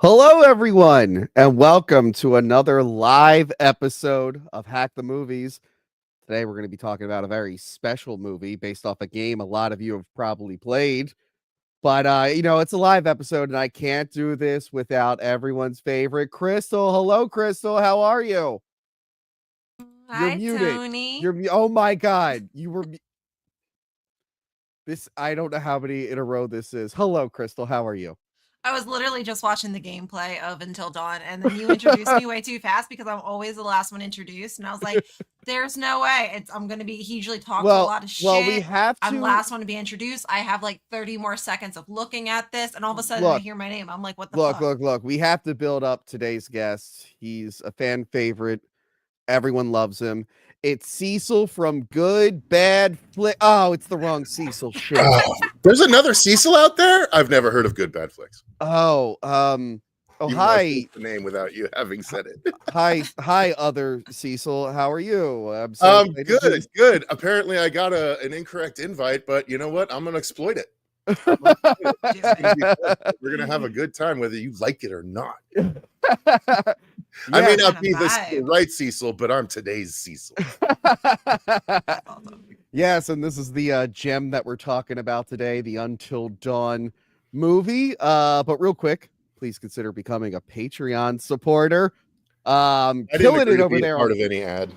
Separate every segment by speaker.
Speaker 1: Hello, everyone, and welcome to another live episode of Hack the Movies. Today, we're going to be talking about a very special movie based off a game a lot of you have probably played. But, it's a live episode, and I can't do this without everyone's favorite, Crystal. Hello, Crystal. How are you? You're
Speaker 2: Hi,
Speaker 1: muted.
Speaker 2: Tony.
Speaker 1: Oh my God. I don't know how many in a row this is. Hello, Crystal. How are you?
Speaker 2: I was literally just watching the gameplay of Until Dawn, and then you introduced me way too fast because I'm always the last one introduced. And I was like, there's no way. I'm going to be, he usually talks a lot of
Speaker 1: We
Speaker 2: shit.
Speaker 1: have
Speaker 2: I'm
Speaker 1: to
Speaker 2: last one to be introduced. I have like 30 more seconds of looking at this, and all of a sudden I
Speaker 1: look.
Speaker 2: hear my name. I'm like, what the
Speaker 1: Look,
Speaker 2: fuck?
Speaker 1: look, look. We have to build up today's guest. He's a fan favorite. Everyone loves him. It's Cecil from Good Bad Flick. Oh, it's the wrong Cecil. Shit.
Speaker 3: There's another Cecil out there? I've never heard of Good Bad Flicks.
Speaker 1: Oh, hi.
Speaker 3: The name without you having said it.
Speaker 1: Hi, other Cecil. How are you? I'm
Speaker 3: good, good. Apparently, I got an incorrect invite, but you know what? I'm gonna exploit it. We're gonna have a good time, whether you like it or not. I may not be the right Cecil, but I'm today's Cecil.
Speaker 1: Yes, and this is the gem that we're talking about today, the Until Dawn movie. But real quick, please consider becoming a Patreon supporter. Killing it over there.
Speaker 3: Part of any ad.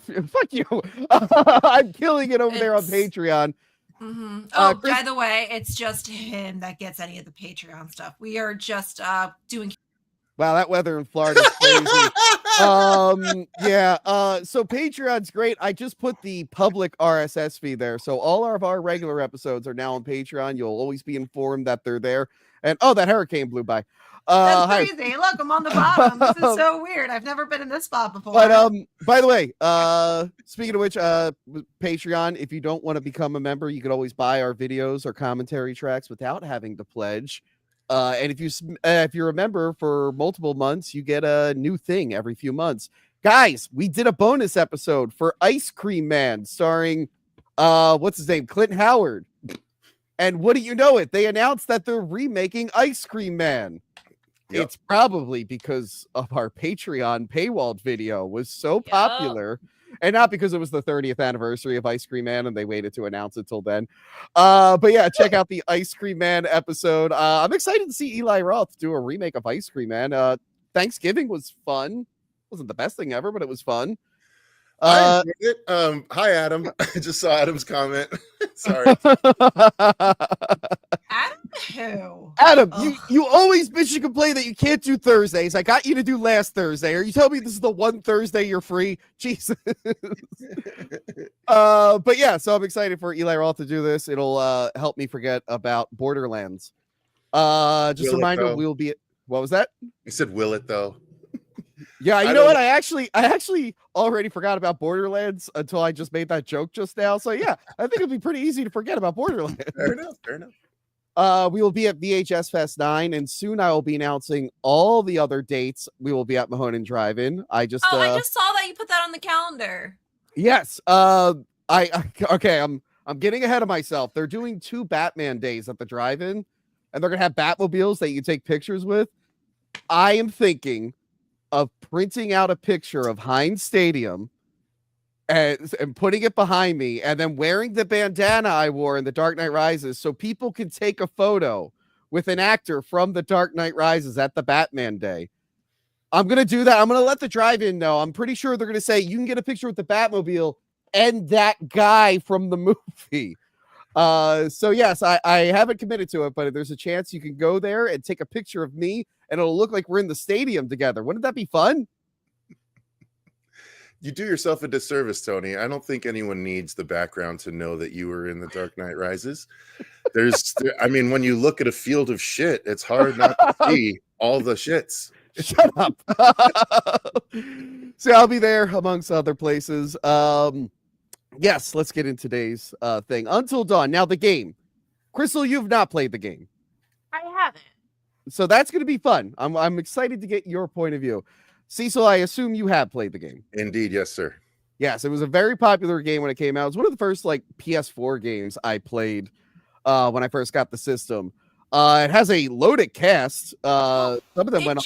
Speaker 1: Fuck you. I'm killing it over there on Patreon.
Speaker 2: Mm-hmm. Oh, by the way, it's just him that gets any of the Patreon stuff. We are just doing.
Speaker 1: Wow, that weather in Florida is crazy. So Patreon's great. I just put the public RSS feed there. So all of our regular episodes are now on Patreon. You'll always be informed that they're there. And that hurricane blew by.
Speaker 2: That's crazy. Look, I'm on the bottom. This is so weird. I've never been in this spot before.
Speaker 1: But by the way, speaking of which, Patreon, if you don't want to become a member, you can always buy our videos or commentary tracks without having to pledge. And if you're a member for multiple months, you get a new thing every few months. Guys, we did a bonus episode for Ice Cream Man starring what's his name? Clint Howard. And what do you know it? They announced that they're remaking Ice Cream Man. Yep. It's probably because of our Patreon paywalled video was so popular. And not because it was the 30th anniversary of Ice Cream Man and they waited to announce it till then. But yeah, check out the Ice Cream Man episode. I'm excited to see Eli Roth do a remake of Ice Cream Man. Thanksgiving was fun. Wasn't the best thing ever, but it was fun.
Speaker 3: I enjoyed it. Hi, Adam. I just saw Adam's comment. Sorry.
Speaker 2: Adam who?
Speaker 1: Adam, you always bitch and complain that you can't do Thursdays. I got you to do last Thursday. Are you telling me this is the one Thursday you're free? Jesus. But yeah, so I'm excited for Eli Roth to do this. It'll help me forget about Borderlands. Just a reminder, we'll be what was that?
Speaker 3: You said will it though?
Speaker 1: Yeah, you know what? I actually already forgot about Borderlands until I just made that joke just now. So yeah, I think it'll be pretty easy to forget about Borderlands.
Speaker 3: Fair enough.
Speaker 1: We will be at VHS Fest 9, and soon I will be announcing all the other dates. We will be at Mahoning Drive-In. I just
Speaker 2: saw that you put that on the calendar.
Speaker 1: Yes. I'm getting ahead of myself. They're doing 2 Batman days at the drive-in, and they're gonna have Batmobiles that you can take pictures with. I am thinking of printing out a picture of Heinz Stadium and putting it behind me and then wearing the bandana I wore in The Dark Knight Rises so people can take a photo with an actor from The Dark Knight Rises at the Batman Day. I'm going to do that. I'm going to let the drive-in know. I'm pretty sure they're going to say you can get a picture with the Batmobile and that guy from the movie. So yes, I haven't committed to it, but there's a chance you can go there and take a picture of me and it'll look like we're in the stadium together. Wouldn't that be fun?
Speaker 3: You do yourself a disservice, Tony. I don't think anyone needs the background to know that you were in The Dark Knight Rises. When you look at a field of shit, it's hard not to see all the shits.
Speaker 1: Shut up. So I'll be there amongst other places. Yes, let's get into today's thing. Until Dawn. Now the game. Crystal, you've not played the game.
Speaker 2: I haven't.
Speaker 1: So that's going to be fun. I'm excited to get your point of view. Cecil, I assume you have played the game.
Speaker 3: Indeed, yes, sir.
Speaker 1: Yes, it was a very popular game when it came out. It was one of the first PS4 games I played when I first got the system. It has a loaded cast. Some of them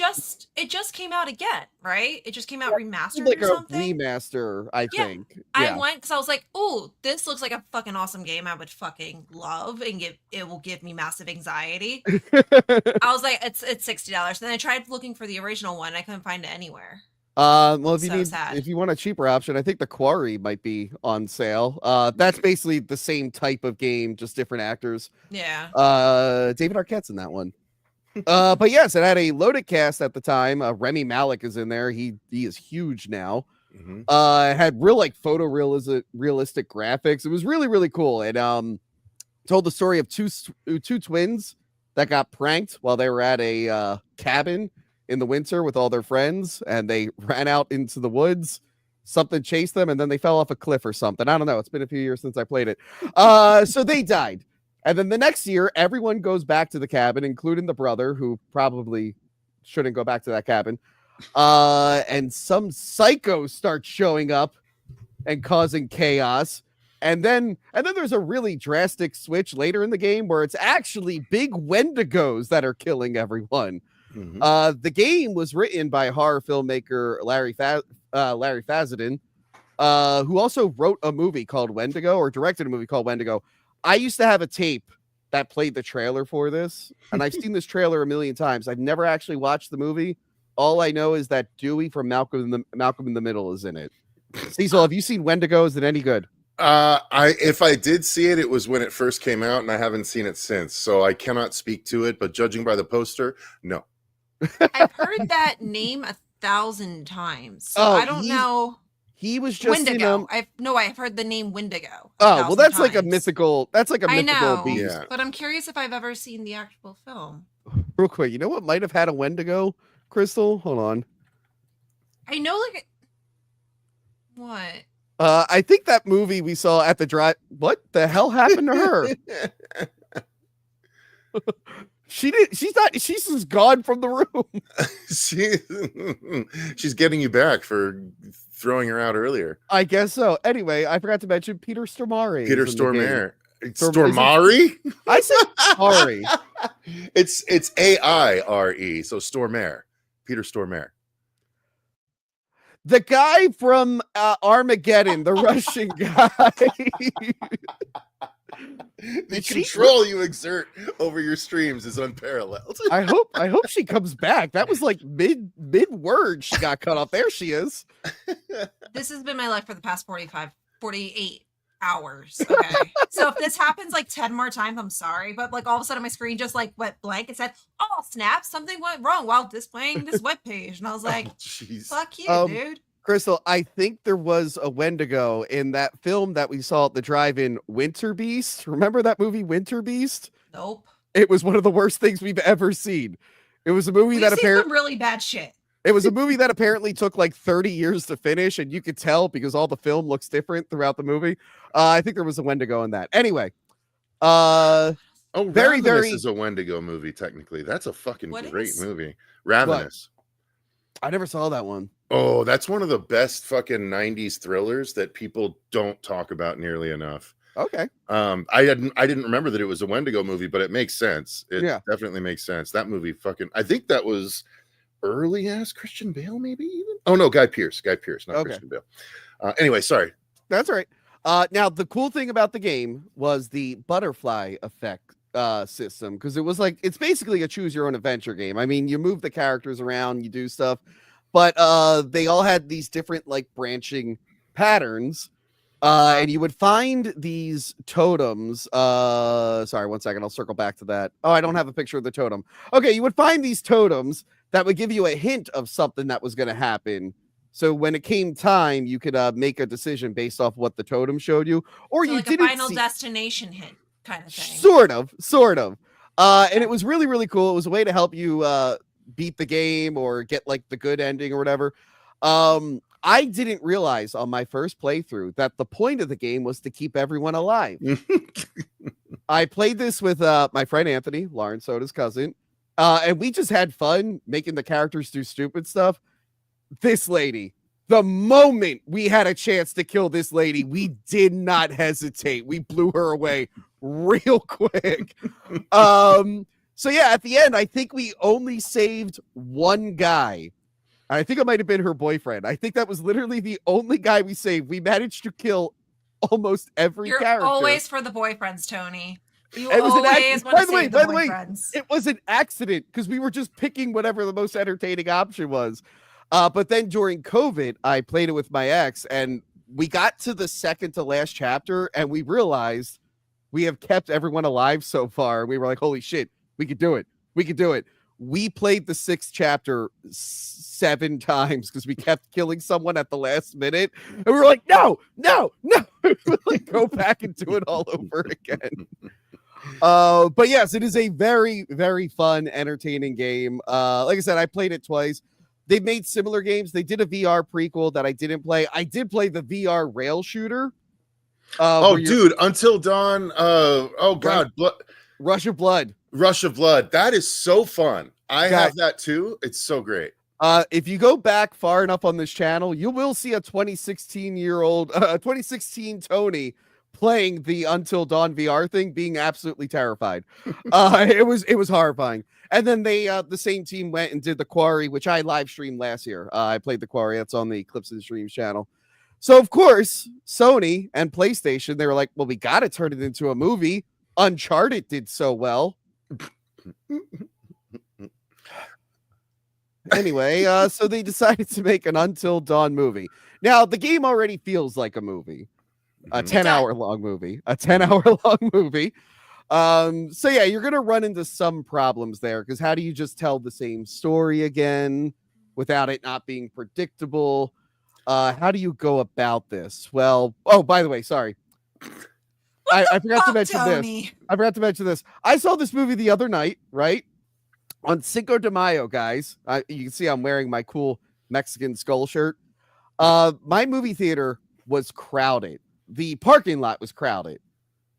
Speaker 2: it just came out again, right? It just came out remastered
Speaker 1: like
Speaker 2: or something.
Speaker 1: Remaster, I think.
Speaker 2: I went because I was like, "Oh, this looks like a fucking awesome game. I would fucking love, and it will give me massive anxiety." I was like, "It's $60." Then I tried looking for the original one. I couldn't find it anywhere.
Speaker 1: Well,
Speaker 2: Sad.
Speaker 1: if you want a cheaper option, I think the Quarry might be on sale. That's basically the same type of game, just different actors.
Speaker 2: Yeah.
Speaker 1: David Arquette's in that one. But yes, it had a loaded cast at the time. Remy Malek is in there. He is huge now.
Speaker 3: Mm-hmm.
Speaker 1: It had real like realistic graphics. It was really, really cool. It told the story of two twins that got pranked while they were at a cabin in the winter with all their friends, and they ran out into the woods. Something chased them, and then they fell off a cliff or something. I don't know. It's been a few years since I played it. So they died. And then the next year, everyone goes back to the cabin, including the brother, who probably shouldn't go back to that cabin. And some psychos start showing up and causing chaos. And then there's a really drastic switch later in the game where it's actually big Wendigos that are killing everyone.
Speaker 3: Mm-hmm.
Speaker 1: The game was written by horror filmmaker Larry Fazenden, who also wrote a movie called Wendigo, or directed a movie called Wendigo. I used to have a tape that played the trailer for this, and I've seen this trailer a million times. I've never actually watched the movie. All I know is that Dewey from Malcolm in the Middle is in it. Cecil, have you seen Wendigo? Is it any good?
Speaker 3: If I did see it, it was when it first came out, and I haven't seen it since, so I cannot speak to it. But judging by the poster, no.
Speaker 2: I've heard that name 1,000 times, so I don't know.
Speaker 1: He was just
Speaker 2: Wendigo. I've heard the name Wendigo.
Speaker 1: Oh, well, that's
Speaker 2: times.
Speaker 1: like a mythical. That's like a
Speaker 2: I
Speaker 1: mythical
Speaker 2: know,
Speaker 1: beast.
Speaker 3: Yeah.
Speaker 2: But I'm curious if I've ever seen the actual film.
Speaker 1: Real quick, you know what might have had a Wendigo, Crystal? Hold on.
Speaker 2: I know, like, what?
Speaker 1: I think that movie we saw at the drive. What the hell happened to her? She's just gone from the room.
Speaker 3: She's getting you back for throwing her out earlier.
Speaker 1: I guess so. Anyway, I forgot to mention Peter Stormare.
Speaker 3: Peter Stormare. Stormare?
Speaker 1: I said sorry.
Speaker 3: It's Aire, so Stormare. Peter Stormare.
Speaker 1: The guy from Armageddon, the Russian guy.
Speaker 3: The control you exert over your streams is unparalleled.
Speaker 1: I hope she comes back. That was like mid word she got cut off. There she is.
Speaker 2: This has been my life for the past 48 hours. Okay. So if this happens like 10 more times, I'm sorry. But like all of a sudden my screen just like went blank. It said, "Oh, snap, something went wrong while displaying this webpage." And I was like, fuck you, dude.
Speaker 1: Crystal, I think there was a Wendigo in that film that we saw at the drive-in, Winter Beast. Remember that movie, Winter Beast?
Speaker 2: Nope.
Speaker 1: It was one of the worst things we've ever seen. It was a movie that apparently
Speaker 2: some really bad shit.
Speaker 1: It was a movie that apparently took like 30 years to finish, and you could tell because all the film looks different throughout the movie. I think there was a Wendigo in that. Anyway,
Speaker 3: Ravenous is a Wendigo movie. Technically, that's a fucking great movie. Ravenous.
Speaker 1: What? I never saw that one.
Speaker 3: Oh, that's one of the best fucking 90s thrillers that people don't talk about nearly enough.
Speaker 1: Okay.
Speaker 3: I didn't remember that it was a Wendigo movie, but it makes sense. It definitely makes sense. That movie I think that was early as Christian Bale, maybe even. Oh no, Guy Pearce, not Christian Bale. Anyway, sorry.
Speaker 1: That's all right. Now the cool thing about the game was the butterfly effect system, because it was like, it's basically a choose your own adventure game. I mean, you move the characters around, you do stuff, but they all had these different like branching patterns, and you would find these totems. Sorry, 1 second, I'll circle back to that. Oh, I don't have a picture of the totem. Okay, you would find these totems that would give you a hint of something that was going to happen. So when it came time, you could make a decision based off what the totem showed you, or you
Speaker 2: like
Speaker 1: didn't
Speaker 2: a final destination hint kind of thing.
Speaker 1: Sort of. And it was really, really cool. It was a way to help you beat the game or get like the good ending or whatever. I didn't realize on my first playthrough that the point of the game was to keep everyone alive. I played this with my friend Anthony, Lauren Soda's cousin, and we just had fun making the characters do stupid stuff. This lady, the moment we had a chance to kill this lady, we did not hesitate. We blew her away real quick. So yeah, at the end, I think we only saved one guy. I think it might have been her boyfriend. I think that was literally the only guy we saved. We managed to kill almost every
Speaker 2: You're
Speaker 1: character.
Speaker 2: always for the boyfriends, Tony. You
Speaker 1: It was an
Speaker 2: always want to save the
Speaker 1: by the way,
Speaker 2: boyfriends.
Speaker 1: it was an accident because we were just picking whatever the most entertaining option was. But then during COVID, I played it with my ex, and we got to the second to last chapter, and we realized we have kept everyone alive so far. We were like, holy shit, we could do it. We could do it. We played the 6th chapter 7 times because we kept killing someone at the last minute. And we were like, no. Like, go back and do it all over again. But yes, it is a very, very fun, entertaining game. Like I said, I played it twice. They've made similar games. They did a VR prequel that I didn't play. I did play the VR rail shooter.
Speaker 3: Dude, Until Dawn. Oh God,
Speaker 1: Rush of Blood.
Speaker 3: Rush of Blood. That is so fun. I have that too. It's so great.
Speaker 1: If you go back far enough on this channel, you will see a 2016 Tony playing the Until Dawn VR thing, being absolutely terrified. It was horrifying. And then they the same team went and did The Quarry, which I live streamed last year. I played The Quarry. That's on the Clips and Streams channel. So of course, Sony and PlayStation, they were like, well, we got to turn it into a movie. Uncharted did so well. Anyway, so they decided to make an Until Dawn movie. Now, the game already feels like a movie. A 10-hour-long movie. A 10-hour-long movie. So yeah, you're going to run into some problems there, because how do you just tell the same story again without it not being predictable? How do you go about this? Well, oh, by the way, sorry. I forgot to mention
Speaker 2: Tony?
Speaker 1: this. I forgot to mention this. I saw this movie the other night, right? On Cinco de Mayo, guys. You can see I'm wearing my cool Mexican skull shirt. My movie theater was crowded. The parking lot was crowded.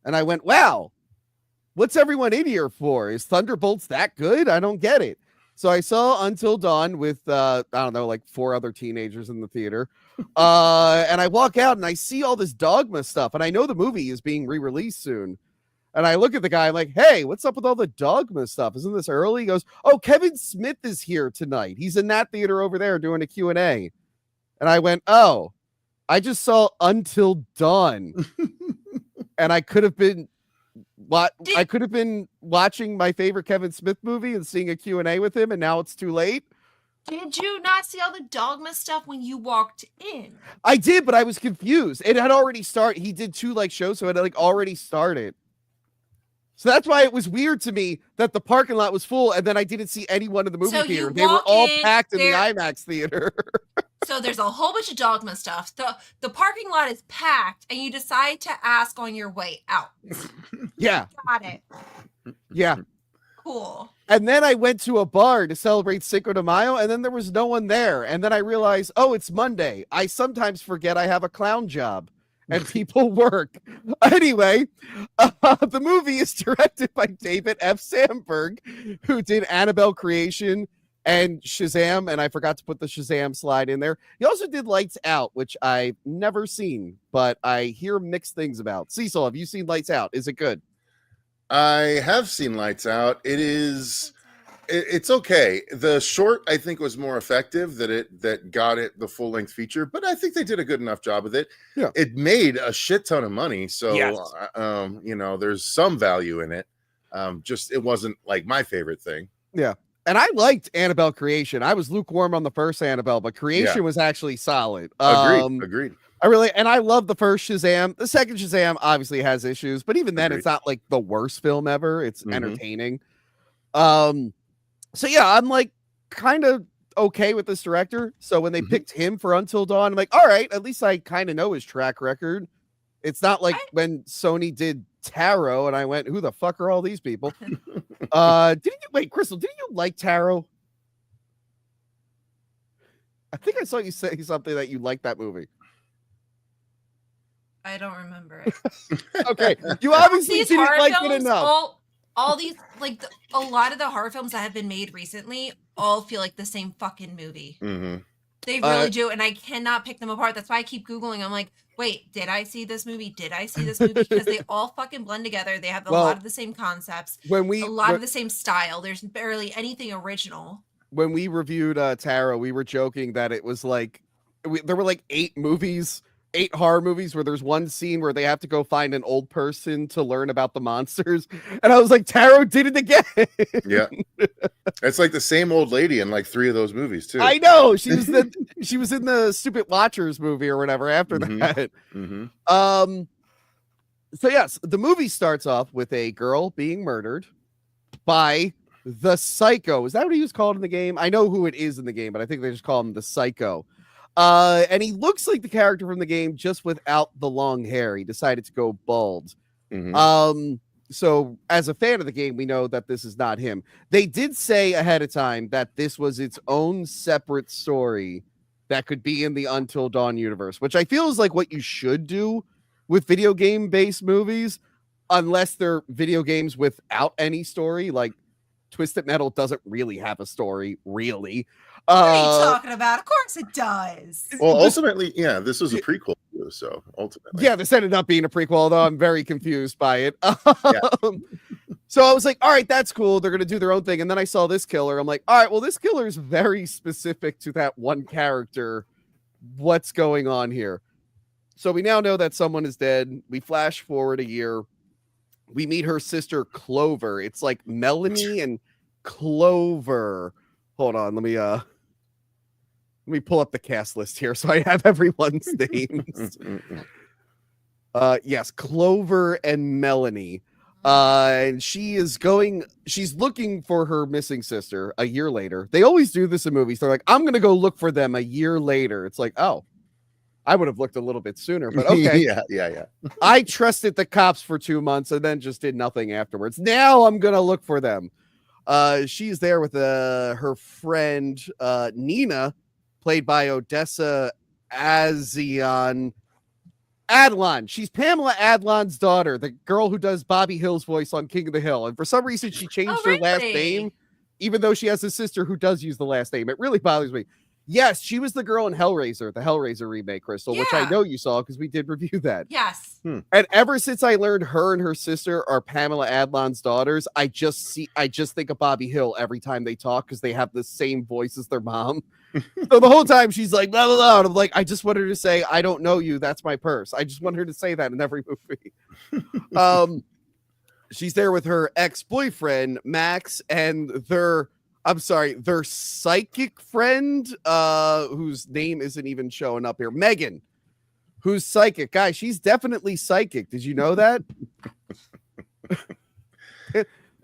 Speaker 1: And I went, wow, what's everyone in here for? Is Thunderbolts that good? I don't get it. So I saw Until Dawn with, I don't know, like 4 other teenagers in the theater. And I walk out and I see all this Dogma stuff. And I know the movie is being re-released soon. And I look at the guy, I'm like, hey, what's up with all the Dogma stuff? Isn't this early? He goes, oh, Kevin Smith is here tonight. He's in that theater over there doing a Q&A. And I went, oh, I just saw Until Dawn. And I could have been watching my favorite Kevin Smith movie and seeing a Q&A with him, and now it's too late.
Speaker 2: Did you not see all the Dogma stuff when you walked in?
Speaker 1: I did, but I was confused. It had already started. He did 2 shows, so it had already started. So that's why it was weird to me that the parking lot was full, and then I didn't see anyone in the movie theater. They were all packed in the IMAX theater.
Speaker 2: So there's a whole bunch of Dogma stuff. The parking lot is packed, and you decide to ask on your way out.
Speaker 1: Yeah.
Speaker 2: Got it.
Speaker 1: Yeah.
Speaker 2: Cool.
Speaker 1: And then I went to a bar to celebrate Cinco de Mayo, and then there was no one there. And then I realized, oh, it's Monday. I sometimes forget I have a clown job and people work. Anyway, the movie is directed by David F. Sandberg, who did Annabelle Creation and Shazam, and I forgot to put the Shazam slide in there. He also did Lights Out, which I've never seen, but I hear mixed things about. Cecil, have you seen Lights Out? Is it good?
Speaker 3: I have seen Lights Out. It's okay. The short, I think, was more effective that got it the full length feature, but I think they did a good enough job with it.
Speaker 1: Yeah.
Speaker 3: It made a shit ton of money, so
Speaker 1: yes.
Speaker 3: There's some value in it. Just it wasn't like my favorite thing.
Speaker 1: Yeah. And I liked Annabelle Creation. I was lukewarm on the first Annabelle, but Creation was actually solid.
Speaker 3: Agreed.
Speaker 1: I love the first Shazam. The second Shazam obviously has issues, but even then it's not like the worst film ever. It's entertaining. So yeah, I'm kind of okay with this director. So when they picked him for Until Dawn, I'm like, all right, at least I kind of know his track record. It's not like when Sony did Tarot and I went, who the fuck are all these people? Crystal, didn't you like Tarot? I think I saw you say something that you liked that movie.
Speaker 2: I don't remember it.
Speaker 1: Okay, you obviously didn't like it enough.
Speaker 2: All these, a lot of the horror films that have been made recently all feel like the same fucking movie.
Speaker 3: Mm-hmm.
Speaker 2: They really do, and I cannot pick them apart. That's why I keep Googling. I'm like, wait, did I see this movie? Did I see this movie? Because they all fucking blend together. They have a lot of the same concepts, a lot of the same style. There's barely anything original.
Speaker 1: When we reviewed Tara, we were joking that it was like there were like 8 horror movies where there's one scene where they have to go find an old person to learn about the monsters, and I was like, Taro did it again.
Speaker 3: Yeah, it's like the same old lady in like 3 of those movies too.
Speaker 1: I know, she was in the Stupid Watchers movie or whatever after that. So yes, the movie starts off with a girl being murdered by the Psycho. Is that what he was called in the game? I know who it is in the game, but I think they just call him the Psycho. And he looks like the character from the game, just without the long hair. He decided to go bald. So as a fan of the game, we know that this is not him. They did say ahead of time that this was its own separate story that could be in the Until Dawn universe, which I feel is like what you should do with video game based movies, unless they're video games without any story. Like Twisted Metal doesn't really have a story, really.
Speaker 2: What are you talking about? Of course it does.
Speaker 3: Well, ultimately, yeah, this was a prequel, so ultimately.
Speaker 1: Yeah, this ended up being a prequel, although I'm very confused by it. So I was like, all right, that's cool. They're going to do their own thing. And then I saw this killer. I'm like, all right, well, this killer is very specific to that one character. What's going on here? So we now know that someone is dead. We flash forward a year. We meet her sister, Clover. It's like Melanie and Clover. Hold on, let me pull up the cast list here so I have everyone's names. Yes, Clover and Melanie. And she's looking for her missing sister a year later. They always do this in movies. They're like, I'm gonna go look for them a year later. It's like, oh, I would have looked a little bit sooner, but okay.
Speaker 3: Yeah.
Speaker 1: I trusted the cops for 2 months and then just did nothing afterwards. Now I'm gonna look for them. She's there with her friend Nina, played by Odessa Adlon. She's Pamela Adlon's daughter, the girl who does Bobby Hill's voice on King of the Hill. And for some reason, she changed her last name, even though she has a sister who does use the last name. It really bothers me. Yes, she was the girl in Hellraiser, the Hellraiser remake, Crystal, which I know you saw because we did review that.
Speaker 2: Yes.
Speaker 1: And ever since I learned her and her sister are Pamela Adlon's daughters, I just think of Bobby Hill every time they talk because they have the same voice as their mom. So the whole time she's like, blah, blah, blah. And I'm like, I just want her to say, I don't know you. That's my purse. I just want her to say that in every movie. She's there with her ex-boyfriend, Max, and their psychic friend, whose name isn't even showing up here, Megan, who's psychic. Guys, she's definitely psychic. Did you know that?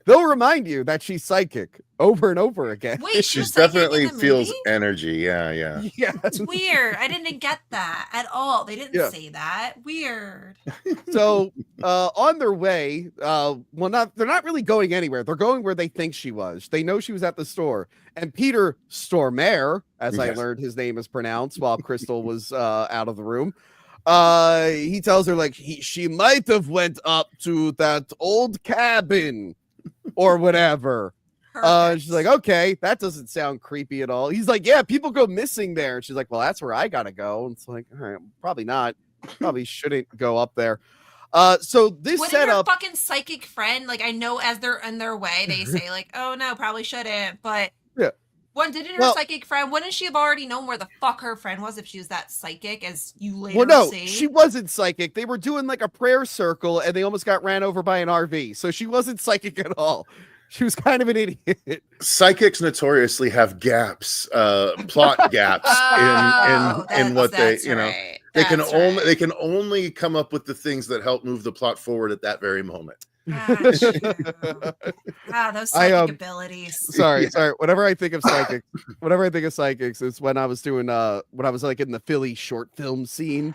Speaker 1: They'll remind you that she's psychic over and over again.
Speaker 2: Wait,
Speaker 3: she definitely feels
Speaker 2: movie?
Speaker 3: energy. Yeah.
Speaker 2: It's weird. I didn't get that at all. They didn't say that. Weird.
Speaker 1: So on their way, they're not really going anywhere. They're going where they think she was. They know she was at the store. And Peter Stormare, as I learned his name is pronounced while Crystal was out of the room, he tells her like she might have went up to that old cabin or whatever. She's like, okay, that doesn't sound creepy at all. He's like, yeah, people go missing there. And she's like, well, that's where I gotta go. And it's like, all right, probably not. Probably shouldn't go up there. So this setup,
Speaker 2: her fucking psychic friend, like I know as they're on their way, they say like, oh no, probably shouldn't. But didn't her psychic friend, wouldn't she have already known where the fuck her friend was if she was that psychic, as you later see?
Speaker 1: She wasn't psychic. They were doing like a prayer circle and they almost got ran over by an RV. So she wasn't psychic at all. She was kind of an idiot. Psychics
Speaker 3: notoriously have gaps, plot gaps in what they, you know, they can only come up with the things that help move the plot forward at that very moment.
Speaker 2: Those psychic abilities.
Speaker 1: Sorry. Whenever I think of psychics, it's when I was doing when I was like in the Philly short film scene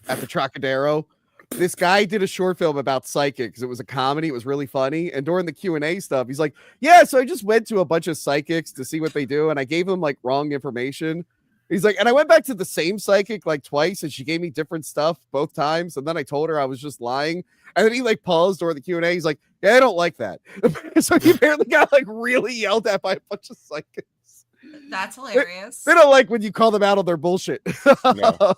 Speaker 1: at the Trocadero. This guy did a short film about psychics. It was a comedy. It was really funny. And during the Q&A stuff, he's like, yeah, so I just went to a bunch of psychics to see what they do. And I gave them like wrong information. He's like, and I went back to the same psychic like twice and she gave me different stuff both times. And then I told her I was just lying. And then he like paused during the Q&A. He's like, yeah, I don't like that. So he apparently got like really yelled at by a bunch of psychics.
Speaker 2: That's hilarious.
Speaker 1: They don't like when you call them out on their bullshit.
Speaker 3: No.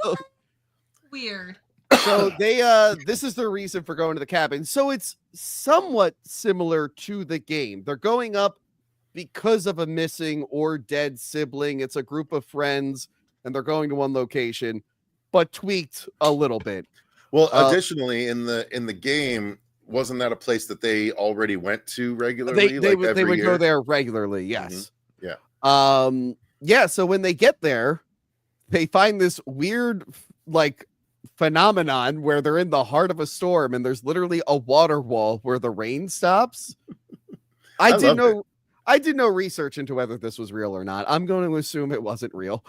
Speaker 2: Weird.
Speaker 1: So they this is their reason for going to the cabin. So it's somewhat similar to the game. They're going up because of a missing or dead sibling. It's a group of friends and they're going to one location, but tweaked a little bit.
Speaker 3: Well, additionally, in the game, wasn't that a place that they already went to regularly?
Speaker 1: They would go there regularly, yes.
Speaker 3: Mm-hmm.
Speaker 1: Yeah. So when they get there, they find this weird like phenomenon where they're in the heart of a storm and there's literally a water wall where the rain stops. I did no research into whether this was real or not. I'm going to assume it wasn't real.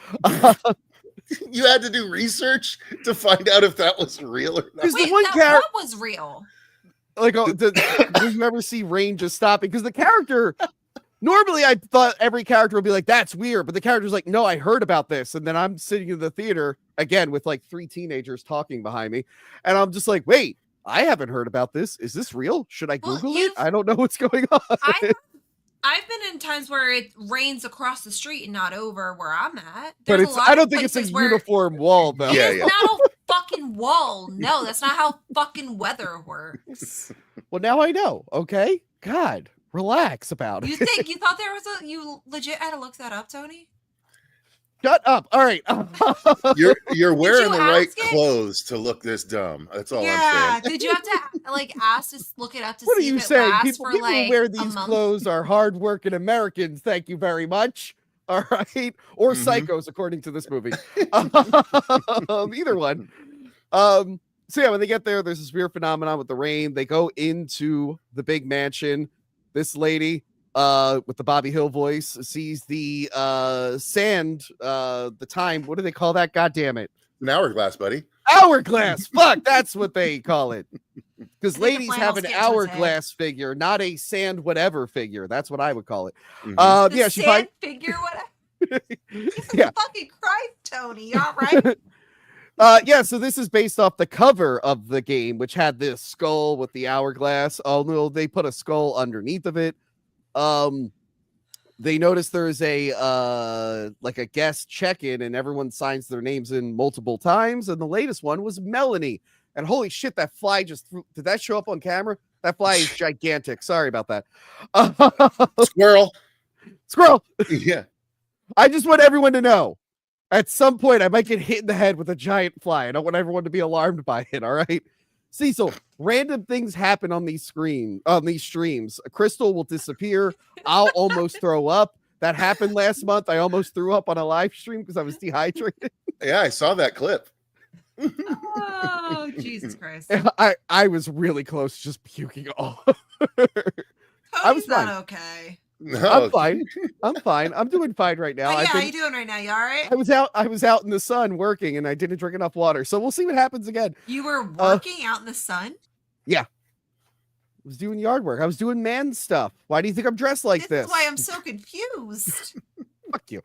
Speaker 3: You had to do research to find out if that was real or not.
Speaker 2: Wait, what was real?
Speaker 1: Like, did you ever see rain just stopping? Because the character, normally I thought every character would be like, that's weird. But the character's like, no, I heard about this. And then I'm sitting in the theater again with like 3 teenagers talking behind me. And I'm just like, wait, I haven't heard about this. Is this real? Should I Google it? I don't know what's going on.
Speaker 2: I've been in times where it rains across the street and not over where I'm at.
Speaker 1: But I don't think it's a uniform wall, though.
Speaker 2: It's not a fucking wall. No, that's not how fucking weather works.
Speaker 1: Well, now I know. Okay. God, relax about it.
Speaker 2: You thought there was you legit had to look that up, Tony?
Speaker 1: Shut up. All right.
Speaker 3: You're wearing the right clothes to look this dumb. That's all I'm saying.
Speaker 2: Did you have to like ask to look it up to
Speaker 1: what
Speaker 2: see
Speaker 1: are you
Speaker 2: if it
Speaker 1: saying?
Speaker 2: lasts
Speaker 1: People
Speaker 2: for
Speaker 1: who
Speaker 2: like
Speaker 1: wear these clothes are hardworking Americans. Thank you very much. All right. Or psychos, according to this movie. Either one. So yeah, when they get there, there's this weird phenomenon with the rain. They go into the big mansion. This lady with the Bobby Hill voice sees the sand, the time. What do they call that? God damn it.
Speaker 3: An hourglass, buddy.
Speaker 1: Hourglass. Fuck, that's what they call it. Because ladies have an hourglass figure, not a sand whatever figure. That's what I would call it.
Speaker 2: Yeah, she sand figure whatever.
Speaker 1: Yeah.
Speaker 2: Fucking Christ, Tony. You all right?
Speaker 1: Yeah, so this is based off the cover of the game, which had this skull with the hourglass. Oh no, they put a skull underneath of it. They notice there's a like a guest check-in and everyone signs their names in multiple times, and the latest one was Melanie. And holy shit, that fly just did that show up on camera? That fly is gigantic. Sorry about that. Squirrel.
Speaker 3: Yeah.
Speaker 1: I just want everyone to know. At some point, I might get hit in the head with a giant fly. I don't want everyone to be alarmed by it. All right, Cecil. Random things happen on these streams. A crystal will disappear. I'll almost throw up. That happened last month. I almost threw up on a live stream because I was dehydrated.
Speaker 3: Yeah, I saw that clip.
Speaker 2: Oh, Jesus Christ!
Speaker 1: I was really close to just puking all.
Speaker 2: I was not okay.
Speaker 3: No.
Speaker 1: I'm fine. I'm doing fine right now.
Speaker 2: How you doing right now? You all right?
Speaker 1: I was out in the sun working and I didn't drink enough water. So we'll see what happens again.
Speaker 2: You were working out in the sun?
Speaker 1: Yeah. I was doing yard work. I was doing man stuff. Why do you think I'm dressed like this?
Speaker 2: This is why I'm so confused.
Speaker 1: Fuck you.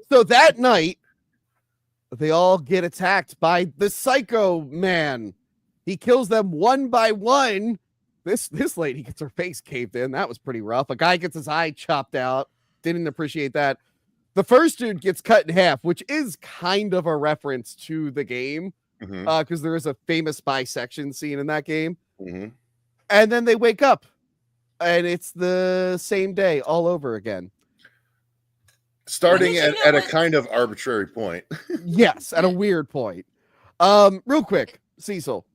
Speaker 1: So that night, they all get attacked by the Psycho Man. He kills them one by one. This lady gets her face caved in. That was pretty rough. A guy gets his eye chopped out. Didn't appreciate that. The first dude gets cut in half, which is kind of a reference to the game because there is a famous bisection scene in that game. And then they wake up and it's the same day all over again.
Speaker 3: Starting at a kind of arbitrary point.
Speaker 1: Yes, at a weird point. Real quick, Cecil.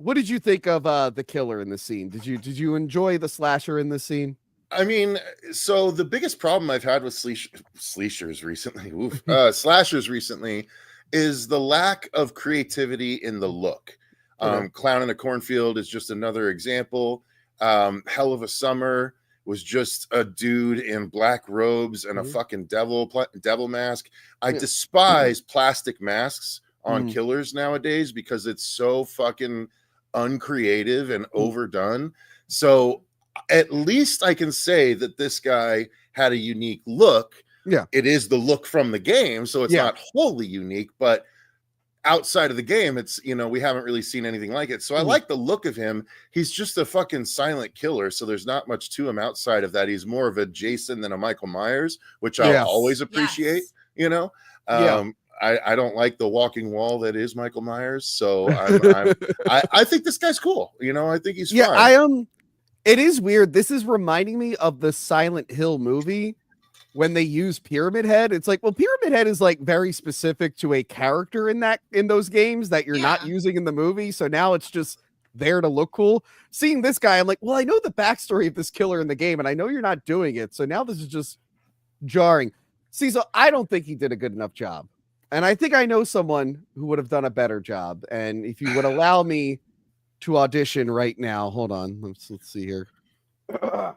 Speaker 1: What did you think of the killer in the scene? Did you enjoy the slasher in this scene?
Speaker 3: I mean, so the biggest problem I've had with slashers recently, slashers recently, is the lack of creativity in the look. Clown in a Cornfield is just another example. Hell of a Summer was just a dude in black robes and a fucking devil mask. I despise plastic masks on killers nowadays because it's so fucking uncreative and overdone. So at least I can say that this guy had a unique look.
Speaker 1: Yeah,
Speaker 3: it is the look from the game, so it's not wholly unique, but outside of the game, it's, you know, we haven't really seen anything like it. So I like the look of him. He's just a fucking silent killer. So there's not much to him outside of that. He's more of a Jason than a Michael Myers, which I'll always appreciate, you know? I don't like the walking wall that is Michael Myers. So I think this guy's cool. You know, I think he's fine.
Speaker 1: It is weird. This is reminding me of the Silent Hill movie when they use Pyramid Head. It's like, well, Pyramid Head is like very specific to a character in those games that you're not using in the movie. So now it's just there to look cool. Seeing this guy, I'm like, well, I know the backstory of this killer in the game, and I know you're not doing it. So now this is just jarring. Cecil, I don't think he did a good enough job. And I think I know someone who would have done a better job. And if you would allow me to audition right now, hold on. Let's see here. I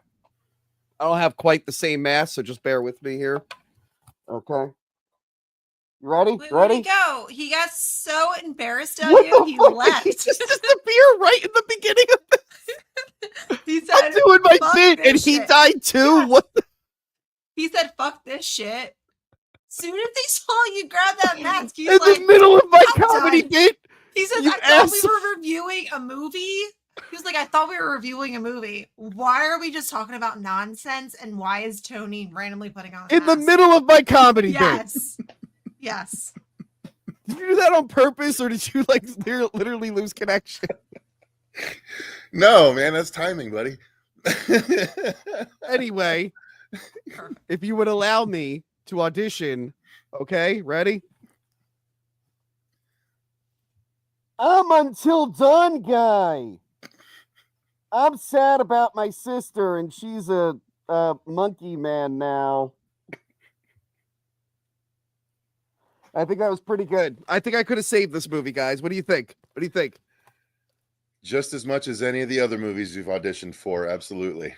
Speaker 1: don't have quite the same mask, so just bear with me here. Okay. You ready?
Speaker 2: Where'd he go? He got so embarrassed of
Speaker 1: What
Speaker 2: you,
Speaker 1: the
Speaker 2: he
Speaker 1: fuck?
Speaker 2: left.
Speaker 1: He just disappeared right in the beginning of this.
Speaker 2: He said,
Speaker 1: I'm doing my
Speaker 2: "Fuck
Speaker 1: bit, and
Speaker 2: this
Speaker 1: he
Speaker 2: shit."
Speaker 1: died too.
Speaker 2: Yeah.
Speaker 1: What the?
Speaker 2: He said, fuck this shit. Soon as they saw you grab that mask, he's
Speaker 1: In
Speaker 2: like,
Speaker 1: the middle of my
Speaker 2: "I'm
Speaker 1: comedy
Speaker 2: done."
Speaker 1: bit.
Speaker 2: He says,
Speaker 1: You
Speaker 2: I thought we
Speaker 1: asshole.
Speaker 2: were reviewing a movie. He was like, I thought we were reviewing a movie. Why are we just talking about nonsense? And why is Tony randomly putting on a
Speaker 1: In the
Speaker 2: mask?
Speaker 1: middle of my comedy bit.
Speaker 2: Yes. Yes.
Speaker 1: Did you do that on purpose, or did you like literally lose connection?
Speaker 3: No, man, that's timing, buddy.
Speaker 1: Anyway, if you would allow me to audition, okay, ready? I'm Until Dawn guy. I'm sad about my sister, and she's a monkey man now. I think that was pretty good. I think I could have saved this movie, guys. What do you think? What do you think?
Speaker 3: Just as much as any of the other movies you've auditioned for, absolutely.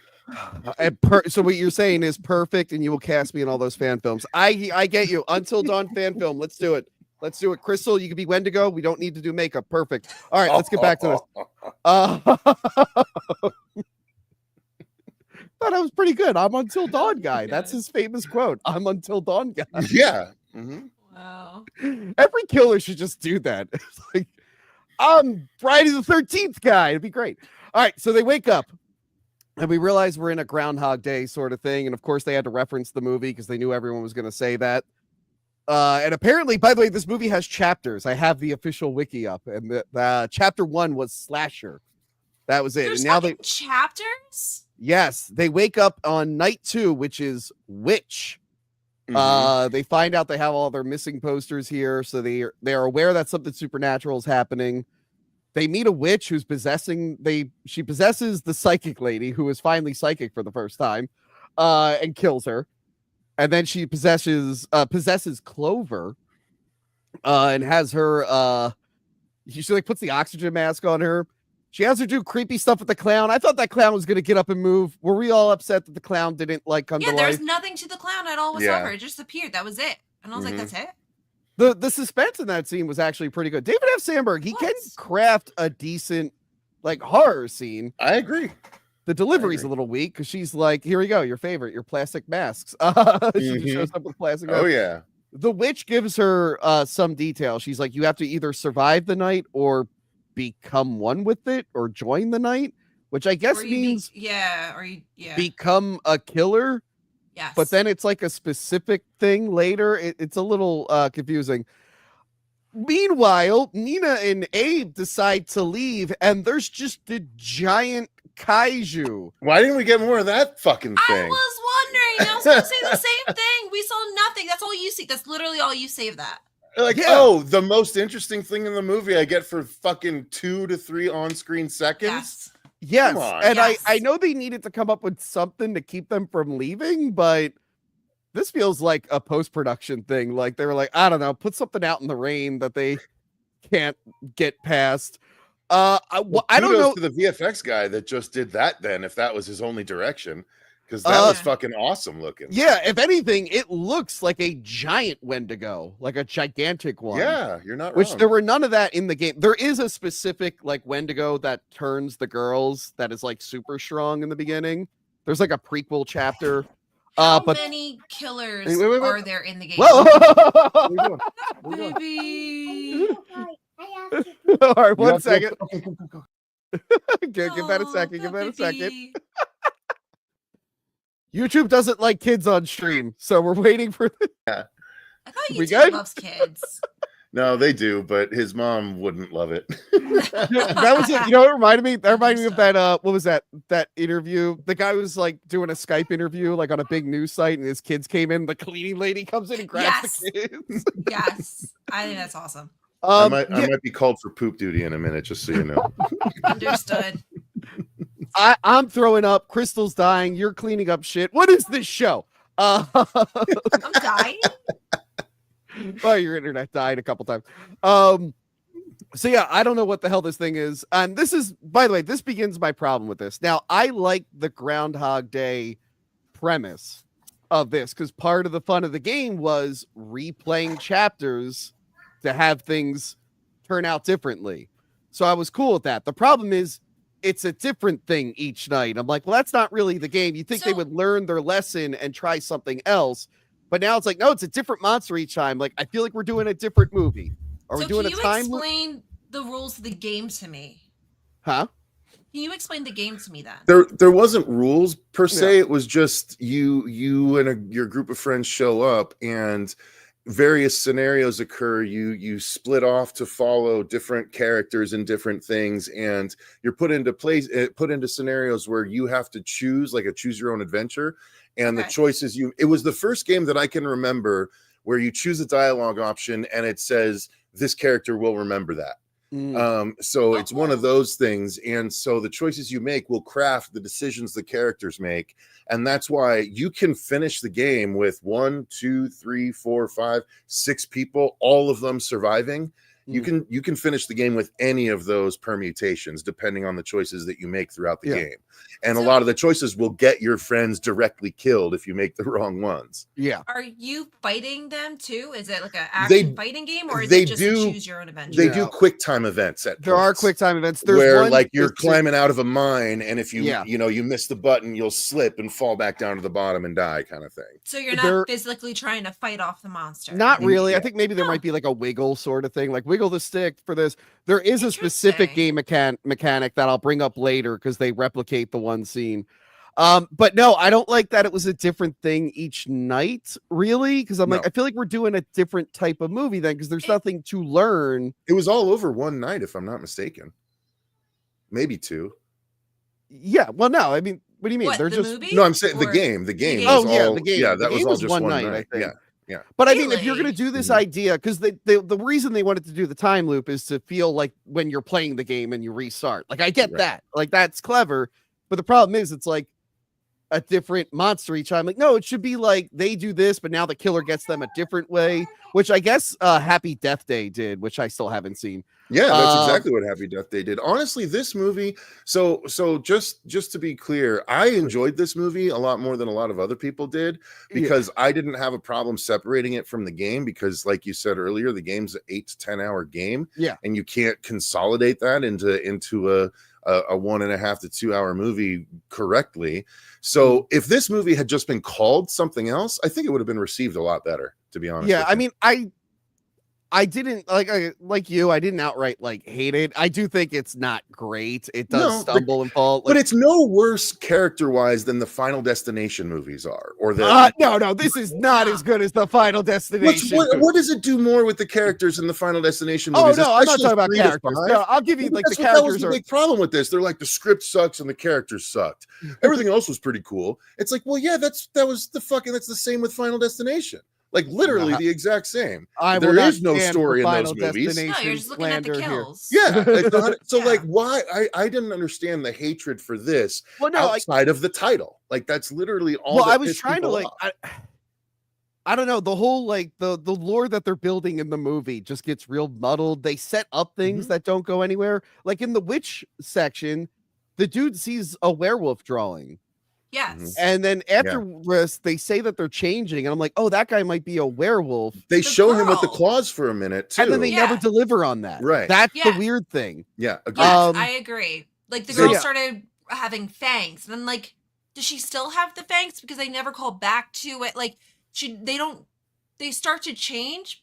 Speaker 1: So what you're saying is perfect, and you will cast me in all those fan films. I get you. Until Dawn fan film. Let's do it. Let's do it. Crystal, you can be Wendigo. We don't need to do makeup. Perfect. All right, let's get back to this. Thought I was pretty good. I'm Until Dawn guy. That's his famous quote. I'm Until Dawn guy.
Speaker 3: Yeah. Mm-hmm.
Speaker 2: Wow.
Speaker 1: Every killer should just do that. It's like, I'm Friday the 13th guy. It'd be great. All right, so they wake up. And we realize we're in a Groundhog Day sort of thing. And of course, they had to reference the movie because they knew everyone was going to say that. And apparently, by the way, this movie has chapters. I have the official wiki up. And the chapter 1 was Slasher. That was it.
Speaker 2: There's
Speaker 1: and now
Speaker 2: fucking chapters?
Speaker 1: Yes, they wake up on night 2, which is Witch.
Speaker 3: Mm-hmm.
Speaker 1: They find out they have all their missing posters here. So they are aware that something supernatural is happening. They meet a witch who's she possesses the psychic lady who is finally psychic for the first time, and kills her. And then she possesses Clover, and has her, she like puts the oxygen mask on her. She has her do creepy stuff with the clown. I thought that clown was going to get up and move. Were we all upset that the clown didn't like come to life?
Speaker 2: There's nothing to the clown at all whatsoever. It just appeared. That was it. And I was like, that's it?
Speaker 1: The suspense in that scene was actually pretty good. David F. Sandberg, he can craft a decent like horror scene.
Speaker 3: I agree.
Speaker 1: The delivery's a little weak because she's like, here we go, your favorite, your plastic masks. She just shows up with plastic masks.
Speaker 3: Oh, yeah.
Speaker 1: The witch gives her some detail. She's like, you have to either survive the night become one with it or join the night, which I guess means become a killer.
Speaker 2: Yes.
Speaker 1: But then it's like a specific thing later. It's a little confusing. Meanwhile, Nina and Abe decide to leave, and there's just a giant kaiju.
Speaker 3: Why didn't we get more of that fucking thing?
Speaker 2: I was wondering. I was going to say the same thing. We saw nothing. That's all you see. That's literally all you see of that.
Speaker 3: Like, oh, the most interesting thing in the movie I get for fucking 2 to 3 on-screen seconds.
Speaker 1: Yes, and I know they needed to come up with something to keep them from leaving, but this feels like a post-production thing. Like they were like, I don't know, put something out in the rain that they can't get past. I don't know
Speaker 3: to the VFX guy that just did that. Then, if that was his only direction, because that was fucking awesome looking.
Speaker 1: Yeah, if anything, it looks like a giant Wendigo, like a gigantic one.
Speaker 3: Yeah, you're not
Speaker 1: Which
Speaker 3: wrong.
Speaker 1: there were none of that in the game. There is a specific like Wendigo that turns the girls that is like super strong in the beginning. There's like a prequel chapter.
Speaker 2: How
Speaker 1: but
Speaker 2: many killers
Speaker 1: Wait, wait, wait, wait.
Speaker 2: are there in the game?
Speaker 1: whoa.
Speaker 3: What are you doing? What are you doing?
Speaker 2: Baby.
Speaker 1: All right,
Speaker 3: You
Speaker 1: one
Speaker 3: have to-
Speaker 1: second.
Speaker 3: Okay, go.
Speaker 1: Give that a second. Give that a second.
Speaker 2: baby.
Speaker 1: YouTube doesn't like kids on stream, so we're waiting for.
Speaker 2: I thought
Speaker 1: We
Speaker 2: YouTube
Speaker 1: good?
Speaker 2: loves kids.
Speaker 3: No, they do, but his mom wouldn't love it.
Speaker 1: That was it. You know what it reminded me? That reminded me of
Speaker 2: Understood.
Speaker 1: that. What was that? That interview. The guy was like doing a Skype interview, like on a big news site, and his kids came in. The cleaning lady comes in and grabs the kids.
Speaker 2: Yes, I think that's awesome.
Speaker 3: I
Speaker 1: Yeah,
Speaker 3: might be called for poop duty in a minute, just so you know.
Speaker 2: Understood.
Speaker 1: I'm throwing up. Crystal's dying. You're cleaning up shit. What is this show?
Speaker 2: I'm dying.
Speaker 1: Well, your internet died a couple times. So yeah, I don't know what the hell this thing is. And this is, by the way, this begins my problem with this. Now, I like the Groundhog Day premise of this because part of the fun of the game was replaying chapters to have things turn out differently. So I was cool with that. The problem is it's a different thing each night. I'm like, well, that's not really the game. You think they
Speaker 2: So-
Speaker 1: would learn their lesson and try something else. But now it's like, no, it's a different monster each time. Like, I feel like we're doing a different movie. Are we
Speaker 2: So
Speaker 1: doing
Speaker 2: can
Speaker 1: a
Speaker 2: you
Speaker 1: time loop?
Speaker 2: explain the rules of the game to me?
Speaker 1: Huh?
Speaker 2: Can you explain the game to me then?
Speaker 3: There wasn't rules per se. It was just you and your group of friends show up and various scenarios occur. You split off to follow different characters and different things, and you're put into scenarios where you have to choose, like a choose your own adventure. And the
Speaker 2: Okay.
Speaker 3: choices it was the first game that I can remember where you choose a dialogue option and it says this character will remember that. So it's one of those things, and so the choices you make will craft the decisions the characters make, and that's why you can finish the game with 1, 2, 3, 4, 5, 6 people, all of them surviving. You can finish the game with any of those permutations depending on the choices that you make throughout the game, and a lot of the choices will get your friends directly killed if you make the wrong ones.
Speaker 1: Yeah.
Speaker 2: Are you fighting them too? Is it like an action fighting game, or is
Speaker 3: they
Speaker 2: it just
Speaker 3: do-
Speaker 2: choose your own adventure?
Speaker 3: They do quick time events at
Speaker 1: There are
Speaker 3: points.
Speaker 1: quick time events. There's
Speaker 3: where
Speaker 1: one,
Speaker 3: like you're
Speaker 1: there's-
Speaker 3: climbing out of a mine, and if you
Speaker 1: Yeah.
Speaker 3: you miss the button, you'll slip and fall back down to the bottom and die, kind of thing.
Speaker 2: So you're not
Speaker 1: There-
Speaker 2: physically trying to fight off the monster.
Speaker 1: Not really. I
Speaker 3: Yeah.
Speaker 1: think maybe there
Speaker 2: Huh.
Speaker 1: might be like a wiggle sort of thing, like wiggle the stick for this. There is a specific game mechanic that I'll bring up later because they replicate the one scene. But no, I don't like that it was a different thing each night, really, because I'm like,
Speaker 3: No.
Speaker 1: I feel like we're doing a different type of movie then because there's nothing to learn.
Speaker 3: It was all over one night, if I'm not mistaken. Maybe 2.
Speaker 1: Yeah, well, no, I mean, what do you mean?
Speaker 2: What,
Speaker 1: They're
Speaker 2: the
Speaker 1: just
Speaker 2: movie?
Speaker 3: No, I'm saying the
Speaker 2: Or-
Speaker 3: game. The game.
Speaker 2: game.
Speaker 3: Was
Speaker 1: Oh, yeah,
Speaker 3: all,
Speaker 1: the game.
Speaker 3: Yeah,
Speaker 1: The
Speaker 3: that was
Speaker 1: game
Speaker 3: all
Speaker 1: was
Speaker 3: just
Speaker 1: one
Speaker 3: one
Speaker 1: night, I
Speaker 3: night.
Speaker 1: think.
Speaker 3: Yeah.
Speaker 1: But I mean, if you're
Speaker 2: Really?
Speaker 1: going to do this
Speaker 3: Mhm.
Speaker 1: idea, because the reason they wanted to do the time loop is to feel like when you're playing the game and you restart. Like, I get
Speaker 3: Right.
Speaker 1: that. Like, that's clever. But the problem is, it's like a different monster each time. Like, no, it should be like they do this, but now the killer gets them a different way, which I guess Happy Death Day did, which I still haven't seen.
Speaker 3: Yeah, that's
Speaker 1: Um,
Speaker 3: exactly what Happy Death Day did. Honestly, this movie, so just to be clear, I enjoyed this movie a lot more than a lot of other people did because I didn't have a problem separating it from the game because, like you said earlier, the game's an 8 to 10 hour game.
Speaker 1: Yeah.
Speaker 3: And you can't consolidate that into a 1.5 to 2 hour movie correctly. So if this movie had just been called something else, I think it would have been received a lot better, to be honest.
Speaker 1: Yeah,
Speaker 3: with
Speaker 1: I
Speaker 3: you.
Speaker 1: mean, I didn't like you. I didn't outright like hate it. I do think it's not great. It does
Speaker 3: No,
Speaker 1: stumble and fall.
Speaker 3: But it's no worse character-wise than the Final Destination movies are, or the
Speaker 1: no, this is not as good as the Final Destination.
Speaker 3: what does it do more with the characters in the Final Destination
Speaker 1: Oh
Speaker 3: movies?
Speaker 1: no, I'm not
Speaker 3: especially
Speaker 1: talking about
Speaker 3: 3 to
Speaker 1: characters.
Speaker 3: 5?
Speaker 1: No, I'll give you
Speaker 3: Well,
Speaker 1: like the
Speaker 3: that was
Speaker 1: characters
Speaker 3: the
Speaker 1: are.
Speaker 3: big problem with this. They're like the script sucks and the characters sucked. Everything else was pretty cool. It's like, well, yeah, that's the same with Final Destination. Like literally the exact same.
Speaker 1: I
Speaker 3: There
Speaker 1: will not
Speaker 3: is no
Speaker 1: stand
Speaker 3: story
Speaker 1: for
Speaker 3: in
Speaker 1: Final
Speaker 3: those movies.
Speaker 1: Destination
Speaker 2: No, you're just looking at the
Speaker 1: slander here.
Speaker 2: kills.
Speaker 3: Yeah. It's not, so
Speaker 2: Yeah.
Speaker 3: like why I didn't understand the hatred for this
Speaker 1: Well, no,
Speaker 3: outside of the title. Like that's literally all.
Speaker 1: well,
Speaker 3: that
Speaker 1: I was
Speaker 3: pissed
Speaker 1: trying to
Speaker 3: people
Speaker 1: like.
Speaker 3: off.
Speaker 1: I don't know, the whole like the lore that they're building in the movie just gets real muddled. They set up things that don't go anywhere. Like in the witch section, the dude sees a werewolf drawing.
Speaker 2: Yes.
Speaker 1: And then afterwards, they say that they're changing, and I'm like, oh, that guy might be a werewolf.
Speaker 3: They
Speaker 2: The
Speaker 3: show him with the
Speaker 2: girl.
Speaker 3: claws for a minute too.
Speaker 1: And then they
Speaker 2: Yeah.
Speaker 1: never deliver on that.
Speaker 3: Right.
Speaker 1: That's
Speaker 2: Yeah.
Speaker 1: the weird thing.
Speaker 3: Yeah, agreed.
Speaker 2: Yes,
Speaker 1: Um,
Speaker 2: I agree. Like the
Speaker 3: so
Speaker 2: girl
Speaker 1: yeah.
Speaker 2: started having fangs, and then like does she still have the fangs? Because they never call back to it. Like they start to change,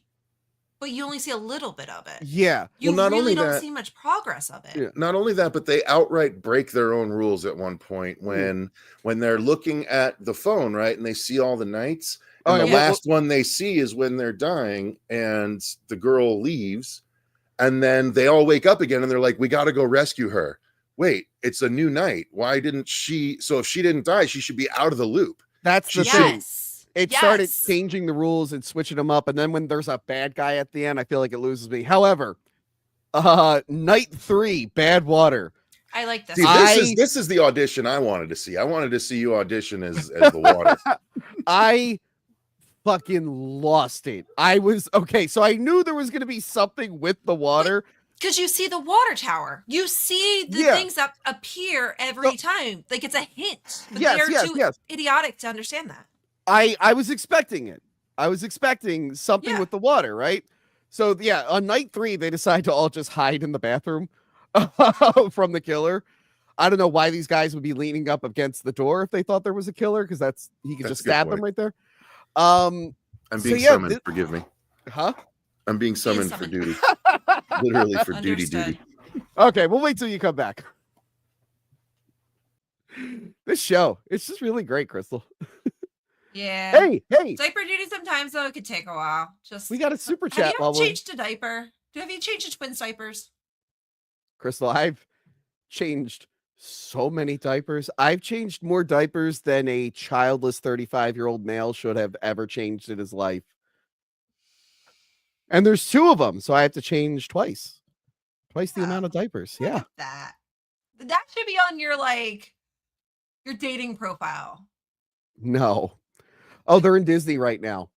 Speaker 2: but you only see a little bit of it.
Speaker 1: Yeah.
Speaker 2: You
Speaker 3: Well, not
Speaker 2: really
Speaker 3: only
Speaker 2: don't
Speaker 3: that-
Speaker 2: see much progress of it.
Speaker 3: Yeah, not only that, but they outright break their own rules at one point when they're looking at the phone, right? And they see all the knights. And the last one they see is when they're dying, and the girl leaves. And then they all wake up again and they're like, we got to go rescue her. Wait, it's a new night. Why didn't she? So if she didn't die, she should be out of the loop.
Speaker 1: That's the thing. It started changing the rules and switching them up. And then when there's a bad guy at the end, I feel like it loses me. However, night 3, Bad Water.
Speaker 2: I like this.
Speaker 3: See, this is the audition I wanted to see. I wanted to see you audition as the water.
Speaker 1: I fucking lost it. I was okay. So I knew there was going to be something with the water.
Speaker 2: Because you see the water tower. You see the things that appear every time. Like it's a hint. But they are too idiotic to understand that.
Speaker 1: I was expecting it. I was expecting something with the water, right? So yeah, on night 3, they decide to all just hide in the bathroom from the killer. I don't know why these guys would be leaning up against the door if they thought there was a killer, because he could just stab them right there. I'm
Speaker 3: being summoned. Forgive me.
Speaker 1: Huh?
Speaker 3: I'm being summoned for duty. Literally for duty.
Speaker 1: Okay, we'll wait till you come back. This show, it's just really great, Crystal.
Speaker 2: Yeah.
Speaker 1: Hey.
Speaker 2: Diaper duty sometimes, though, it could take a while. We
Speaker 1: got a super chat.
Speaker 2: Have you changed a diaper? Have you changed the twins' diapers?
Speaker 1: Crystal, I've changed so many diapers. I've changed more diapers than a childless 35-year-old male should have ever changed in his life. And there's 2 of them, so I have to change twice the amount of diapers. Yeah.
Speaker 2: That should be on your dating profile.
Speaker 1: No. Oh, they're in Disney right now.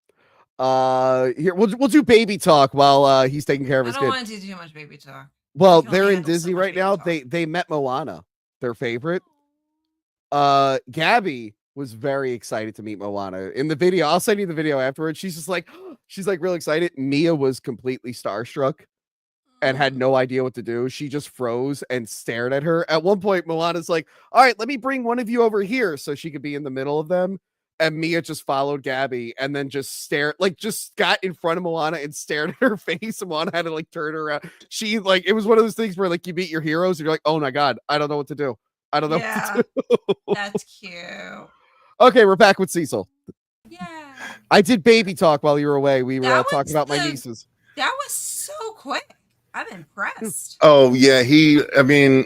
Speaker 1: Here we'll do baby talk while he's taking care of his kid.
Speaker 2: I don't want to do too much baby talk.
Speaker 1: Well, they're in Disney right now. They met Moana, their favorite. Gabby was very excited to meet Moana. In the video, I'll send you the video afterwards. She's like real excited. Mia was completely starstruck and had no idea what to do. She just froze and stared at her. At one point, Moana's like, all right, let me bring one of you over here so she could be in the middle of them. And Mia just followed Gabby and then just got in front of Moana and stared at her face. And Moana had to turn her around. She it was one of those things where you meet your heroes and you're like, oh my God, I don't know what to do. I don't know what to do.
Speaker 2: That's cute.
Speaker 1: Okay, we're back with Cecil.
Speaker 2: Yeah.
Speaker 1: I did baby talk while you were away. We were talking about my nieces.
Speaker 2: That was so quick. I'm impressed.
Speaker 3: Oh yeah, I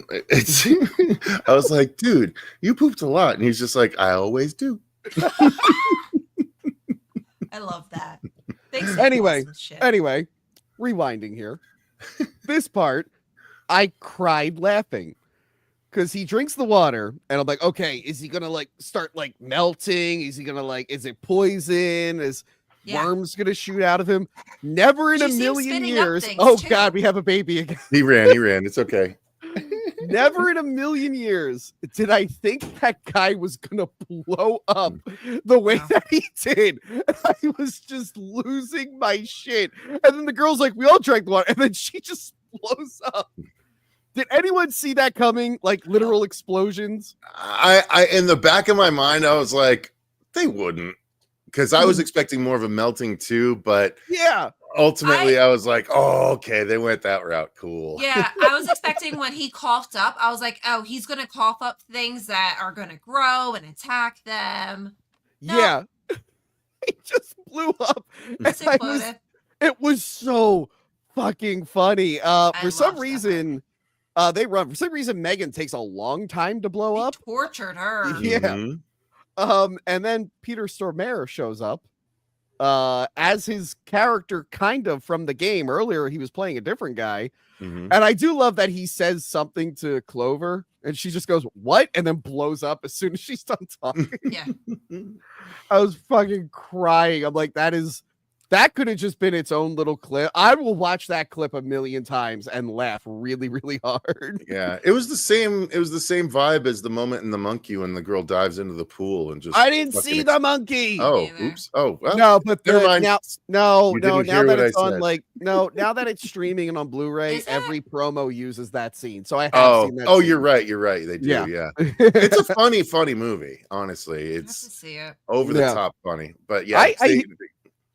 Speaker 3: was like, dude, you pooped a lot. And he's just like, I always do.
Speaker 2: I love that. Thanks.
Speaker 1: Anyway, rewinding here. This part, I cried laughing because he drinks the water and I'm like, okay, is he gonna start melting? Is he gonna is it poison? Is worms gonna shoot out of him? Never in a million years. Oh God, we have a baby again.
Speaker 3: He ran. It's okay.
Speaker 1: Never in a million years did I think that guy was gonna blow up the way that he did. I was just losing my shit. And then the girl's like, we all drank the water, and then she just blows up. Did anyone see that coming? Literal explosions?
Speaker 3: I in the back of my mind, I was like, they wouldn't. Because I was expecting more of a melting too, but
Speaker 1: yeah.
Speaker 3: Ultimately, I was like, oh, okay, they went that route. Cool.
Speaker 2: Yeah, I was expecting when he coughed up, I was like, oh, he's going to cough up things that are going to grow and attack them. No.
Speaker 1: Yeah. He just blew up. It was so fucking funny. For some reason, For some reason, Megan takes a long time to blow up.
Speaker 2: Tortured her.
Speaker 1: Yeah. Mm-hmm. And then Peter Stormare shows up. As his character kind of from the game. Earlier he was playing a different guy. Mm-hmm. And I do love that he says something to Clover and she just goes, what? And then blows up as soon as she's done talking.
Speaker 2: Yeah.
Speaker 1: I was fucking crying. I'm like, that is That could have just been its own little clip. I will watch that clip a million times and laugh really, really hard.
Speaker 3: Yeah, it was the same. It was the same vibe as the moment in The Monkey when the girl dives into the pool and just.
Speaker 1: I didn't
Speaker 3: fucking
Speaker 1: see the monkey.
Speaker 3: Oh,
Speaker 2: neither.
Speaker 3: oops. Oh, well,
Speaker 1: No, but
Speaker 3: never
Speaker 1: the
Speaker 3: mind.
Speaker 1: now
Speaker 3: You didn't
Speaker 1: now
Speaker 3: hear
Speaker 1: that
Speaker 3: what I
Speaker 1: it's on
Speaker 3: said.
Speaker 1: now that it's streaming and on Blu-ray,
Speaker 2: Is it?
Speaker 1: every promo uses that scene. So I have
Speaker 3: Oh,
Speaker 1: seen that.
Speaker 3: oh,
Speaker 1: scene.
Speaker 3: you're right. You're right. They do.
Speaker 1: Yeah.
Speaker 3: Yeah. It's a funny movie. Honestly,
Speaker 2: I have to
Speaker 3: it's
Speaker 2: see it.
Speaker 3: over the
Speaker 1: Yeah.
Speaker 3: top funny. But yeah,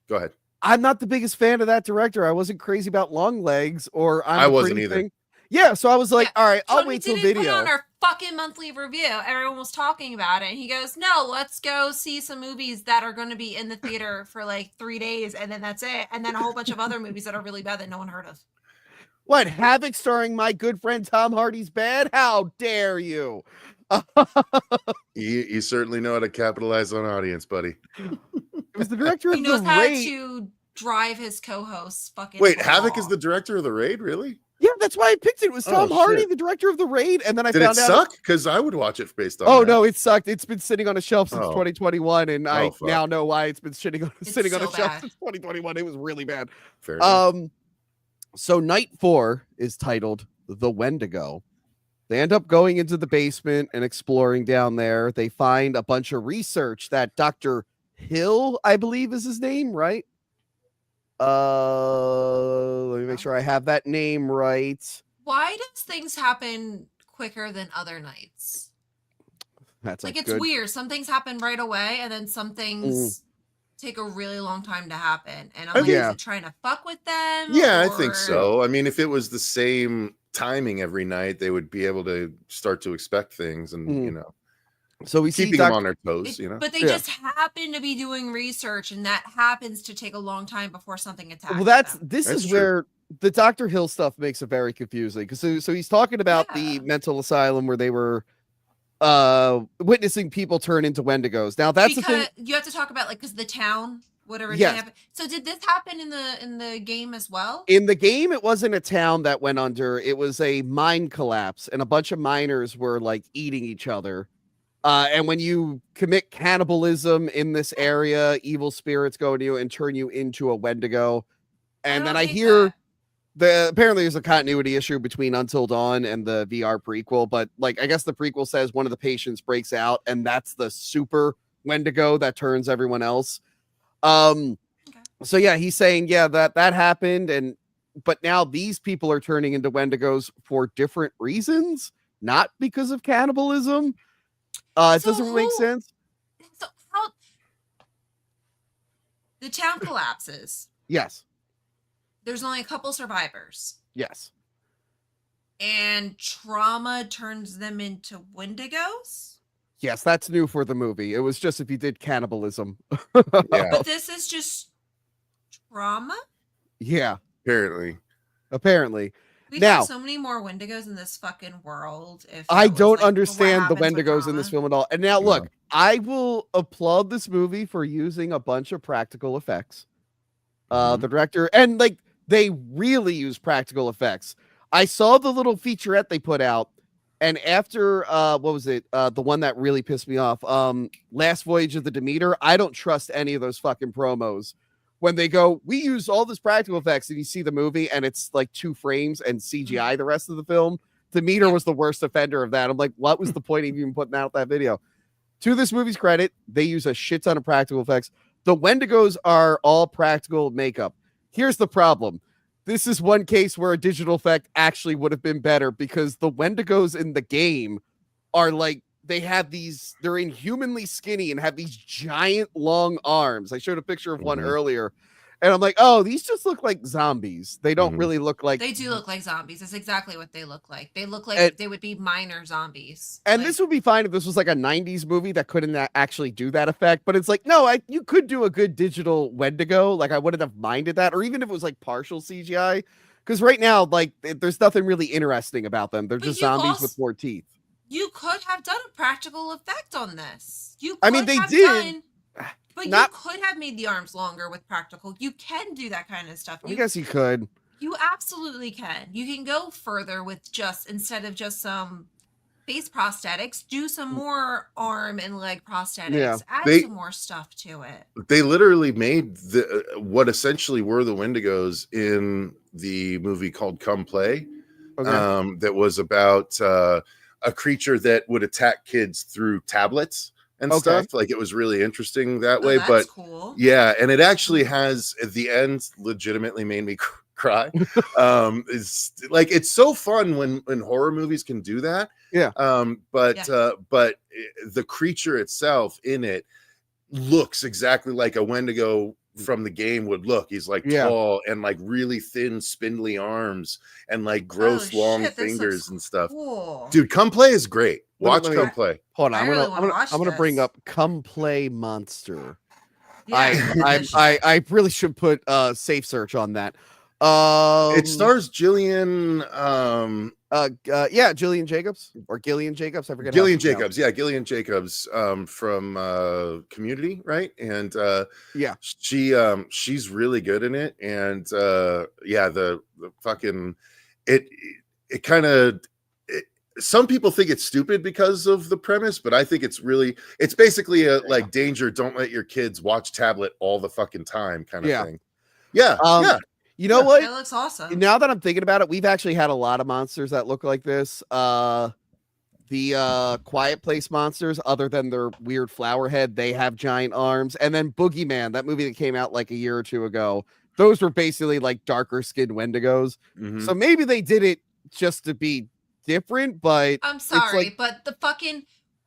Speaker 3: go ahead.
Speaker 1: I'm not the biggest fan of that director. I wasn't crazy about Long Legs or
Speaker 3: I wasn't either.
Speaker 1: Yeah, so I was like, all right, I'll
Speaker 2: Tony
Speaker 1: wait till
Speaker 2: didn't put it
Speaker 1: video.
Speaker 2: on our fucking monthly review. Everyone was talking about it. And he goes, no, let's go see some movies that are going to be in the theater for like 3 days. And then that's it. And then a whole bunch of other movies that are really bad that no one heard of.
Speaker 1: What, Havoc starring my good friend Tom Hardy's bad? How dare you?
Speaker 3: You certainly know how to capitalize on audience, buddy.
Speaker 1: It was the director of
Speaker 2: He knows
Speaker 1: The
Speaker 2: how
Speaker 1: Raid.
Speaker 2: to drive his co-hosts fucking.
Speaker 3: Wait,
Speaker 2: to the
Speaker 3: Havoc
Speaker 2: wall.
Speaker 3: is the director of The Raid, really?
Speaker 1: Yeah, that's why I picked it. It was Tom Hardy,
Speaker 3: shit.
Speaker 1: the director of The Raid, and then I
Speaker 3: Did it
Speaker 1: found out.
Speaker 3: suck? Because I would watch it based on.
Speaker 1: Oh
Speaker 3: that.
Speaker 1: no, it sucked. It's been sitting on a shelf since
Speaker 3: Oh.
Speaker 1: 2021, and I
Speaker 3: fuck.
Speaker 1: now know why it's been sitting on
Speaker 2: It's
Speaker 1: a
Speaker 2: so
Speaker 1: shelf
Speaker 2: bad.
Speaker 1: since 2021. It was really bad.
Speaker 3: Fair enough.
Speaker 1: So night 4 is titled The Wendigo. They end up going into the basement and exploring down there. They find a bunch of research that Dr. Hill, I believe is his name, right? Let me make sure I have that name right.
Speaker 2: Why does things happen quicker than other nights?
Speaker 1: That's
Speaker 2: Like,
Speaker 1: a
Speaker 2: it's
Speaker 1: good.
Speaker 2: weird. Some things happen right away, and then some things take a really long time to happen. And I'm like,
Speaker 1: Yeah.
Speaker 2: is it trying to fuck with them?
Speaker 3: Yeah, I think
Speaker 2: or-
Speaker 3: so. I mean, if it was the same timing every night, they would be able to start to expect things and, you know,
Speaker 1: So we see
Speaker 3: keeping them
Speaker 1: Doc-
Speaker 3: on their toes, you know?
Speaker 2: But they
Speaker 1: Yeah.
Speaker 2: just happen to be doing research, and that happens to take a long time before something attacks
Speaker 1: Well, this
Speaker 2: them.
Speaker 1: is
Speaker 3: That's true.
Speaker 1: where the Dr. Hill stuff makes it very confusing because so he's talking about the
Speaker 2: Yeah.
Speaker 1: mental asylum where they were witnessing people turn into Wendigos. Now that's the
Speaker 2: Because
Speaker 1: thing.
Speaker 2: you have to talk about, like, because the town, whatever
Speaker 1: Yes.
Speaker 2: thing happened. So did this happen in the game as well?
Speaker 1: In the game, it wasn't a town that went under. It was a mine collapse, and a bunch of miners were like eating each other. And when you commit cannibalism in this area, evil spirits go into you and turn you into a Wendigo. And then I
Speaker 2: hate
Speaker 1: hear
Speaker 2: that.
Speaker 1: apparently there's a continuity issue between Until Dawn and the VR prequel, but like I guess the prequel says one of the patients breaks out, and that's the super Wendigo that turns everyone else. So yeah, he's saying that happened, but now these people are turning into Wendigos for different reasons, not because of cannibalism. It
Speaker 2: So
Speaker 1: doesn't make sense.
Speaker 2: So how the town collapses.
Speaker 1: Yes.
Speaker 2: There's only a couple survivors.
Speaker 1: Yes.
Speaker 2: And trauma turns them into Wendigos?
Speaker 1: Yes, that's new for the movie. It was just if you did cannibalism.
Speaker 3: Yeah,
Speaker 2: But this is just trauma?
Speaker 1: Yeah,
Speaker 3: apparently.
Speaker 2: We
Speaker 1: Now-
Speaker 2: have so many more Wendigos in this fucking world. If
Speaker 1: I
Speaker 2: that was,
Speaker 1: don't
Speaker 2: like, what
Speaker 1: understand the
Speaker 2: happens with
Speaker 1: Wendigos in this
Speaker 2: trauma.
Speaker 1: film at all. And now
Speaker 3: No.
Speaker 1: look, I will applaud this movie for using a bunch of practical effects.
Speaker 3: Mhm.
Speaker 1: The director and like they really use practical effects. I saw the little featurette they put out, and after what was it? The one that really pissed me off. Last Voyage of the Demeter. I don't trust any of those fucking promos. When they go, we use all this practical effects, and you see the movie, and it's like 2 frames and CGI the rest of the film. Demeter was the worst offender of that. I'm like, what was the point of even putting out that video? To this movie's credit, they use a shit ton of practical effects. The Wendigos are all practical makeup. Here's the problem. This is one case where a digital effect actually would have been better because the Wendigos in the game are like, they're inhumanly skinny and have these giant long arms. I showed a picture of one
Speaker 3: Mhm.
Speaker 1: earlier, and I'm like, oh, these just look like zombies. They don't
Speaker 3: Mhm.
Speaker 1: really look like.
Speaker 2: They do look like zombies. That's exactly what they look like. They look like
Speaker 1: And-
Speaker 2: they would be minor zombies.
Speaker 1: And
Speaker 2: Like,
Speaker 1: this would be fine if this was like a 90s movie that couldn't actually do that effect. But it's like, no, you could do a good digital Wendigo. Like, I wouldn't have minded that. Or even if it was like partial CGI. Because right now, like, there's nothing really interesting about them. They're
Speaker 2: But
Speaker 1: just
Speaker 2: you
Speaker 1: zombies
Speaker 2: also-
Speaker 1: with 4 teeth.
Speaker 2: you could have done a practical effect on this.
Speaker 1: I mean, they did.
Speaker 2: But
Speaker 1: Not-
Speaker 2: you could have made the arms longer with practical. You can do that kind of stuff.
Speaker 1: I guess you could.
Speaker 2: You absolutely can. You can go further with instead of just some face prosthetics, do some more arm and leg prosthetics,
Speaker 1: Yeah.
Speaker 2: add
Speaker 3: They-
Speaker 2: some more stuff to it.
Speaker 3: They literally made what essentially were the Wendigos in the movie called Come Play.
Speaker 1: Okay.
Speaker 3: That was about a creature that would attack kids through tablets and
Speaker 1: Okay.
Speaker 3: stuff. Like, it was really interesting that
Speaker 2: Oh,
Speaker 3: way.
Speaker 2: that's
Speaker 3: But
Speaker 2: cool.
Speaker 3: yeah, and it actually has, at the end, legitimately made me cry. It's so fun when horror movies can do that.
Speaker 1: Yeah.
Speaker 3: But the creature itself in it looks exactly like a Wendigo from the game would look. He's like tall and like really thin, spindly arms and like gross long fingers and stuff.
Speaker 2: Cool.
Speaker 3: Dude, Come Play is great. Watch
Speaker 1: Let me-
Speaker 3: Come Play.
Speaker 1: Hold on.
Speaker 2: I
Speaker 1: I'm
Speaker 2: really
Speaker 1: gonna
Speaker 2: wanna watch
Speaker 1: I'm gonna bring
Speaker 2: this.
Speaker 1: up Come Play Monster.
Speaker 2: Yeah,
Speaker 1: I really should put safe search on that.
Speaker 3: It stars Gillian
Speaker 1: Gillian Jacobs or Gillian Jacobs. I forget.
Speaker 3: Gillian Jacobs. Yeah, Gillian Jacobs from Community, right? And
Speaker 1: yeah,
Speaker 3: she's really good in it. And the fucking it kind of, some people think it's stupid because of the premise, but I think it's basically a like danger, don't let your kids watch tablet all the fucking time kind of thing. Yeah.
Speaker 1: You know what?
Speaker 2: It looks awesome.
Speaker 1: Now that I'm thinking about it, we've actually had a lot of monsters that look like this. The Quiet Place monsters, other than their weird flower head, they have giant arms. And then Boogeyman, that movie that came out like a year or two ago, those were basically like darker skinned Wendigos.
Speaker 3: Mhm.
Speaker 1: So maybe they did it just to be different, but
Speaker 2: I'm sorry,
Speaker 1: like,
Speaker 2: but the fucking,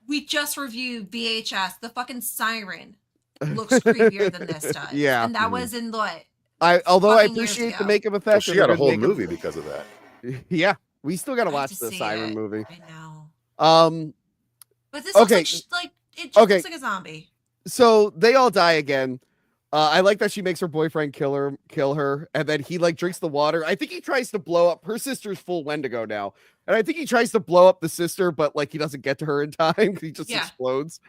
Speaker 2: we just reviewed VHS. The fucking siren looks creepier than this does.
Speaker 1: Yeah.
Speaker 2: And that was in what?
Speaker 1: although I
Speaker 2: fucking years
Speaker 1: appreciate the
Speaker 2: ago.
Speaker 1: makeup
Speaker 3: So
Speaker 1: effect.
Speaker 3: she
Speaker 1: and
Speaker 3: got a
Speaker 1: the
Speaker 3: whole
Speaker 1: makeup-
Speaker 3: movie because of that.
Speaker 1: Yeah, we still got to
Speaker 2: I
Speaker 1: watch
Speaker 2: have
Speaker 1: the
Speaker 2: see
Speaker 1: Siren
Speaker 2: it.
Speaker 1: movie.
Speaker 2: I know. But this
Speaker 1: Okay.
Speaker 2: looks like it just
Speaker 1: Okay.
Speaker 2: looks like a zombie.
Speaker 1: So they all die again. I like that she makes her boyfriend kill her, and then he like drinks the water. I think he tries to blow up her sister's full Wendigo now, and I think he tries to blow up the sister, but like he doesn't get to her in time. He just explodes.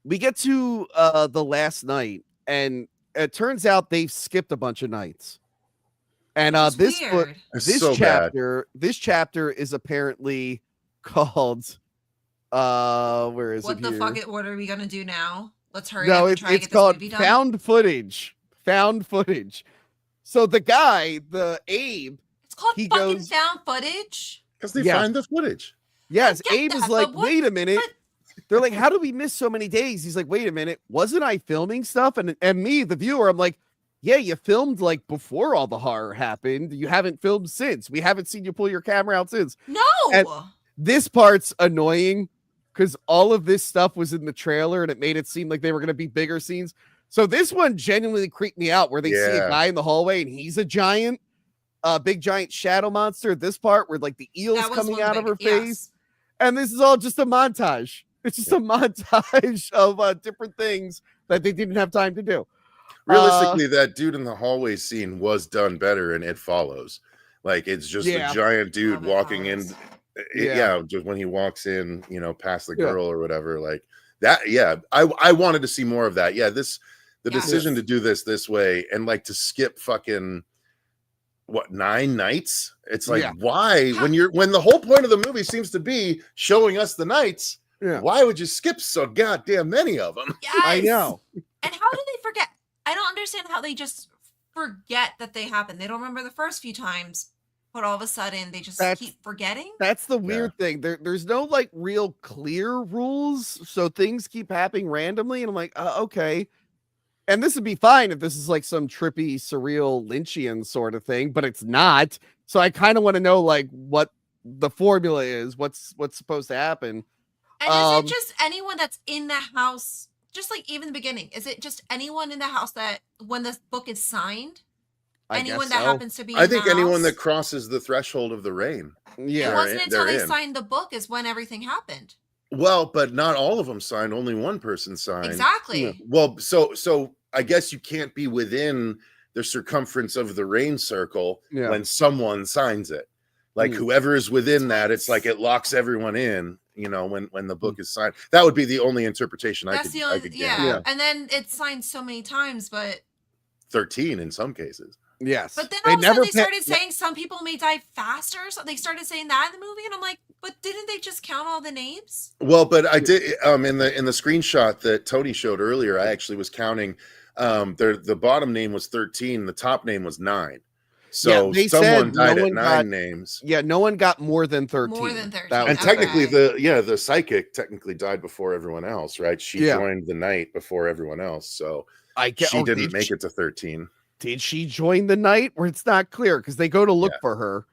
Speaker 1: We get to the last night, and it turns out they've skipped a bunch of nights. And this
Speaker 2: weird.
Speaker 1: this chapter is apparently called where is
Speaker 2: What
Speaker 1: it
Speaker 2: the
Speaker 1: here?
Speaker 2: fuck? What are we gonna do now? Let's hurry
Speaker 1: No,
Speaker 2: up and try to
Speaker 1: it's
Speaker 2: get
Speaker 1: called
Speaker 2: this movie done.
Speaker 1: found footage. Found footage. So the guy, the Abe,
Speaker 2: It's called
Speaker 1: he
Speaker 2: fucking
Speaker 1: goes-
Speaker 2: found footage.
Speaker 3: Because they
Speaker 1: Yeah.
Speaker 3: find the footage.
Speaker 1: yes,
Speaker 2: I get
Speaker 1: Abe is
Speaker 2: that,
Speaker 1: like,
Speaker 2: but what-
Speaker 1: wait a minute.
Speaker 2: but-
Speaker 1: They're like, how did we miss so many days? He's like, wait a minute, wasn't I filming stuff? And me, the viewer, I'm like, yeah, you filmed like before all the horror happened. You haven't filmed since. We haven't seen you pull your camera out since.
Speaker 2: No.
Speaker 1: And- This part's annoying because all of this stuff was in the trailer and it made it seem like they were going to be bigger scenes. So this one genuinely creeped me out where they see a guy in the hallway and he's a giant, big giant shadow monster. This part where like the eel's
Speaker 2: That was
Speaker 1: coming
Speaker 2: one
Speaker 1: out of
Speaker 2: big-
Speaker 1: her face. And this is all just a montage. It's just a montage of different things that they didn't have time to do.
Speaker 3: Realistically, that dude in the hallway scene was done better in It Follows. Like, it's just
Speaker 1: Yeah.
Speaker 3: a giant dude
Speaker 2: Love It
Speaker 3: walking in.
Speaker 2: Follows.
Speaker 3: Just when he walks in, past the
Speaker 1: Yeah.
Speaker 3: girl or whatever, like that. Yeah, I wanted to see more of that. Yeah, the decision to do this way and like to skip fucking 9 nights. It's like, why? When the whole point of the movie seems to be showing us the nights, why would you skip so goddamn many of them?
Speaker 2: Yes.
Speaker 1: I know.
Speaker 2: And how did they forget? I don't understand how they just forget that they happen. They don't remember the first few times, but all of a sudden they just keep forgetting.
Speaker 1: That's the weird thing. There's no like real clear rules, so things keep happening randomly, and I'm like, okay. And this would be fine if this is like some trippy, surreal Lynchian sort of thing, but it's not. So I kind of want to know like what the formula is, what's supposed to happen.
Speaker 2: And is it just anyone that's in the house? Just like even the beginning, is it just anyone in the house that when this book is signed? Anyone that happens to be
Speaker 3: I
Speaker 2: in
Speaker 3: think
Speaker 2: the
Speaker 3: anyone
Speaker 2: house?
Speaker 3: that crosses the threshold of the rain.
Speaker 1: Yeah.
Speaker 2: It wasn't until they
Speaker 3: they're in.
Speaker 2: signed the book is when everything happened.
Speaker 3: Well, but not all of them signed. Only one person signed.
Speaker 2: Exactly.
Speaker 3: Well, so I guess you can't be within the circumference of the rain circle when someone signs it. Like whoever is within that, it's like it locks everyone in. When the book is signed, that would be the only interpretation I could get.
Speaker 2: Yeah. And then it's signed so many times, but
Speaker 3: 13 in some cases.
Speaker 1: Yes.
Speaker 2: But then all of a sudden they started saying some people may die faster. So they started saying that in the movie, and I'm like, But didn't they just count all the names?
Speaker 3: Well, but I did in the screenshot that Tony showed earlier. I actually was counting. The bottom name was 13. The top name was 9. So
Speaker 1: they
Speaker 3: someone
Speaker 1: said
Speaker 3: died
Speaker 1: no
Speaker 3: at
Speaker 1: one
Speaker 3: 9
Speaker 1: got-
Speaker 3: names.
Speaker 1: Yeah, no one got more than 13.
Speaker 2: More than 13.
Speaker 1: That
Speaker 3: And
Speaker 1: was-
Speaker 3: technically,
Speaker 2: Okay.
Speaker 3: the psychic technically died before everyone else, right? She
Speaker 1: Yeah.
Speaker 3: joined the night before everyone else, so
Speaker 1: I
Speaker 3: she didn't make it to 13.
Speaker 1: Did she join the night? Where it's not clear because they go to look
Speaker 3: Yeah.
Speaker 1: for her.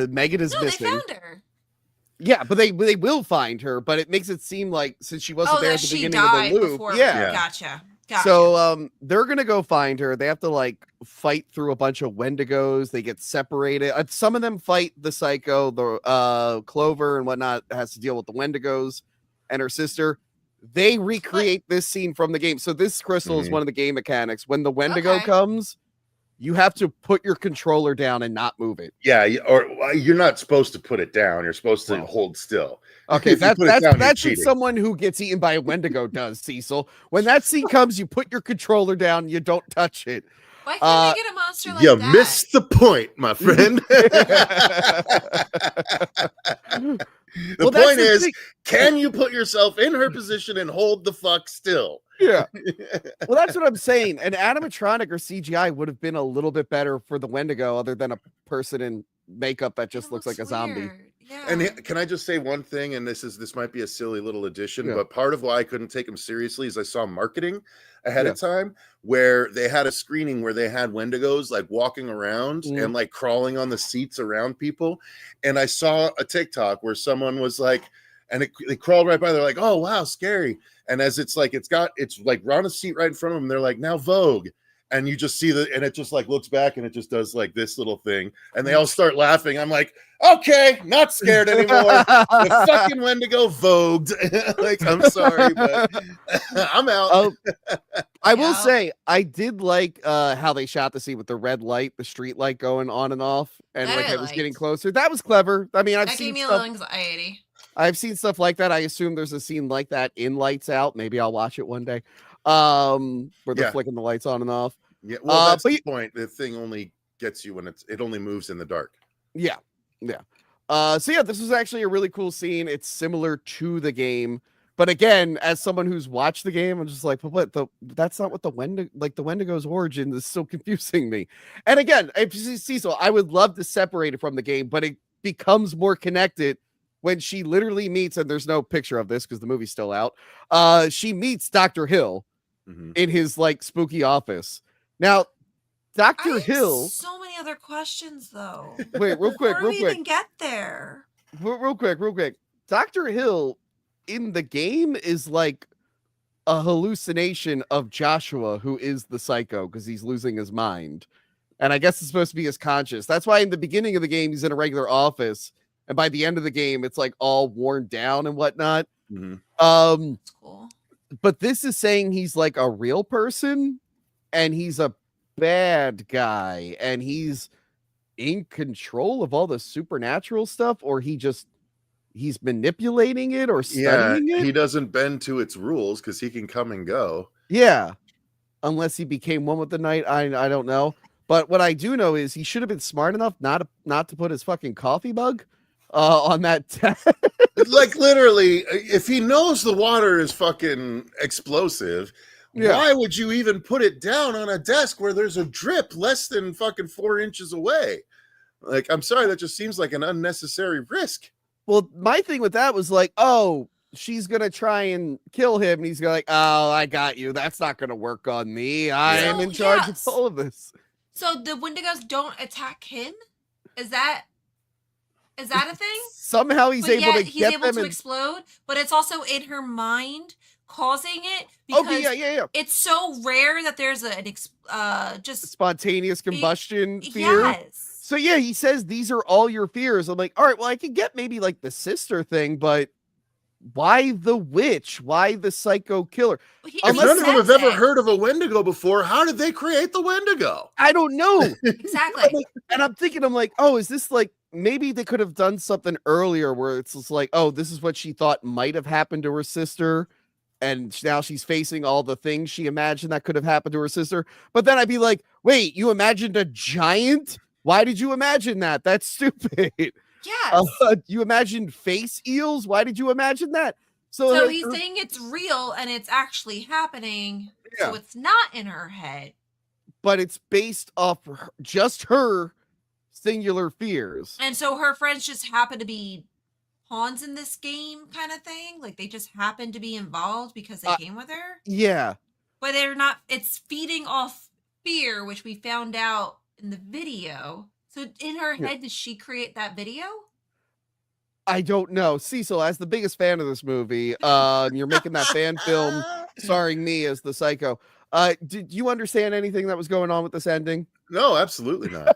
Speaker 1: Megan is
Speaker 2: No,
Speaker 1: missing.
Speaker 2: they found her.
Speaker 1: Yeah, but they will find her. But it makes it seem like since she wasn't there
Speaker 2: that
Speaker 1: at the
Speaker 2: she
Speaker 1: beginning of the
Speaker 2: died
Speaker 1: loop,
Speaker 2: before.
Speaker 1: yeah.
Speaker 2: Gotcha.
Speaker 1: So they're gonna go find her. They have to like fight through a bunch of Wendigos. They get separated. Some of them fight the psycho, the Clover and whatnot has to deal with the Wendigos and her sister. They recreate this scene from the game. So this crystal is one of the game mechanics. When the Wendigo comes, you have to put your controller down and not move it.
Speaker 3: Yeah, or you're not supposed to put it down. You're supposed to hold still.
Speaker 1: Okay,
Speaker 3: If you put it down, you're
Speaker 1: that's what
Speaker 3: cheating.
Speaker 1: someone who gets eaten by a Wendigo does, Cecil. When that scene comes, you put your controller down, you don't touch it.
Speaker 2: Why can't they get a monster like
Speaker 3: You
Speaker 2: that?
Speaker 3: missed the point, my friend. The point is, can you put yourself in her position and hold the fuck still?
Speaker 1: Yeah. Well, that's what I'm saying. An animatronic or CGI would have been a little bit better for the Wendigo, other than a person in makeup that just looks like a zombie.
Speaker 2: Weird. Yeah.
Speaker 3: And can I just say one thing? And this might be a silly little addition,
Speaker 1: Yeah.
Speaker 3: but part of why I couldn't take him seriously is I saw marketing ahead of time where they had a screening where they had Wendigos like walking around and like crawling on the seats around people. And I saw a TikTok where someone was like, and they crawled right by. They're like, "Oh wow, scary!" And as it's like on a seat right in front of them, they're like, "Now Vogue," and you just see and it just like looks back and it just does like this little thing, and they all start laughing. I'm like, okay, not scared anymore. The fucking Wendigo vogued. Like, I'm sorry, but I'm out.
Speaker 1: I will say I did like how they shot the scene with the red light, the street light going on and off, and
Speaker 2: That
Speaker 1: like
Speaker 2: I
Speaker 1: it was getting
Speaker 2: liked.
Speaker 1: closer. That was clever. I mean,
Speaker 2: That gave me a little anxiety.
Speaker 1: I've seen stuff like that. I assume there's a scene like that in Lights Out. Maybe I'll watch it one day. Where they're flicking the lights on and off.
Speaker 3: Yeah, well, that's the point. The thing only gets you when it only moves in the dark.
Speaker 1: Yeah. So yeah, this was actually a really cool scene. It's similar to the game, but again, as someone who's watched the game, I'm just like, but that's not what the Wendigo's origin is still confusing me. And again, Cecil, I would love to separate it from the game, but it becomes more connected when she literally meets, and there's no picture of this because the movie's still out. She meets Dr. Hill in his like spooky office. Now, Dr. Hill.
Speaker 2: So many other questions though.
Speaker 1: Wait, real quick.
Speaker 2: Even get there.
Speaker 1: Real quick. Dr. Hill in the game is like a hallucination of Joshua, who is the psycho because he's losing his mind. And I guess it's supposed to be his conscious. That's why in the beginning of the game, he's in a regular office. And by the end of the game, it's like all worn down and whatnot.
Speaker 2: That's cool.
Speaker 1: But this is saying he's like a real person and he's a bad guy and he's in control of all the supernatural stuff, or he's manipulating it or studying it.
Speaker 3: He doesn't bend to its rules because he can come and go.
Speaker 1: Yeah. Unless he became one with the night. I don't know. But what I do know is he should have been smart enough not to put his fucking coffee mug on that desk.
Speaker 3: Like literally, if he knows the water is fucking explosive, why would you even put it down on a desk where there's a drip less than fucking 4 inches away? Like, I'm sorry, that just seems like an unnecessary risk.
Speaker 1: Well, my thing with that was like, oh, she's gonna try and kill him, and he's gonna like, oh, I got you. That's not gonna work on me. I am in charge of all of this.
Speaker 2: So the Wendigos don't attack him? Is that a thing?
Speaker 1: Somehow he's able to
Speaker 2: explode, but it's also in her mind causing it because it's so rare that there's just
Speaker 1: spontaneous combustion fear.
Speaker 2: Yes.
Speaker 1: So yeah, he says these are all your fears. I'm like, all right, well, I could get maybe like the sister thing, but why the witch? Why the psycho killer?
Speaker 3: If none of them have ever heard of a Wendigo before, how did they create the Wendigo?
Speaker 1: I don't know.
Speaker 2: Exactly.
Speaker 1: I'm like, oh, is this like maybe they could have done something earlier where it's just like, oh, this is what she thought might have happened to her sister. And now she's facing all the things she imagined that could have happened to her sister. But then I'd be like, wait, you imagined a giant? Why did you imagine that? That's stupid.
Speaker 2: Yes.
Speaker 1: You imagined face eels? Why did you imagine that?
Speaker 2: So he's saying it's real and it's actually happening.
Speaker 1: Yeah.
Speaker 2: So it's not in her head.
Speaker 1: But it's based off just her singular fears.
Speaker 2: And so her friends just happen to be pawns in this game kind of thing. Like they just happen to be involved because they came with her.
Speaker 1: Yeah.
Speaker 2: But they're not, it's feeding off fear, which we found out in the video. So in her head, did she create that video?
Speaker 1: I don't know. Cecil, as the biggest fan of this movie, you're making that fan film starring me as the psycho. Did you understand anything that was going on with this ending?
Speaker 3: No, absolutely not.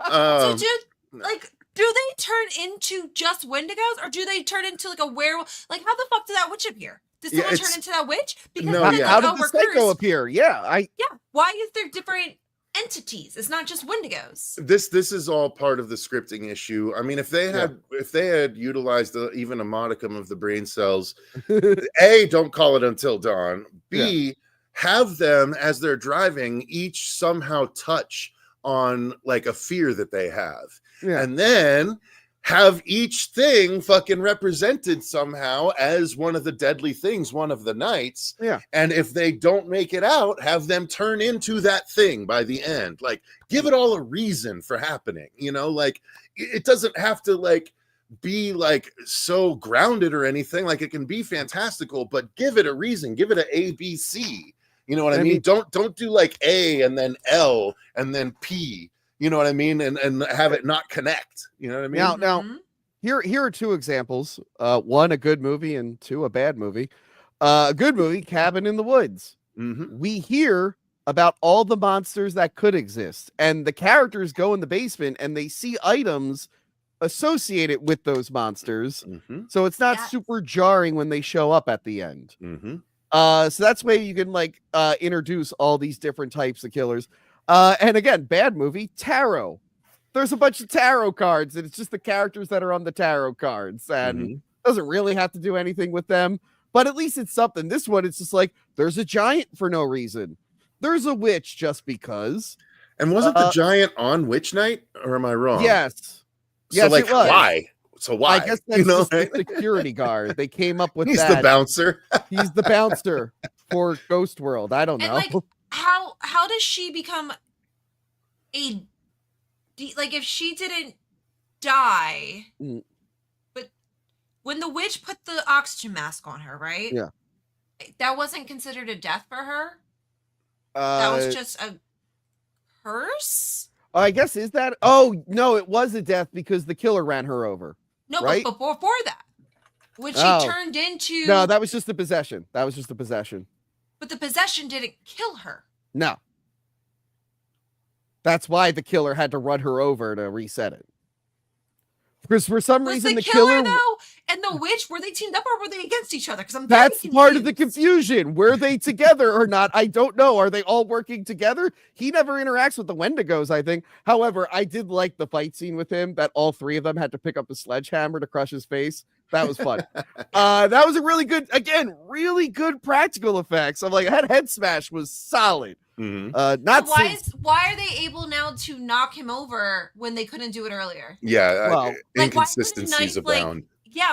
Speaker 2: So do they turn into just Wendigos or do they turn into like a werewolf? Like how the fuck did that witch appear? Did someone turn into that witch? Because
Speaker 1: how did the psycho appear? Yeah,
Speaker 2: Why is there different entities? It's not just Wendigos.
Speaker 3: This is all part of the scripting issue. I mean, if they had utilized even a modicum of the brain cells, A, don't call it until dawn. B, have them as they're driving each somehow touch on like a fear that they have. Yeah. And then have each thing fucking represented somehow as one of the deadly things, one of the nights.
Speaker 1: Yeah.
Speaker 3: And if they don't make it out, have them turn into that thing by the end. Like, give it all a reason for happening. You know, like it doesn't have to like be like so grounded or anything. Like it can be fantastical, but give it a reason. Give it an A, B, C. You know what I mean? Don't do like A and then L and then P. You know what I mean? And have it not connect. You know what I mean?
Speaker 1: Now, here are two examples. One, a good movie, and two, a bad movie. A good movie, Cabin in the Woods.
Speaker 3: Mm-hmm.
Speaker 1: We hear about all the monsters that could exist, and the characters go in the basement and they see items associated with those monsters.
Speaker 3: Mm-hmm.
Speaker 1: So it's not super jarring when they show up at the end.
Speaker 3: Mm-hmm.
Speaker 1: So that's where you can like introduce all these different types of killers. And again, bad movie, tarot. There's a bunch of tarot cards, and it's just the characters that are on the tarot cards, and doesn't really have to do anything with them, but at least it's something. This one, it's just like there's a giant for no reason. There's a witch just because.
Speaker 3: And wasn't the giant on Witch Night, or am I wrong?
Speaker 1: Yes.
Speaker 3: So like,
Speaker 1: it was.
Speaker 3: why? So why?
Speaker 1: I guess that's just the security guard. They came up with
Speaker 3: He's
Speaker 1: that.
Speaker 3: the bouncer.
Speaker 1: He's the bouncer for Ghost World. I don't know.
Speaker 2: Like, how does she become like if she didn't die, but when the witch put the oxygen mask on her, right?
Speaker 1: Yeah.
Speaker 2: That wasn't considered a death for her? That was just a curse?
Speaker 1: I guess is that? Oh, no, it was a death because the killer ran her over.
Speaker 2: No,
Speaker 1: right?
Speaker 2: but before that, when she turned into...
Speaker 1: No, that was just the possession. That was just the possession.
Speaker 2: But the possession didn't kill her.
Speaker 1: No. That's why the killer had to run her over to reset it. Because for some reason the killer
Speaker 2: though and the witch, were they teamed up or were they against each other? Because
Speaker 1: that's part of the confusion. Were they together or not? I don't know. Are they all working together? He never interacts with the Wendigos, I think. However, I did like the fight scene with him that all three of them had to pick up the sledgehammer to crush his face. That was fun. That was a really good, again, really good practical effects. I'm like, that head smash was solid.
Speaker 2: Why are they able now to knock him over when they couldn't do it earlier?
Speaker 3: Yeah, inconsistencies abound.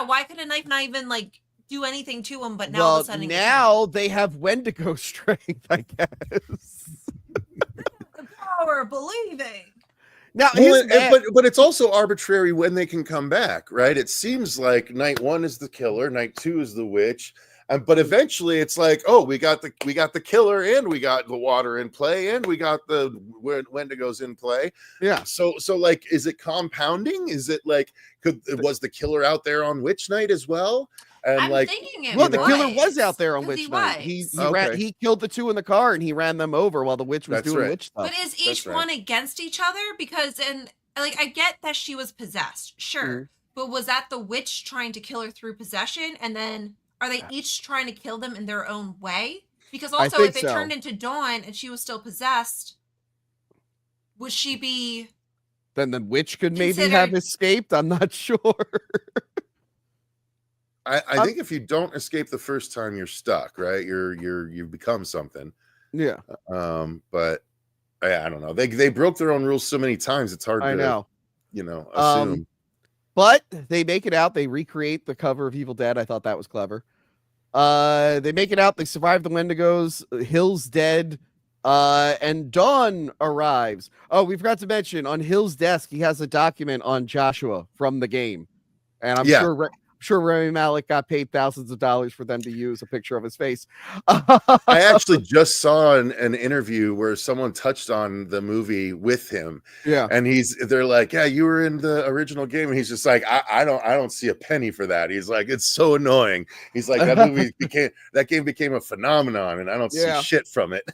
Speaker 2: Why could a knife not even like do anything to him? But now
Speaker 1: all
Speaker 2: of a sudden
Speaker 1: now they have Wendigo strength, I guess.
Speaker 2: The power of believing.
Speaker 1: Now,
Speaker 3: but it's also arbitrary when they can come back, right? It seems like night one is the killer, night two is the witch. But eventually it's like, oh, we got the killer and we got the water in play and we got the Wendigos in play.
Speaker 1: Yeah.
Speaker 3: So like, is it compounding? Is it like, was the killer out there on Witch Night as well? And
Speaker 2: I'm
Speaker 3: like,
Speaker 2: thinking it
Speaker 1: the killer was out there on Witch Night.
Speaker 2: Was.
Speaker 1: He killed the two in the car and he ran them over while the witch was doing witch stuff.
Speaker 2: But is each one against each other? Because I get that she was possessed, sure. But was that the witch trying to kill her through possession and then are they each trying to kill them in their own way? Because also, if it turned into Dawn and she was still possessed, would she be...
Speaker 1: Then the witch could maybe have escaped? I'm not sure.
Speaker 3: I think if you don't escape the first time, you're stuck, right? You've become something.
Speaker 1: Yeah.
Speaker 3: But I don't know. They broke their own rules so many times. It's hard to, assume.
Speaker 1: But they make it out. They recreate the cover of Evil Dead. I thought that was clever. They make it out. They survive the Wendigos. Hill's dead. And Dawn arrives. Oh, we forgot to mention on Hill's desk, he has a document on Joshua from the game. And I'm sure Rami Malek got paid thousands of dollars for them to use a picture of his face.
Speaker 3: I actually just saw an interview where someone touched on the movie with him.
Speaker 1: Yeah.
Speaker 3: And they're like, yeah, you were in the original game. And he's just like, I don't see a penny for that. He's like, it's so annoying. He's like, that game became a phenomenon and I don't see shit from it.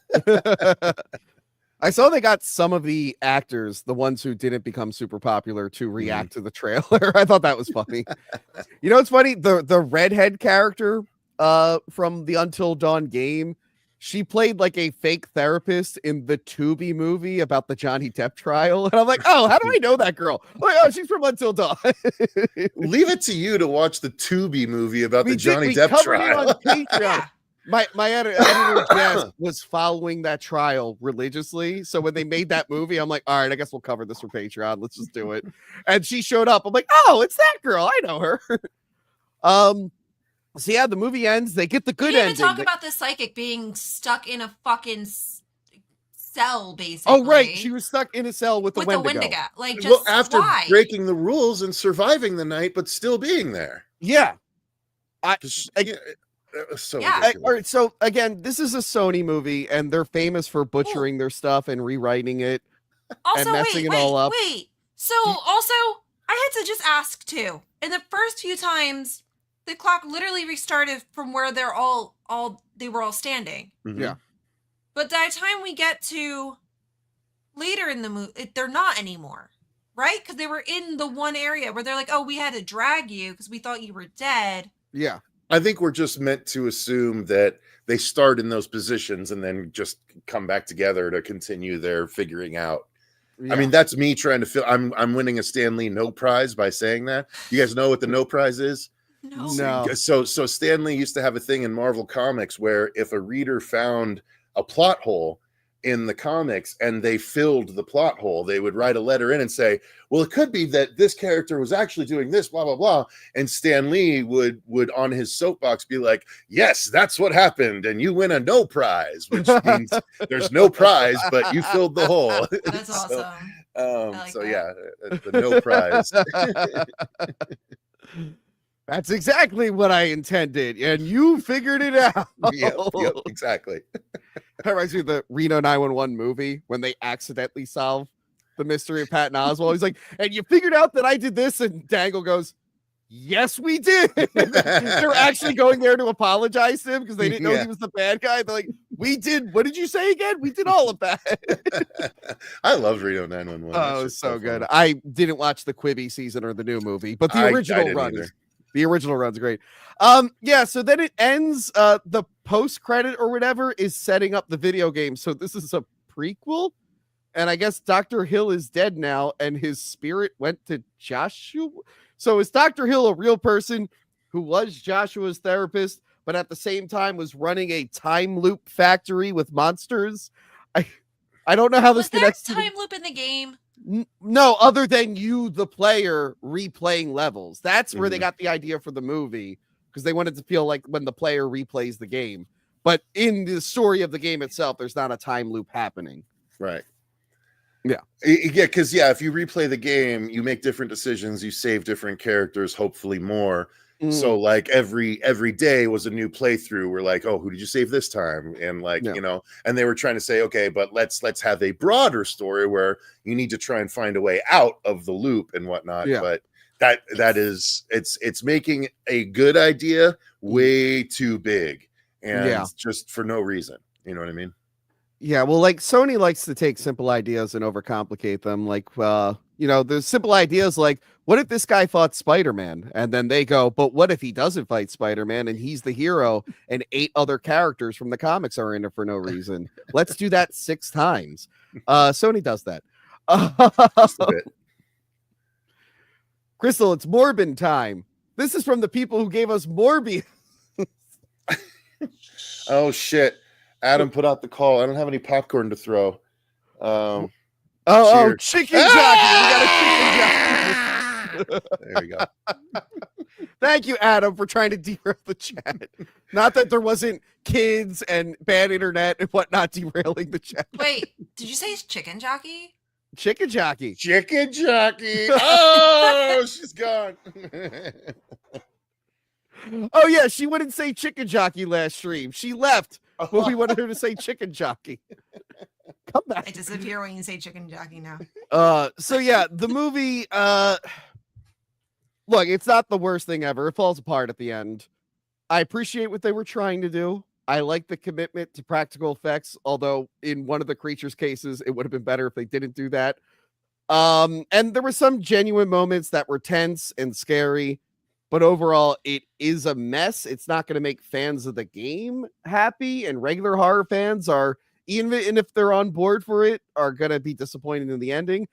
Speaker 1: I saw they got some of the actors, the ones who didn't become super popular, to react to the trailer. I thought that was funny. You know, it's funny. The redhead character from the Until Dawn game, she played like a fake therapist in the Tubi movie about the Johnny Depp trial. And I'm like, oh, how do I know that girl? I'm like, oh, she's from Until Dawn.
Speaker 3: Leave it to you to watch the Tubi movie about the Johnny Depp trial.
Speaker 1: It on Patreon. My editor Jess was following that trial religiously. So when they made that movie, I'm like, all right, I guess we'll cover this for Patreon. Let's just do it. And she showed up. I'm like, oh, it's that girl. I know her. So yeah, the movie ends. They get the good ending.
Speaker 2: We didn't even talk about the psychic being stuck in a fucking cell, basically.
Speaker 1: Oh, right. She was stuck in a cell with the Wendigo.
Speaker 2: Like, just
Speaker 3: after
Speaker 2: why?
Speaker 3: breaking the rules and surviving the night, but still being there.
Speaker 1: Yeah.
Speaker 3: So
Speaker 1: all right, so again, this is a Sony movie, and they're famous for butchering their stuff and rewriting it and messing it all up.
Speaker 2: So also, I had to just ask too. In the first few times, the clock literally restarted from where they were all standing.
Speaker 3: Mm-hmm.
Speaker 1: Yeah.
Speaker 2: But by the time we get to later in the movie, they're not anymore, right? Because they were in the one area where they're like, "Oh, we had to drag you because we thought you were dead."
Speaker 1: Yeah.
Speaker 3: I think we're just meant to assume that they start in those positions and then just come back together to continue their figuring out. Yeah. I mean, that's me trying to feel I'm winning a Stan Lee No Prize by saying that. You guys know what the No Prize is?
Speaker 2: No.
Speaker 3: So Stan Lee used to have a thing in Marvel Comics where if a reader found a plot hole in the comics and they filled the plot hole, they would write a letter in and say, well, it could be that this character was actually doing this, blah, blah, blah. And Stan Lee would on his soapbox be like, yes, that's what happened. And you win a no prize, which means there's no prize, but you filled the hole.
Speaker 2: That's awesome.
Speaker 3: Yeah, the no prize.
Speaker 1: That's exactly what I intended, and you figured it out.
Speaker 3: Yep, exactly.
Speaker 1: That reminds me of the Reno 911 movie when they accidentally solve the mystery of Patton Oswalt. He's like, and you figured out that I did this, and Dangle goes, yes, we did. They're actually going there to apologize to him because they didn't know he was the bad guy. They're like, we did, what did you say again? We did all of that.
Speaker 3: I love Reno 911.
Speaker 1: Oh, it was so good. Funny. I didn't watch the Quibi season or the new movie, but the original run is the original run's great. Yeah, so then it ends. The post-credit or whatever is setting up the video game. So this is a prequel. And I guess Dr. Hill is dead now, and his spirit went to Joshua. So is Dr. Hill a real person who was Joshua's therapist, but at the same time was running a time loop factory with monsters? I don't know how this connects to
Speaker 2: time loop in the game.
Speaker 1: No, other than you, the player, replaying levels. That's where they got the idea for the movie, because they wanted to feel like when the player replays the game. But in the story of the game itself, there's not a time loop happening.
Speaker 3: Right.
Speaker 1: Yeah.
Speaker 3: Yeah, because if you replay the game, you make different decisions, you save different characters, hopefully more. So like every day was a new playthrough. We're like, oh, who did you save this time? And like, you know, and they were trying to say, okay, but let's have a broader story where you need to try and find a way out of the loop and whatnot.
Speaker 1: Yeah.
Speaker 3: But that is it's making a good idea way too big and just for no reason. You know what I mean?
Speaker 1: Yeah, well, like Sony likes to take simple ideas and overcomplicate them. Like, you know, there's simple ideas like, what if this guy fought Spider-Man? And then they go, but what if he doesn't fight Spider-Man and he's the hero and 8 other characters from the comics are in it for no reason? Let's do that 6 times. Sony does that.
Speaker 3: Just a bit.
Speaker 1: Crystal, it's Morbin time. This is from the people who gave us Morbius.
Speaker 3: Oh, shit. Adam put out the call. I don't have any popcorn to throw.
Speaker 1: Chicken jockey. We got a chicken jockey.
Speaker 3: There you go.
Speaker 1: Thank you, Adam, for trying to derail the chat. Not that there wasn't kids and bad internet and whatnot derailing the chat.
Speaker 2: Wait, did you say chicken jockey?
Speaker 1: Chicken jockey.
Speaker 3: Chicken jockey. Oh, she's gone.
Speaker 1: Oh yeah, she wouldn't say chicken jockey last stream. She left when we wanted her to say chicken jockey. Come back.
Speaker 2: I disappear when you say chicken jockey now.
Speaker 1: So yeah, the movie, look, it's not the worst thing ever. It falls apart at the end. I appreciate what they were trying to do. I like the commitment to practical effects, although in one of the creatures' cases, it would have been better if they didn't do that. And there were some genuine moments that were tense and scary, but overall, it is a mess. It's not going to make fans of the game happy, and regular horror fans are, even if they're on board for it, are going to be disappointed in the ending.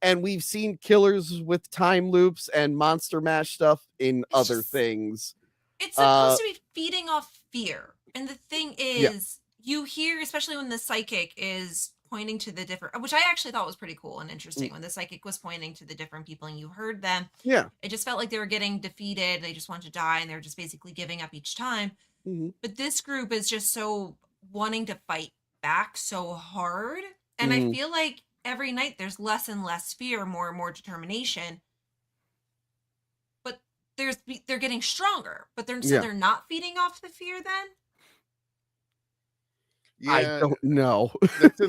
Speaker 1: And we've seen killers with time loops and monster mash stuff in other things.
Speaker 2: It's supposed to be feeding off fear. And the thing is, you hear, especially when the psychic is pointing to the different, which I actually thought was pretty cool and interesting, when the psychic was pointing to the different people and you heard them.
Speaker 1: Yeah.
Speaker 2: It just felt like they were getting defeated. They just wanted to die and they were just basically giving up each time.
Speaker 1: Mm-hmm.
Speaker 2: But this group is just so wanting to fight back so hard. And I feel like every night there's less and less fear, more and more determination. But they're getting stronger. But they're not feeding off the fear then?
Speaker 3: Yeah,
Speaker 1: I don't know.
Speaker 3: it's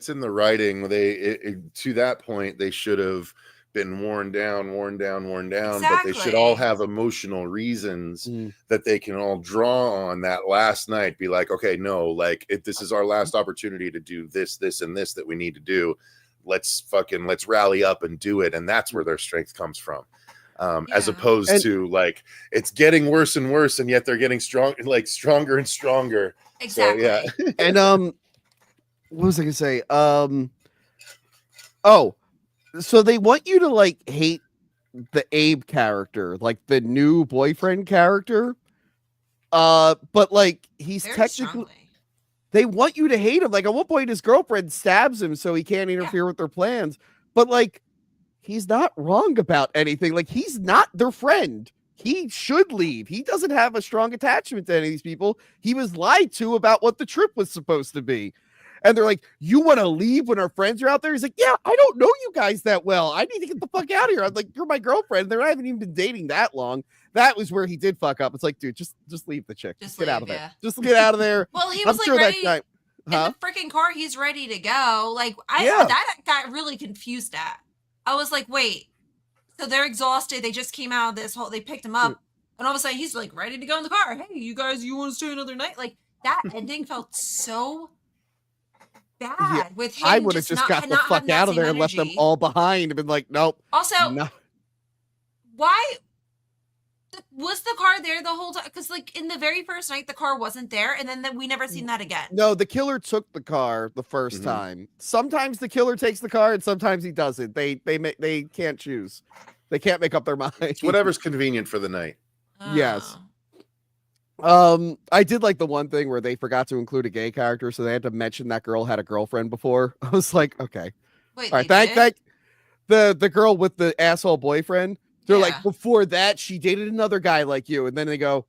Speaker 3: in the writing. To that point, they should have been worn down,
Speaker 2: Exactly.
Speaker 3: but they should all have emotional reasons that they can all draw on that last night. Be like, okay, no, like this is our last opportunity to do this, and this that we need to do. Let's rally up and do it. And that's where their strength comes from. As opposed to like, it's getting worse and worse, and yet they're getting stronger and stronger.
Speaker 2: Exactly.
Speaker 3: So, yeah.
Speaker 1: And what was I gonna say? So they want you to like hate the Abe character, like the new boyfriend character. But like he's
Speaker 2: Very
Speaker 1: technically
Speaker 2: strongly.
Speaker 1: they want you to hate him. Like at one point his girlfriend stabs him so he can't interfere with their plans. But like he's not wrong about anything. Like he's not their friend. He should leave. He doesn't have a strong attachment to any of these people. He was lied to about what the trip was supposed to be. And they're like, you want to leave when our friends are out there? He's like, yeah, I don't know you guys that well. I need to get the fuck out of here. I'm like, you're my girlfriend. They haven't even been dating that long. That was where he did fuck up. It's like, dude, just leave the chick. Just get out of there.
Speaker 2: Yeah.
Speaker 1: Just get out of there.
Speaker 2: Well, he was ready.
Speaker 1: That guy,
Speaker 2: in the freaking car, he's ready to go. Like that got really confused at. I was like, wait, so they're exhausted. They just came out of this whole, they picked him up. And all of a sudden he's like ready to go in the car. Hey, you guys, you want to stay another night? Like that ending felt so bad with him.
Speaker 1: I would have just got the fuck out of there and left them all behind and been like, nope.
Speaker 2: Also, why was the car there the whole time? Because like in the very first night, the car wasn't there. And then we never seen that again.
Speaker 1: No, the killer took the car the first time. Sometimes the killer takes the car and sometimes he doesn't. They can't choose. They can't make up their mind.
Speaker 3: It's whatever's convenient for the night.
Speaker 1: Yes. I did like the one thing where they forgot to include a gay character, so they had to mention that girl had a girlfriend before. I was like, okay.
Speaker 2: Wait,
Speaker 1: all right, thank the girl with the asshole boyfriend. They're like, before that, she dated another guy like you, and then they go,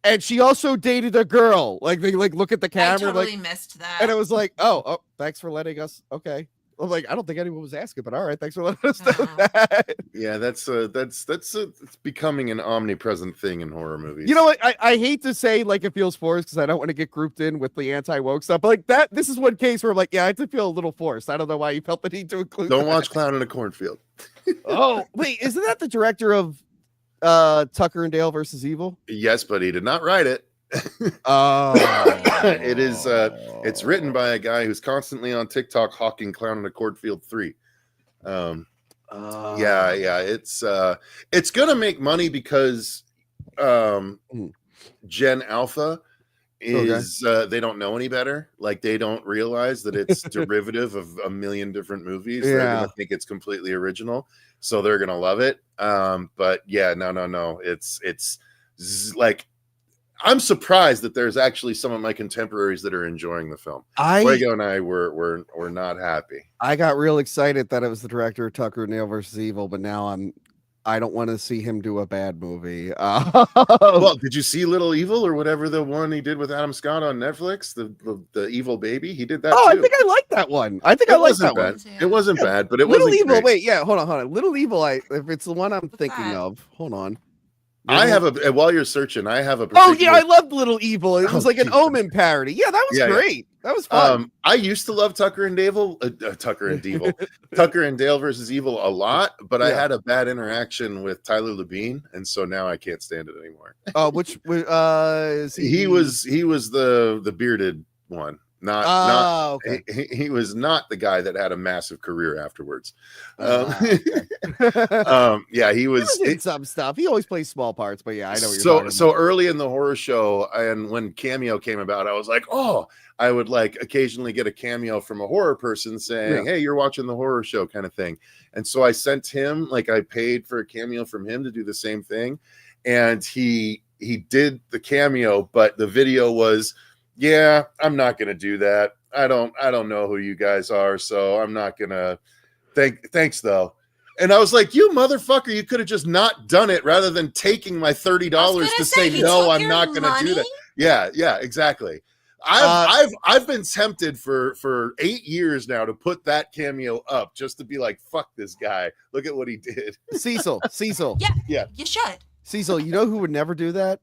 Speaker 1: and she also dated a girl. Like they like look at the camera,
Speaker 2: I totally missed that,
Speaker 1: and it was like, oh, thanks for letting us. Okay. I'm like, I don't think anyone was asking, but all right, thanks for letting us know that.
Speaker 3: Yeah, that's it's becoming an omnipresent thing in horror movies.
Speaker 1: You know what? I hate to say like it feels forced because I don't want to get grouped in with the anti-woke stuff, but like that, this is one case where I'm like, yeah, I did feel a little forced. I don't know why you felt the need to include.
Speaker 3: Don't watch Clown in a Cornfield.
Speaker 1: Oh, wait, isn't that the director of Tucker and Dale versus Evil?
Speaker 3: Yes, but he did not write it. It is it's written by a guy who's constantly on TikTok hawking Clown in a Cornfield 3. It's gonna make money because Gen Alpha is they don't know any better. Like they don't realize that it's derivative of a million different movies. They're gonna think it's completely original, so they're gonna love it. But yeah, no. It's like I'm surprised that there's actually some of my contemporaries that are enjoying the film. Fuego and I were not happy.
Speaker 1: I got real excited that it was the director of Tucker and Dale versus Evil, but now I'm I don't want to see him do a bad movie.
Speaker 3: Well, did you see Little Evil or whatever the one he did with Adam Scott on Netflix? The Evil Baby. He did that
Speaker 1: oh,
Speaker 3: too.
Speaker 1: I think I like that one. I think I
Speaker 3: It
Speaker 1: like
Speaker 3: wasn't
Speaker 1: that one.
Speaker 3: bad. It wasn't bad, but it
Speaker 1: Little
Speaker 3: wasn't
Speaker 1: Evil.
Speaker 3: great.
Speaker 1: Wait, yeah, hold on. Little Evil. If it's the one I'm
Speaker 2: What's
Speaker 1: thinking
Speaker 2: that?
Speaker 1: of, hold on.
Speaker 3: I have a while you're searching. I have a.
Speaker 1: Oh yeah,
Speaker 3: particular-
Speaker 1: I loved Little Evil. It was
Speaker 3: Oh,
Speaker 1: like an
Speaker 3: Jesus.
Speaker 1: Omen parody. Yeah, that was
Speaker 3: Yeah, yeah.
Speaker 1: great. That was fun.
Speaker 3: I used to love Tucker and Dale Tucker and Dale versus Evil a lot, but I
Speaker 1: Yeah.
Speaker 3: had a bad interaction with Tyler Labine, and so now I can't stand it anymore.
Speaker 1: Which is
Speaker 3: He was the bearded one, not
Speaker 1: okay.
Speaker 3: he was not the guy that had a massive career afterwards.
Speaker 1: Okay.
Speaker 3: Yeah, he
Speaker 1: He
Speaker 3: was.
Speaker 1: was in some stuff. He always plays small parts, but yeah, I know what you're
Speaker 3: So
Speaker 1: talking
Speaker 3: so
Speaker 1: about.
Speaker 3: early in the horror show, and when Cameo came about, I was like, oh, I would like occasionally get a cameo from a horror person saying, hey, you're watching the horror show kind of thing. And so I sent him, like, I paid for a cameo from him to do the same thing. And he did the cameo, but the video was, yeah, I'm not gonna do that. I don't know who you guys are, so I'm not gonna thanks though. And I was like, you motherfucker, you could have just not done it rather than taking my $30 to say
Speaker 2: he
Speaker 3: no,
Speaker 2: took
Speaker 3: I'm
Speaker 2: your
Speaker 3: not gonna do that.
Speaker 2: money?
Speaker 3: Yeah, exactly. I've been tempted for 8 years now to put that cameo up just to be like, fuck this guy. Look at what he did.
Speaker 1: Cecil.
Speaker 2: Yeah, you should.
Speaker 1: Cecil, you know who would never do that?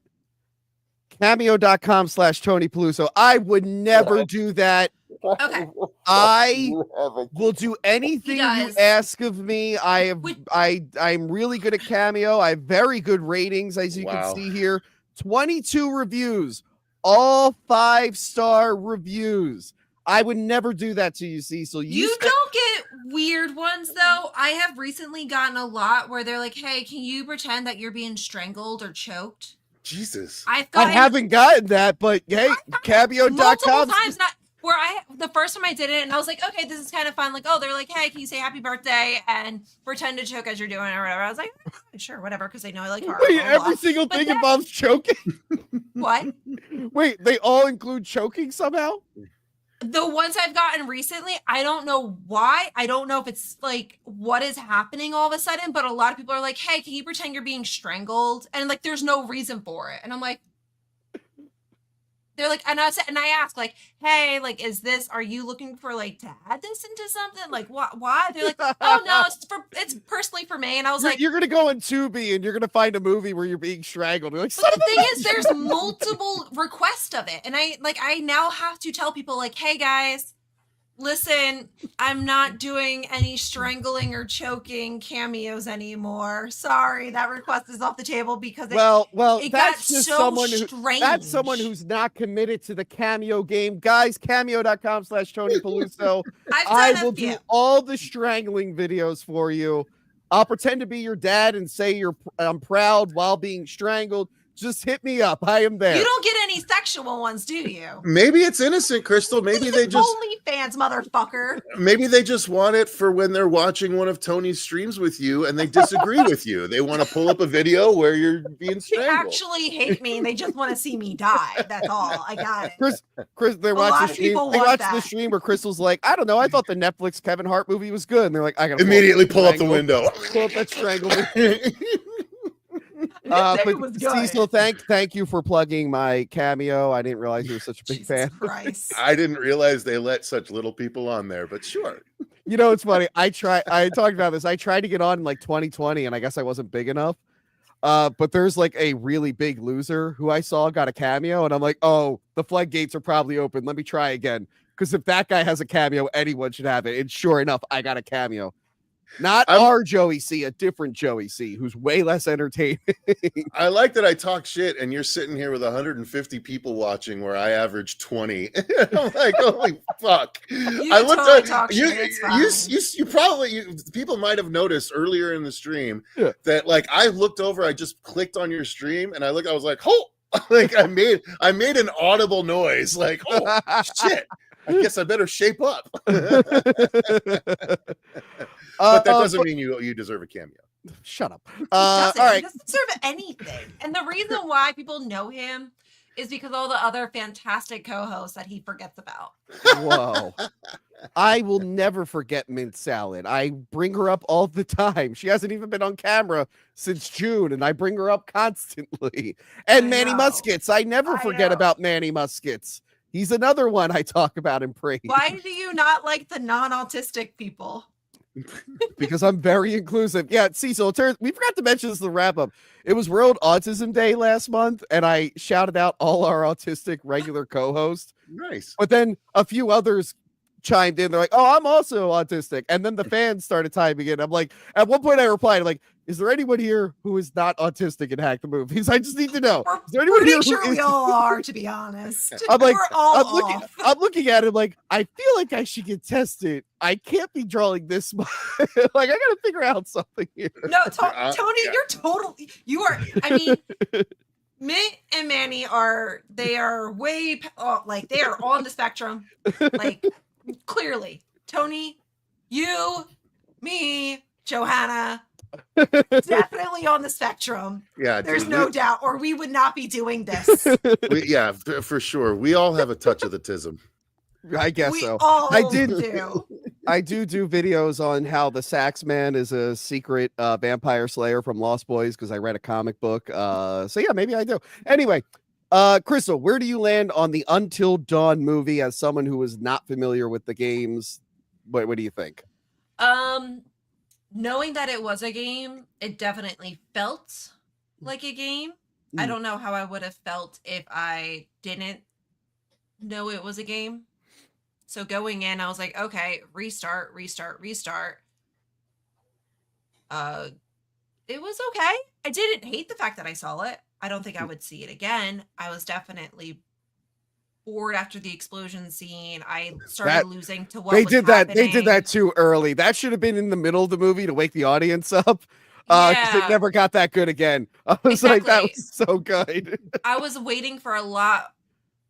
Speaker 1: Cameo.com/Tony Peluso. I would never do that.
Speaker 2: Okay.
Speaker 1: I will do anything you
Speaker 2: does.
Speaker 1: ask of me. I'm really good at Cameo. I have very good ratings, as you
Speaker 3: Wow.
Speaker 1: can see here. 22 reviews, all 5-star reviews. I would never do that to you, Cecil.
Speaker 2: You don't get weird ones though. I have recently gotten a lot where they're like, "Hey, can you pretend that you're being strangled or choked?"
Speaker 3: Jesus.
Speaker 2: I
Speaker 1: haven't gotten that, but hey,
Speaker 2: multiple
Speaker 1: Cameo.com.
Speaker 2: times. Not where the first time I did it, and I was like, "Okay, this is kind of fun." Like, oh, they're like, "Hey, can you say happy birthday and pretend to choke as you're doing it or whatever?" I was like, "Sure, whatever," because they know I like horror.
Speaker 1: Wait,
Speaker 2: blah, blah,
Speaker 1: every
Speaker 2: blah.
Speaker 1: single
Speaker 2: But
Speaker 1: thing
Speaker 2: then-
Speaker 1: involves choking?
Speaker 2: What?
Speaker 1: Wait, they all include choking somehow?
Speaker 2: The ones I've gotten recently, I don't know why. I don't know if it's like what is happening all of a sudden, but a lot of people are like, "Hey, can you pretend you're being strangled?" And like, there's no reason for it. And I'm like, they're like, and I ask like, "Hey, like, are you looking for like to add this into something? Like, why?" They're like, "Oh no, it's personally for me." And I was like,
Speaker 1: You're gonna go on Tubi and you're gonna find a movie where you're being strangled. You're like,
Speaker 2: but the thing is, there's multiple requests of it, and I now have to tell people like, "Hey guys, listen, I'm not doing any strangling or choking cameos anymore. Sorry, that request is off the table because
Speaker 1: well,
Speaker 2: it
Speaker 1: that's
Speaker 2: got
Speaker 1: just
Speaker 2: so
Speaker 1: someone that's someone who's not committed to the Cameo game. Guys, Cameo.com/Tony Peluso.
Speaker 2: I've
Speaker 1: I
Speaker 2: done
Speaker 1: will
Speaker 2: a few.
Speaker 1: do all the strangling videos for you. I'll pretend to be your dad and say I'm proud while being strangled. Just hit me up. I am there.
Speaker 2: You don't get any sexual ones, do you?
Speaker 3: Maybe it's innocent, Crystal. Maybe they just
Speaker 2: OnlyFans, motherfucker.
Speaker 3: want it for when they're watching one of Tony's streams with you and they disagree with you. They want to pull up a video where you're being
Speaker 2: They
Speaker 3: strangled.
Speaker 2: actually hate me and they just want to see me die. That's all. I got it.
Speaker 1: Chris, they
Speaker 2: lot
Speaker 1: watch
Speaker 2: of
Speaker 1: the stream.
Speaker 2: people
Speaker 1: They
Speaker 2: want
Speaker 1: watch the
Speaker 2: that.
Speaker 1: stream where Crystal's like, I don't know. I thought the Netflix Kevin Hart movie was good. And they're like, I gotta
Speaker 3: Immediately pull up the
Speaker 1: strangle.
Speaker 3: window.
Speaker 1: Pull up that strangle.
Speaker 2: It
Speaker 1: But
Speaker 2: was good.
Speaker 1: Cecil, thank you for plugging my Cameo. I didn't realize you were such a big
Speaker 2: Jesus
Speaker 1: fan.
Speaker 2: Christ.
Speaker 3: I didn't realize they let such little people on there, but sure.
Speaker 1: You know, it's funny. I talked about this. I tried to get on in like 2020, and I guess I wasn't big enough. But there's like a really big loser who I saw got a cameo, and I'm like, oh, the floodgates are probably open. Let me try again. Because if that guy has a cameo, anyone should have it. And sure enough, I got a cameo. Not our Joey C, a different Joey C, who's way less entertaining.
Speaker 3: I like that I talk shit and you're sitting here with 150 people watching where I average 20. I'm like, holy fuck.
Speaker 2: You
Speaker 3: I
Speaker 2: can
Speaker 3: looked
Speaker 2: totally
Speaker 3: at
Speaker 2: talk
Speaker 3: you,
Speaker 2: shit, it's fine.
Speaker 3: you probably people might have noticed earlier in the stream that like I looked over, I just clicked on your stream and I was like, oh, like I made an audible noise, like, oh shit. I guess I better shape up. But that doesn't mean you deserve a cameo.
Speaker 1: Shut up.
Speaker 2: Doesn't.
Speaker 1: All
Speaker 2: He
Speaker 1: right.
Speaker 2: doesn't deserve anything. And the reason why people know him is because all the other fantastic co-hosts that he forgets about.
Speaker 1: Whoa. I will never forget mint salad. I bring her up all the time. She hasn't even been on camera since June, and I bring her up constantly. And
Speaker 2: I
Speaker 1: Manny
Speaker 2: know.
Speaker 1: Muskets. I never
Speaker 2: I
Speaker 1: forget
Speaker 2: know.
Speaker 1: about Manny Muskets. He's another one I talk about and praise.
Speaker 2: Why do you not like the non-autistic people?
Speaker 1: Because I'm very inclusive. Yeah, Cecil, we forgot to mention this in the wrap up. It was World Autism Day last month, and I shouted out all our autistic regular co-hosts.
Speaker 3: Nice.
Speaker 1: But then a few others chimed in. They're like, "Oh, I'm also autistic." And then the fans started chiming in. I'm like, at one point I replied, I'm like, "Is there anyone here who is not autistic and Hack the Movies? I just need to know. Is there anyone
Speaker 2: Pretty
Speaker 1: here
Speaker 2: sure
Speaker 1: who
Speaker 2: we
Speaker 1: is?"
Speaker 2: all are, to be honest.
Speaker 1: I'm like,
Speaker 2: We're all off.
Speaker 1: I'm looking at him like, I feel like I should get tested. I can't be drawing this much. Like, I gotta figure out something here.
Speaker 2: No, Tony,
Speaker 3: Yeah.
Speaker 2: you're totally. You are. I mean, Mint and Manny are. They are way. Like they are on the spectrum. Like clearly, Tony, you, me, Johanna, definitely on the spectrum.
Speaker 3: Yeah,
Speaker 2: There's
Speaker 3: dude,
Speaker 2: no doubt, or we would not be doing this.
Speaker 3: yeah, for sure. We all have a touch of the tism.
Speaker 1: I guess
Speaker 2: We
Speaker 1: so.
Speaker 2: all
Speaker 1: I did
Speaker 2: do.
Speaker 1: I do videos on how the Sax Man is a secret vampire slayer from Lost Boys because I read a comic book. So yeah, maybe I do. Anyway, Crystal, where do you land on the Until Dawn movie as someone who is not familiar with the games? What do you think?
Speaker 2: Knowing that it was a game, it definitely felt like a game. I
Speaker 1: Mm.
Speaker 2: don't know how I would have felt if I didn't know it was a game. So going in, I was like, okay, restart. It was okay. I didn't hate the fact that I saw it. I don't think I would see it again. I was definitely bored after the explosion scene. I started losing to what
Speaker 1: They
Speaker 2: was
Speaker 1: did that. They
Speaker 2: happening.
Speaker 1: did that too early. That should have been in the middle of the movie to wake the audience up. Because it never got that good again. I was like, that
Speaker 2: Exactly.
Speaker 1: was so good.
Speaker 2: I was waiting for a lot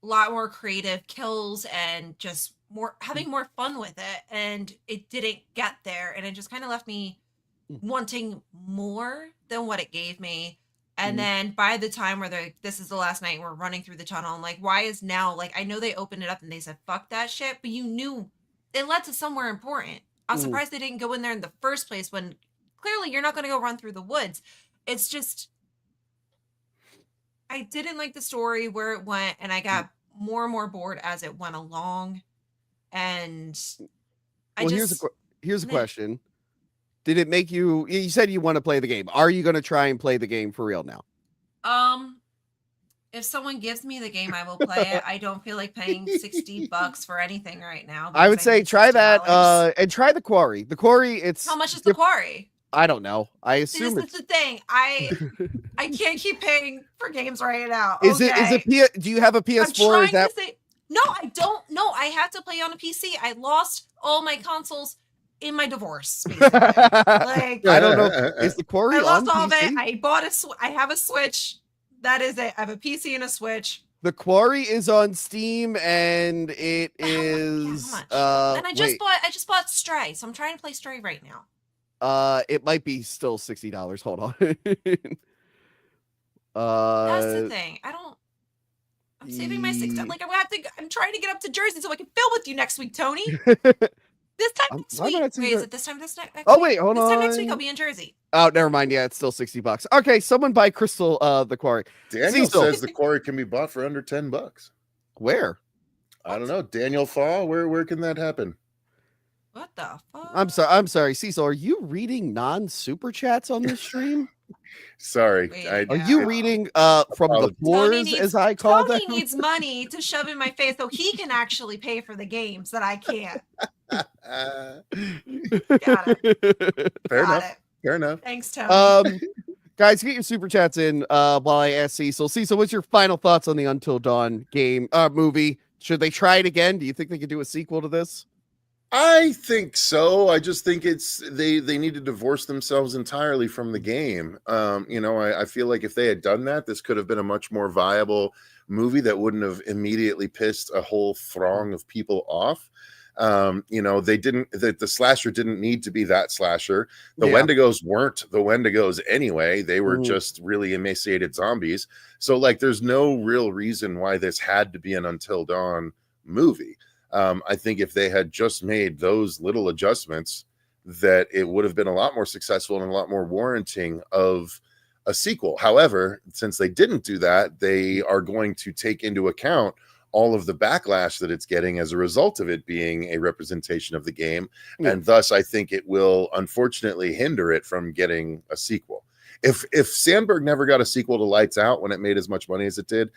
Speaker 2: more creative kills and just having more fun with it, and it didn't get there, and it just kind of left me wanting more than what it gave me. And then by the time where this is the last night and we're running through the tunnel, I'm like, why is now, like, I know they opened it up and they said fuck that shit, but you knew it led to somewhere important. I was surprised they didn't go in there in the first place when clearly you're not going to go run through the woods. It's just, I didn't like the story where it went, and I got more and more bored as it went along. And
Speaker 1: here's a question. Did it make you said you want to play the game. Are you going to try and play the game for real now?
Speaker 2: If someone gives me the game, I will play it. I don't feel like paying $60 for anything right now.
Speaker 1: I would
Speaker 2: because
Speaker 1: say
Speaker 2: need
Speaker 1: try that
Speaker 2: $60.
Speaker 1: and try the Quarry. The Quarry, it's
Speaker 2: How much is the Quarry?
Speaker 1: I don't know. I
Speaker 2: See,
Speaker 1: assume
Speaker 2: this is the thing. I can't keep paying for games right now.
Speaker 1: Is it do you have a PS4? Is that
Speaker 2: no, I don't. No, I have to play on a PC. I lost all my consoles in my divorce. Basically. Like,
Speaker 1: I don't know. Is the Quarry
Speaker 2: I lost
Speaker 1: on
Speaker 2: all
Speaker 1: PC?
Speaker 2: of it. I bought I have a Switch. That is it. I have a PC and a Switch.
Speaker 1: The Quarry is on Steam and it is
Speaker 2: and I just bought Stray, so I'm trying to play Stray right now.
Speaker 1: It might be still $60. Hold on.
Speaker 2: That's the thing. I'm saving my $6. Like I'm trying to get up to Jersey so I can film with you next week, Tony. This time next week. Wait, is it this time next week?
Speaker 1: Wait, hold on.
Speaker 2: This time next week I'll be in Jersey.
Speaker 1: Oh, never mind. Yeah, it's still $60. Okay, someone buy Crystal the Quarry.
Speaker 3: Daniel
Speaker 1: Cecil.
Speaker 3: says the Quarry can be bought for under $10.
Speaker 1: Where?
Speaker 3: I don't know. Daniel Fall, where can that happen?
Speaker 2: What the fuck?
Speaker 1: I'm sorry, Cecil. Are you reading non-super chats on this stream?
Speaker 3: Sorry.
Speaker 2: Wait,
Speaker 1: Are you reading from the floors, as I call them?
Speaker 2: Tony needs money to shove in my face so he can actually pay for the games that I can't. Got it.
Speaker 3: Fair enough.
Speaker 2: Thanks, Tony.
Speaker 1: Guys, get your super chats in while I ask Cecil. Cecil, what's your final thoughts on the Until Dawn game movie? Should they try it again? Do you think they could do a sequel to this?
Speaker 3: I think so. I just think they need to divorce themselves entirely from the game. I feel like if they had done that, this could have been a much more viable movie that wouldn't have immediately pissed a whole throng of people off. They didn't. The slasher didn't need to be that slasher. The Wendigos weren't the Wendigos anyway. They were just really emaciated zombies. So, like, there's no real reason why this had to be an Until Dawn movie. I think if they had just made those little adjustments, that it would have been a lot more successful and a lot more warranting of a sequel. However, since they didn't do that, they are going to take into account all of the backlash that it's getting as a result of it being a representation of the game.
Speaker 1: Yeah.
Speaker 3: And thus, I think it will unfortunately hinder it from getting a sequel. If Sandberg never got a sequel to Lights Out when it made as much money as it did,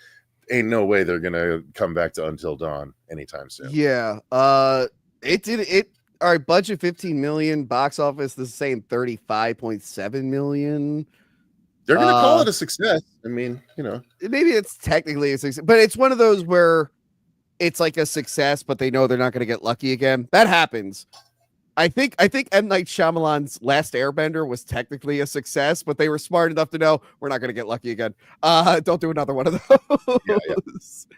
Speaker 3: ain't no way they're gonna come back to Until Dawn anytime soon.
Speaker 1: Yeah. It all right, budget 15 million, box office the same 35.7 million.
Speaker 3: They're gonna call it a success. I mean,
Speaker 1: Maybe it's technically a success, but it's one of those where it's like a success, but they know they're not gonna get lucky again. That happens. I think M. Night Shyamalan's Last Airbender was technically a success, but they were smart enough to know we're not going to get lucky again. Don't do another one of those.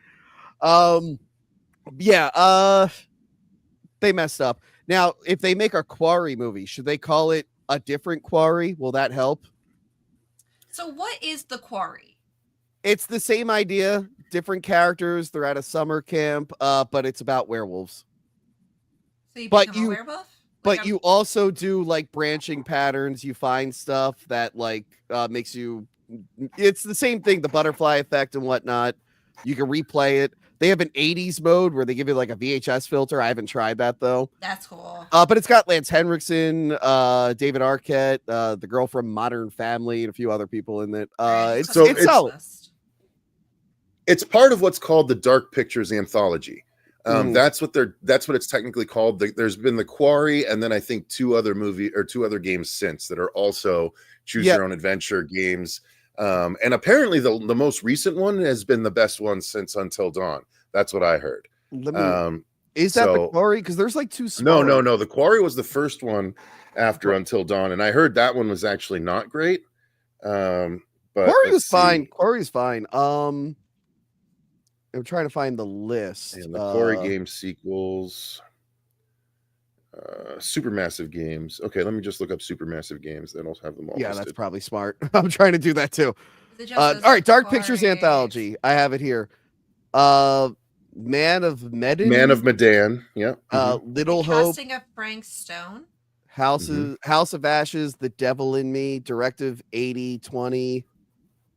Speaker 1: They messed up. Now, if they make a Quarry movie, should they call it a different Quarry? Will that help?
Speaker 2: So what is the Quarry?
Speaker 1: It's the same idea, different characters. They're at a summer camp, but it's about werewolves.
Speaker 2: So you
Speaker 1: But
Speaker 2: become a werewolf?
Speaker 1: But you also do like branching patterns. You find stuff that like makes you. It's the same thing, the butterfly effect and whatnot. You can replay it. They have an 80s mode where they give you like a VHS filter. I haven't tried that though.
Speaker 2: That's cool.
Speaker 1: But it's got Lance Henriksen, David Arquette, the girl from Modern Family, and a few other people in it. It's solid.
Speaker 3: It's part of what's called the Dark Pictures Anthology. That's what it's technically called. There's been the Quarry, and then I think two other games since that are also choose your own adventure games. And apparently the most recent one has been the best one since Until Dawn. That's what I heard.
Speaker 1: Is that the Quarry? Because there's like two.
Speaker 3: No. The Quarry was the first one after Until Dawn, and I heard that one was actually not great. But
Speaker 1: Quarry was fine. Quarry's fine. I'm trying to find the list.
Speaker 3: And the Quarry game sequels, Supermassive Games. Okay, let me just look up Supermassive Games. Then I'll have them all.
Speaker 1: Yeah,
Speaker 3: listed.
Speaker 1: that's probably smart. I'm trying to do that too. All right, Dark Pictures Anthology. I have it here. Man of Medan.
Speaker 3: Man of Medan. Yeah.
Speaker 1: Little Hope.
Speaker 2: Casting of Frank Stone.
Speaker 1: House of Ashes. The Devil in Me. Directive 8020.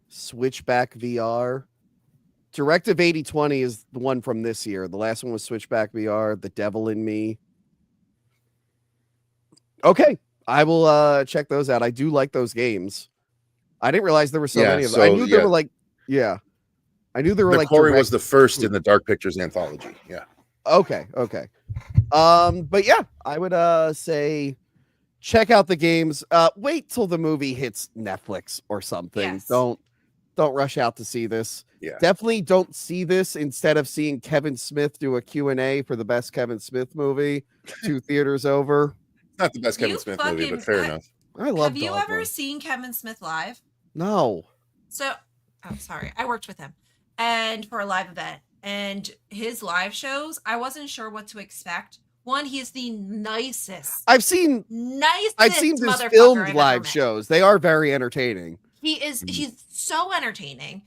Speaker 1: Switchback VR. Directive 8020 is the one from this year. The last one was Switchback VR, The Devil in Me. Okay, I will check those out. I do like those games. I didn't realize there were so many of them. I knew there were like, I knew there were
Speaker 3: the
Speaker 1: like.
Speaker 3: Quarry was the first in the Dark Pictures Anthology. Yeah.
Speaker 1: Okay. But yeah, I would say check out the games. Wait till the movie hits Netflix or something.
Speaker 2: Yes.
Speaker 1: Don't rush out to see this.
Speaker 3: Yeah.
Speaker 1: Definitely don't see this instead of seeing Kevin Smith do a Q&A for the best Kevin Smith movie 2 theaters over.
Speaker 3: Not the best Kevin Smith movie, but fair enough.
Speaker 1: I love
Speaker 2: Have you
Speaker 1: Dogma.
Speaker 2: ever seen Kevin Smith live?
Speaker 1: No.
Speaker 2: So, sorry. I worked with him and for a live event, and his live shows, I wasn't sure what to expect. One, he is the nicest.
Speaker 1: I've seen his filmed live shows. They are very entertaining.
Speaker 2: He's so entertaining.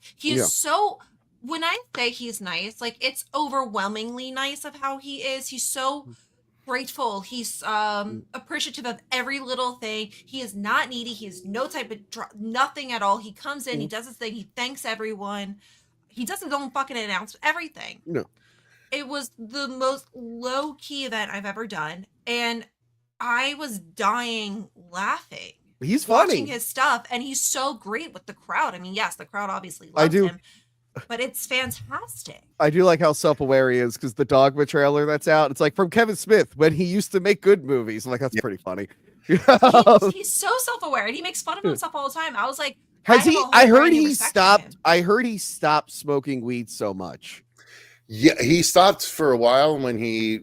Speaker 2: When I say he's nice, like it's overwhelmingly nice of how he is. He's so grateful. He's appreciative of every little thing. He is not needy. He has no type of nothing at all. He comes in, he does his thing, he thanks everyone. He doesn't go and fucking announce everything.
Speaker 1: No.
Speaker 2: It was the most low-key event I've ever done, and I was dying laughing.
Speaker 1: He's funny.
Speaker 2: Watching his stuff, and he's so great with the crowd. I mean, yes, the crowd obviously loves him, but it's fantastic.
Speaker 1: I do like how self-aware he is, because the Dogma trailer that's out, it's like from Kevin Smith when he used to make good movies. I'm like, that's pretty funny.
Speaker 2: He's so self-aware, and he makes fun of himself all the time. I was like,
Speaker 1: I heard he stopped smoking weed so much.
Speaker 3: Yeah, he stopped for a while when he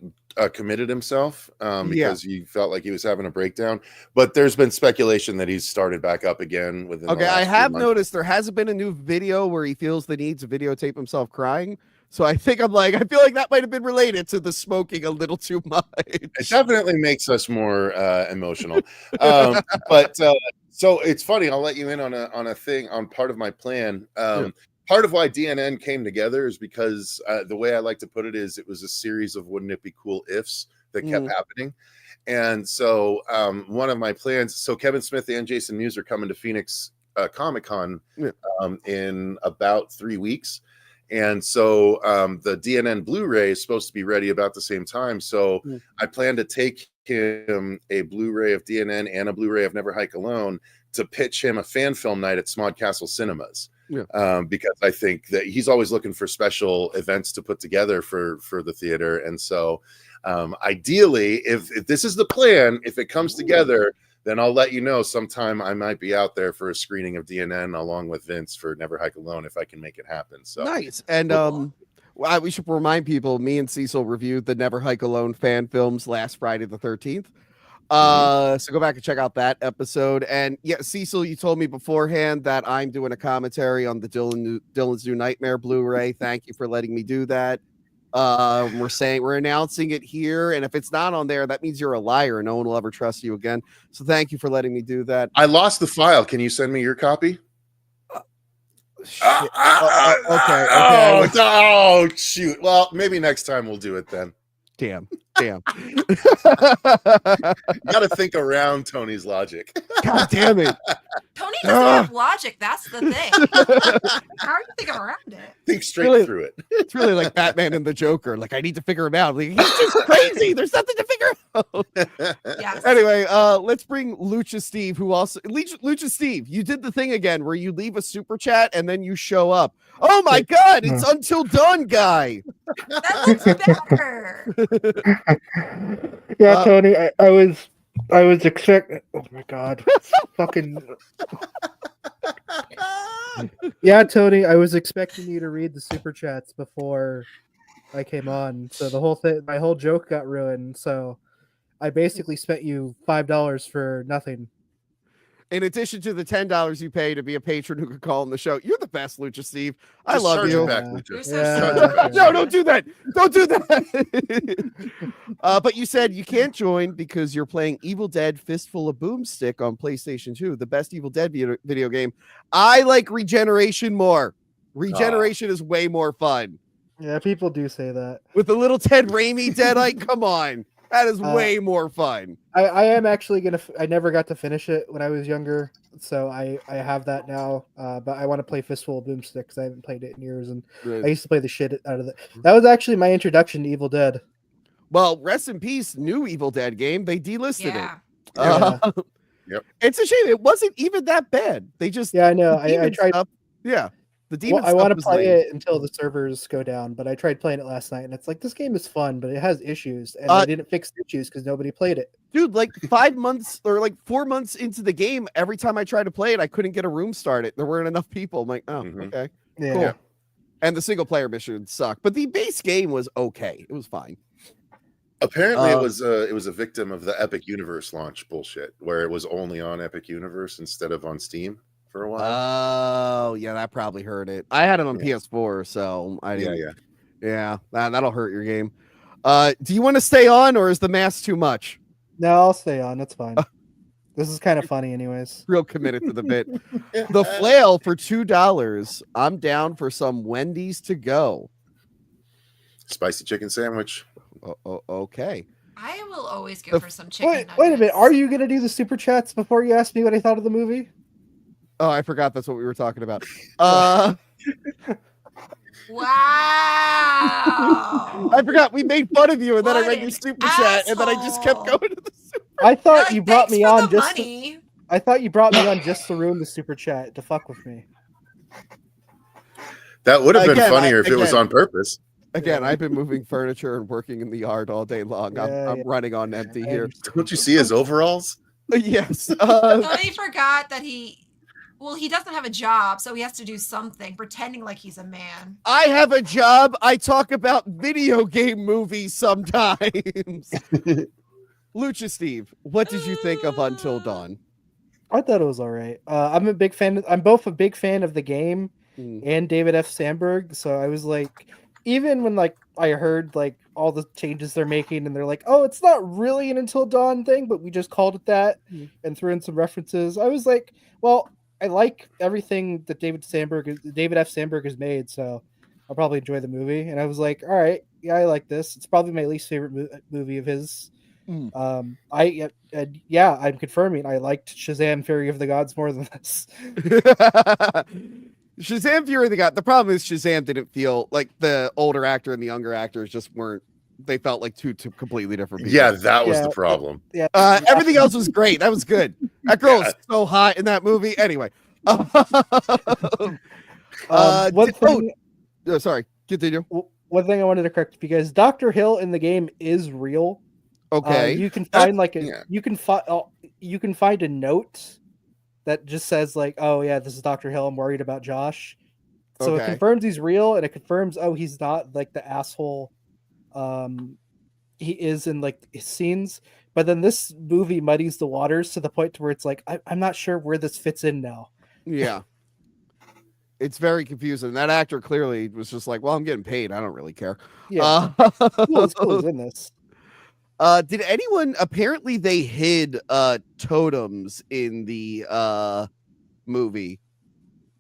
Speaker 3: committed himself because he felt like he was having a breakdown. But there's been speculation that he's started back up again within the last
Speaker 1: I have
Speaker 3: few months.
Speaker 1: noticed there hasn't been a new video where he feels the need to videotape himself crying. So I feel like that might have been related to the smoking a little too much.
Speaker 3: It definitely makes us more emotional. So it's funny. I'll let you in on a thing on part of my plan. part of why DNN came together is because the way I like to put it is it was a series of wouldn't it be cool ifs that kept happening. And so one of my plans, so Kevin Smith and Jason Mewes are coming to Phoenix Comic-Con in about 3 weeks. And so the DNN Blu-ray is supposed to be ready about the same time. So I plan to take him a Blu-ray of DNN and a Blu-ray of Never Hike Alone to pitch him a fan film night at Smod Castle Cinemas. Because I think that he's always looking for special events to put together for the theater. And so ideally, if this is the plan, if it comes together, then I'll let you know sometime I might be out there for a screening of DNN along with Vince for Never Hike Alone if I can make it happen. So
Speaker 1: nice. And we should remind people, me and Cecil reviewed the Never Hike Alone fan films last Friday the 13th. So go back and check out that episode. And yeah, Cecil, you told me beforehand that I'm doing a commentary on the Dylan's New Nightmare Blu-ray. Thank you for letting me do that. We're announcing it here, and if it's not on there, that means you're a liar and no one will ever trust you again. So thank you for letting me do that.
Speaker 3: I lost the file. Can you send me your copy?
Speaker 1: Okay.
Speaker 3: Oh shoot. Well, maybe next time we'll do it then.
Speaker 1: Damn.
Speaker 3: You got to think around Tony's logic.
Speaker 1: God damn it.
Speaker 2: Tony doesn't have logic. That's the thing. How are you thinking around it?
Speaker 3: Think straight through it.
Speaker 1: It's really like Batman and the Joker. Like, I need to figure him out. Like, he's just crazy. There's nothing to figure out.
Speaker 2: Yes.
Speaker 1: Anyway, let's bring Lucha Steve, who also Lucha Steve, you did the thing again where you leave a super chat and then you show up. Oh my god, it's Until Dawn guy.
Speaker 2: That looks better.
Speaker 4: Yeah, Tony, I was expecting. Oh my god, fucking. Yeah, Tony, I was expecting you to read the super chats before I came on, so the whole thing, my whole joke got ruined. So I basically spent you $5 for nothing.
Speaker 1: In addition to the $10 you pay to be a patron who could call on the show, you're the best, Lucha Steve. I
Speaker 3: Just
Speaker 1: love
Speaker 3: charge
Speaker 1: you.
Speaker 3: it back, Lucha.
Speaker 2: You're so
Speaker 4: Yeah.
Speaker 2: sweet.
Speaker 1: No, don't do that. Don't do that. But you said you can't join because you're playing Evil Dead Fistful of Boomstick on PlayStation 2, the best Evil Dead video game. I like Regeneration more. Regeneration is way more fun.
Speaker 4: Yeah, people do say that.
Speaker 1: With the little Ted Raimi Deadite, come on. That is way more fun.
Speaker 4: I am actually gonna. I never got to finish it when I was younger, so I have that now. But I want to play Fistful of Boomstick because I haven't played it in years, and I used to play the shit out of it. That was actually my introduction to Evil Dead.
Speaker 1: Well, rest in peace, new Evil Dead game. They delisted
Speaker 2: Yeah.
Speaker 1: it. Yep. It's a shame. It wasn't even that bad. They just
Speaker 4: I know. I tried.
Speaker 1: Yeah. The demon
Speaker 4: I want to play
Speaker 1: lame.
Speaker 4: it until the servers go down, but I tried playing it last night, and it's like this game is fun, but it has issues, and they didn't fix the issues because nobody played it.
Speaker 1: Dude, like 5 months or like 4 months into the game, every time I tried to play it, I couldn't get a room started. There weren't enough people. I'm like, oh, okay,
Speaker 4: Yeah.
Speaker 1: cool. And the single player mission sucked, but the base game was okay. It was fine.
Speaker 3: Apparently, it was a victim of the Epic Universe launch bullshit, where it was only on Epic Universe instead of on Steam for a while.
Speaker 1: Oh, yeah, that probably hurt it. I had it on PS4, so I didn't. Yeah, that'll hurt your game. Do you want to stay on, or is the mask too much?
Speaker 4: No, I'll stay on. That's fine. This is kind of funny, anyways.
Speaker 1: Real committed to the bit. The flail for $2. I'm down for some Wendy's to go.
Speaker 3: Spicy chicken sandwich.
Speaker 1: Okay.
Speaker 2: I will always go for some chicken nuggets.
Speaker 4: Wait a minute. Are you going to do the super chats before you ask me what I thought of the movie?
Speaker 1: Oh, I forgot that's what we were talking about.
Speaker 2: Wow.
Speaker 1: I forgot we made fun of you, and then I
Speaker 2: What
Speaker 1: read your
Speaker 2: an
Speaker 1: super chat, and then I just kept
Speaker 2: asshole.
Speaker 1: going to the super.
Speaker 4: I thought
Speaker 2: Like,
Speaker 4: you brought
Speaker 2: thanks
Speaker 4: me
Speaker 2: for
Speaker 4: on
Speaker 2: the
Speaker 4: just.
Speaker 2: money.
Speaker 4: I thought you brought me on just to ruin the super chat to fuck with me.
Speaker 3: That would have been
Speaker 1: Again,
Speaker 3: funnier if it was on purpose.
Speaker 1: Again, I've been moving furniture and working in the yard all day long. I'm running on empty here.
Speaker 3: Don't you see his overalls?
Speaker 1: Yes.
Speaker 2: Tony forgot that he doesn't have a job, so he has to do something, pretending like he's a man.
Speaker 1: I have a job. I talk about video game movies sometimes. Lucha Steve, what did you think of Until Dawn?
Speaker 4: I thought it was all right. I'm a big fan. I'm both a big fan of the game and David F. Sandberg. So I was like, even when like I heard like all the changes they're making, and they're like, oh, it's not really an Until Dawn thing, but we just called it that and threw in some references. I was like, well, I like everything that David F. Sandberg has made, so I'll probably enjoy the movie. And I was like, all right, yeah, I like this. It's probably my least favorite movie of his.
Speaker 1: Mm.
Speaker 4: I'm confirming I liked Shazam: Fury of the Gods more than this.
Speaker 1: Shazam Fury of the God. The problem is Shazam didn't feel like the older actor and the younger actors just weren't. They felt like two completely different people.
Speaker 3: Yeah, that was the problem.
Speaker 4: Yeah,
Speaker 1: everything else was great. That was good. That girl is so hot in that movie. Anyway. Sorry. Continue.
Speaker 4: One thing I wanted to correct, because Dr. Hill in the game is real.
Speaker 1: Okay.
Speaker 4: You can find you can find a note that just says like, oh yeah, this is Dr. Hill. I'm worried about Josh. So it confirms he's real, and it confirms, oh, he's not like the asshole he is in like his scenes. But then this movie muddies the waters to the point to where it's like, I'm not sure where this fits in now.
Speaker 1: Yeah. It's very confusing. That actor clearly was just like, well, I'm getting paid. I don't really care.
Speaker 4: Yeah. Cool is in this.
Speaker 1: Did anyone, apparently they hid totems in the movie,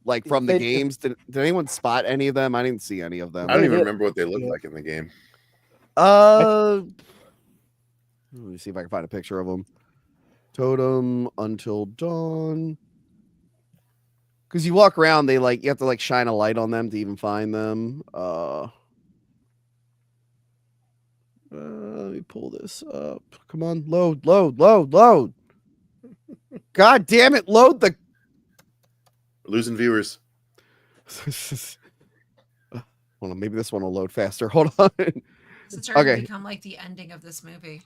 Speaker 1: like from the games? Did anyone spot any of them? I didn't see any of them.
Speaker 3: I don't even remember what they looked like in the game.
Speaker 1: Let me see if I can find a picture of them. Totem Until Dawn. Because you walk around, you have to like shine a light on them to even find them. Let me pull this up. Come on, load. God damn it, load the.
Speaker 3: We're losing viewers.
Speaker 1: Hold on, maybe this one will load faster. Hold on.
Speaker 2: It's starting to become like the ending of this movie.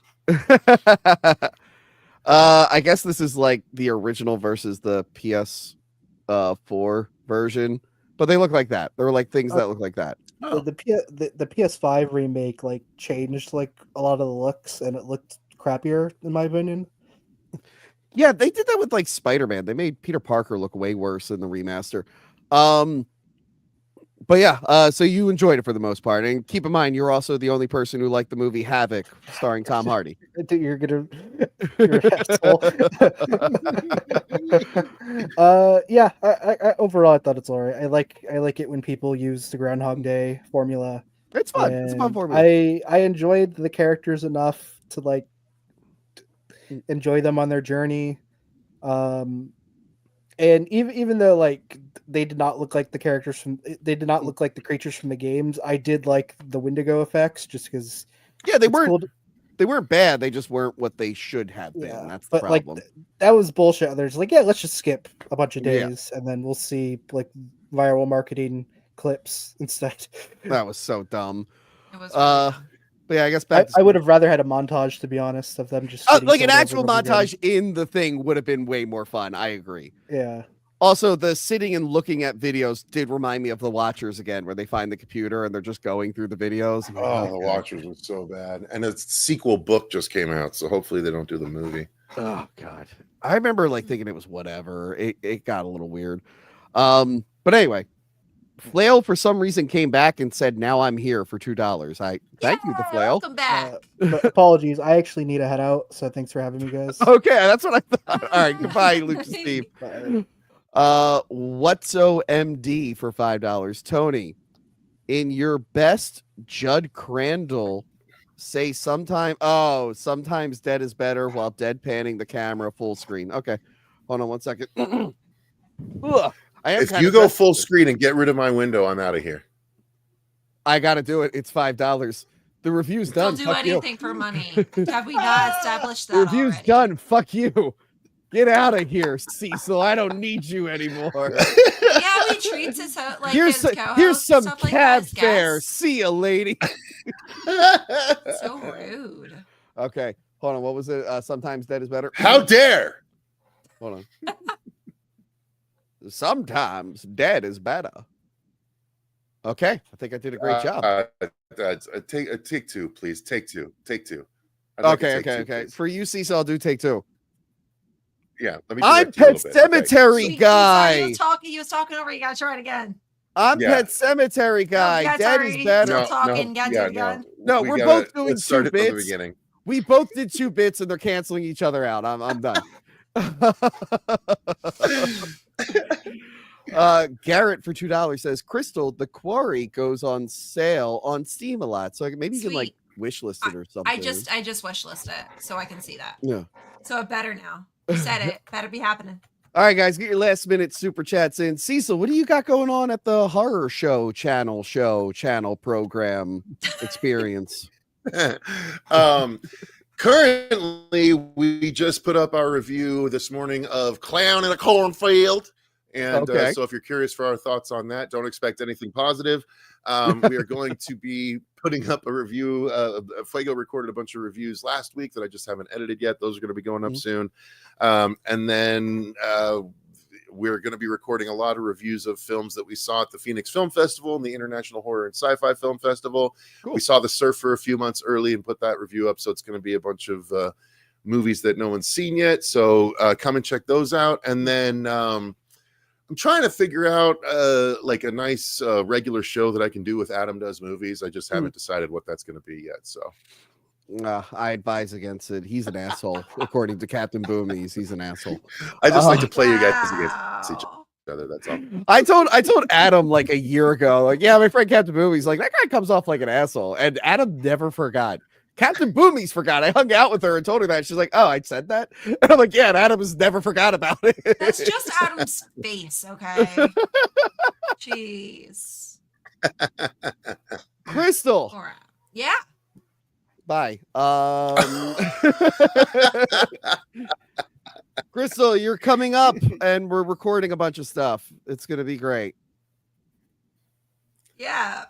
Speaker 1: I guess this is like the original versus the PS4 version, but they look like that. There were like things that look like that.
Speaker 4: Oh. The PS5 remake like changed like a lot of the looks, and it looked crappier in my opinion.
Speaker 1: Yeah, they did that with like Spider-Man. They made Peter Parker look way worse in the remaster. But yeah, so you enjoyed it for the most part, and keep in mind you're also the only person who liked the movie Havoc, starring Tom Hardy.
Speaker 4: You're an asshole. Yeah. I overall I thought it's alright. I like it when people use the Groundhog Day formula.
Speaker 1: It's fun. It's a fun formula.
Speaker 4: I enjoyed the characters enough to like enjoy them on their journey. And even though like they did not look like the creatures from the games, I did like the Wendigo effects just because.
Speaker 1: Yeah, they weren't bad. They just weren't what they should have been. Yeah, that's the problem.
Speaker 4: Like that was bullshit. There's like, yeah, let's just skip a bunch of days and then we'll see like viral marketing clips instead.
Speaker 1: That was so dumb.
Speaker 2: It was really dumb.
Speaker 1: But yeah, I guess
Speaker 4: I would have rather had a montage, to be honest, of them just
Speaker 1: like an actual montage in the thing would have been way more fun. I agree.
Speaker 4: Yeah.
Speaker 1: Also, the sitting and looking at videos did remind me of The Watchers again, where they find the computer and they're just going through the videos.
Speaker 3: Oh, The Watchers was so bad. And a sequel book just came out, so hopefully they don't do the movie.
Speaker 1: Oh God. I remember like thinking it was whatever. It got a little weird. But anyway. Flail for some reason came back and said, "Now I'm here for $2." I thank you, the Flail.
Speaker 2: Welcome back.
Speaker 4: Apologies, I actually need to head out, so thanks for having me, guys.
Speaker 1: Okay, that's what I thought. All right, goodbye, Lucas Steve.
Speaker 4: Bye.
Speaker 1: Whatso MD for $5. Tony, in your best Judd Crandall, say sometimes dead is better while deadpanning the camera full screen. Okay, hold on one second.
Speaker 3: If you go full screen and get rid of my window, I'm out of here.
Speaker 1: I got to do it. It's $5. The review's done.
Speaker 2: Don't do anything for money. Have we not established that?
Speaker 1: The review's
Speaker 2: already?
Speaker 1: done. Fuck you. Get out of here, Cecil. I don't need you anymore.
Speaker 2: Yeah, we treat it so like
Speaker 1: here's some
Speaker 2: stuff
Speaker 1: cab
Speaker 2: like
Speaker 1: fare. See ya, lady.
Speaker 2: So rude.
Speaker 1: Okay, hold on. What was it? Sometimes dead is better.
Speaker 3: How dare?
Speaker 1: Hold on. Sometimes dead is better. Okay, I think I did a great job.
Speaker 3: Take two, please. Take two.
Speaker 1: Okay. For you, Cecil, I'll do take two.
Speaker 3: Yeah, let me.
Speaker 1: I'm Pet Cemetery Guy.
Speaker 2: He was talking over. You gotta try it again.
Speaker 1: I'm Pet Cemetery Guy. Dead is better.
Speaker 3: No,
Speaker 1: we're both doing two bits.
Speaker 3: The beginning.
Speaker 1: We both did 2 bits, and they're canceling each other out. I'm done. Garrett for $2 says, Crystal, The Quarry goes on sale on Steam a lot. So maybe you can like wish list it or something.
Speaker 2: I just wish list it so I can see that.
Speaker 1: Yeah.
Speaker 2: So it better now. You said it. Better be happening.
Speaker 1: All right, guys, get your last minute super chats in. Cecil, what do you got going on at the horror channel program experience?
Speaker 3: Currently, we just put up our review this morning of Clown in a Cornfield. And so if you're curious for our thoughts on that, don't expect anything positive. We are going to be putting up a review. Fuego recorded a bunch of reviews last week that I just haven't edited yet. Those are going to be going up soon. And then we're going to be recording a lot of reviews of films that we saw at the Phoenix Film Festival and the International Horror and Sci-Fi Film Festival. Cool. We saw The Surfer a few months early and put that review up. So it's going to be a bunch of movies that no one's seen yet. So come and check those out. And then I'm trying to figure out like a nice regular show that I can do with Adam Does Movies. I just haven't decided what that's going to be yet. So
Speaker 1: I advise against it. He's an asshole, according to Captain Boomies. He's an asshole.
Speaker 3: I just like to play you guys against each other. That's all.
Speaker 1: I told Adam like a year ago, like, yeah, my friend Captain Boomies, like that guy comes off like an asshole, and Adam never forgot. Captain Boomies forgot. I hung out with her and told her that. She's like, oh, I said that? And I'm like, yeah, and Adam has never forgot about it.
Speaker 2: That's just Adam's face, okay? Jeez.
Speaker 1: Crystal.
Speaker 2: All right. Yeah.
Speaker 1: Bye. Crystal, you're coming up and we're recording a bunch of stuff. It's going to be great.
Speaker 2: Yeah.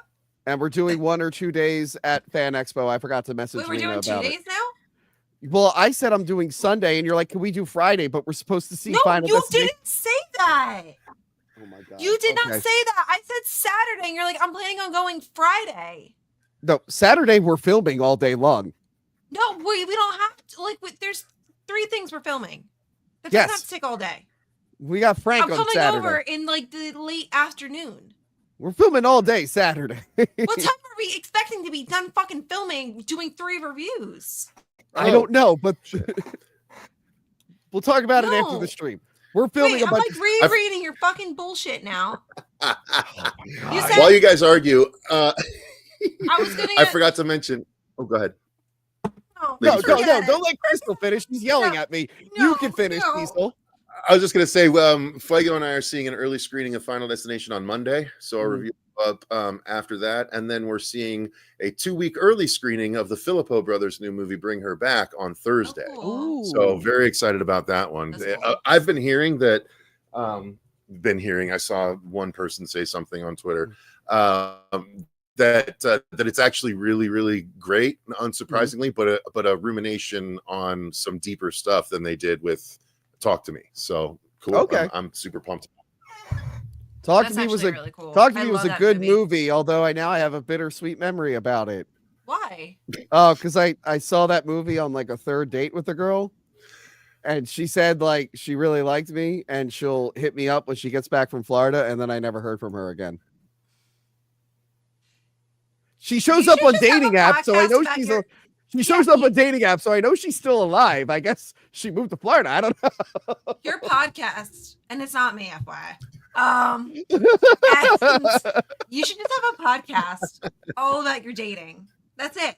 Speaker 1: And we're doing 1 or 2 days at Fan Expo. I forgot to message
Speaker 2: Wait, we're
Speaker 1: Rena
Speaker 2: doing 2
Speaker 1: about
Speaker 2: days
Speaker 1: it.
Speaker 2: now?
Speaker 1: Well, I said I'm doing Sunday, and you're like, can we do Friday? But we're supposed to see
Speaker 2: No,
Speaker 1: Final
Speaker 2: you
Speaker 1: Destination.
Speaker 2: didn't say that.
Speaker 1: Oh my God.
Speaker 2: You did not say that. I said Saturday, and you're like, I'm planning on going Friday.
Speaker 1: No, Saturday we're filming all day long.
Speaker 2: No, we don't have to. Like, there's 3 things we're filming. That doesn't have to take all day.
Speaker 1: We got Frank
Speaker 2: I'm
Speaker 1: on
Speaker 2: coming
Speaker 1: Saturday.
Speaker 2: over in like the late afternoon.
Speaker 1: We're filming all day Saturday.
Speaker 2: What time are we expecting to be done fucking filming, doing 3 reviews?
Speaker 1: I don't know, but we'll talk about it after the stream. We're filming a bunch.
Speaker 2: I'm like rereading your fucking bullshit now.
Speaker 3: You said, while you guys argue, I forgot to mention. Oh, go ahead.
Speaker 1: No, don't let Crystal finish. She's yelling at me. You can finish, Cecil.
Speaker 3: I was just going to say, Fuego and I are seeing an early screening of Final Destination on Monday. So our review up after that. And then we're seeing a 2-week early screening of the Filippo brothers' new movie, Bring Her Back, on Thursday.
Speaker 2: Oh, cool.
Speaker 3: So very excited about that one. Cool. I've been hearing that, I saw one person say something on Twitter, that it's actually really, really great, unsurprisingly, but a rumination on some deeper stuff than they did with Talk to Me. So cool.
Speaker 1: Okay.
Speaker 3: I'm super pumped.
Speaker 1: Talk to Me was really cool. Talk to Me was a good movie, although now I have a bittersweet memory about it.
Speaker 2: Why?
Speaker 1: Oh, because I saw that movie on like a 3rd date with a girl, and she said like she really liked me and she'll hit me up when she gets back from Florida, and then I never heard from her again. She shows up on dating apps, so I know she shows up on dating apps, so I know she's still alive. I guess she moved to Florida. I don't know.
Speaker 2: Your podcast, and it's not me, FYI. You should just have a podcast all about your dating. That's it.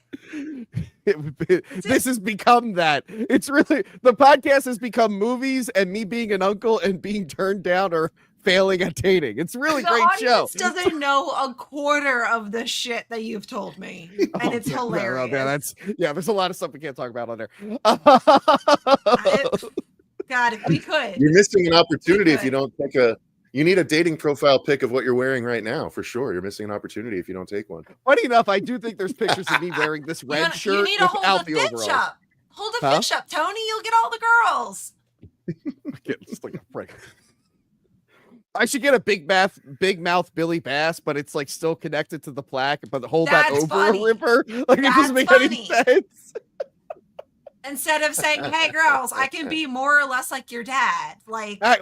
Speaker 1: This has become that. It's really, the podcast has become movies and me being an uncle and being turned down or failing at dating. It's a really great show.
Speaker 2: The audience doesn't know a quarter of the shit that you've told me, and it's hilarious.
Speaker 1: There's a lot of stuff we can't talk about on there.
Speaker 2: God, if we could.
Speaker 3: You're missing an opportunity if you don't take you need a dating profile pic of what you're wearing right now, for sure. You're missing an opportunity if you don't take one.
Speaker 1: Funny enough, I do think there's pictures of me wearing this red shirt.
Speaker 2: You need to hold the fish up. Hold a fish up, Tony. You'll get all the girls.
Speaker 1: Just like a frick. I should get a big mouth Billy Bass, but it's like still connected to the plaque, but hold that over a river. Like it doesn't make any sense.
Speaker 2: Instead of saying, "Hey girls, I can be more or less like your dad." Like,
Speaker 1: I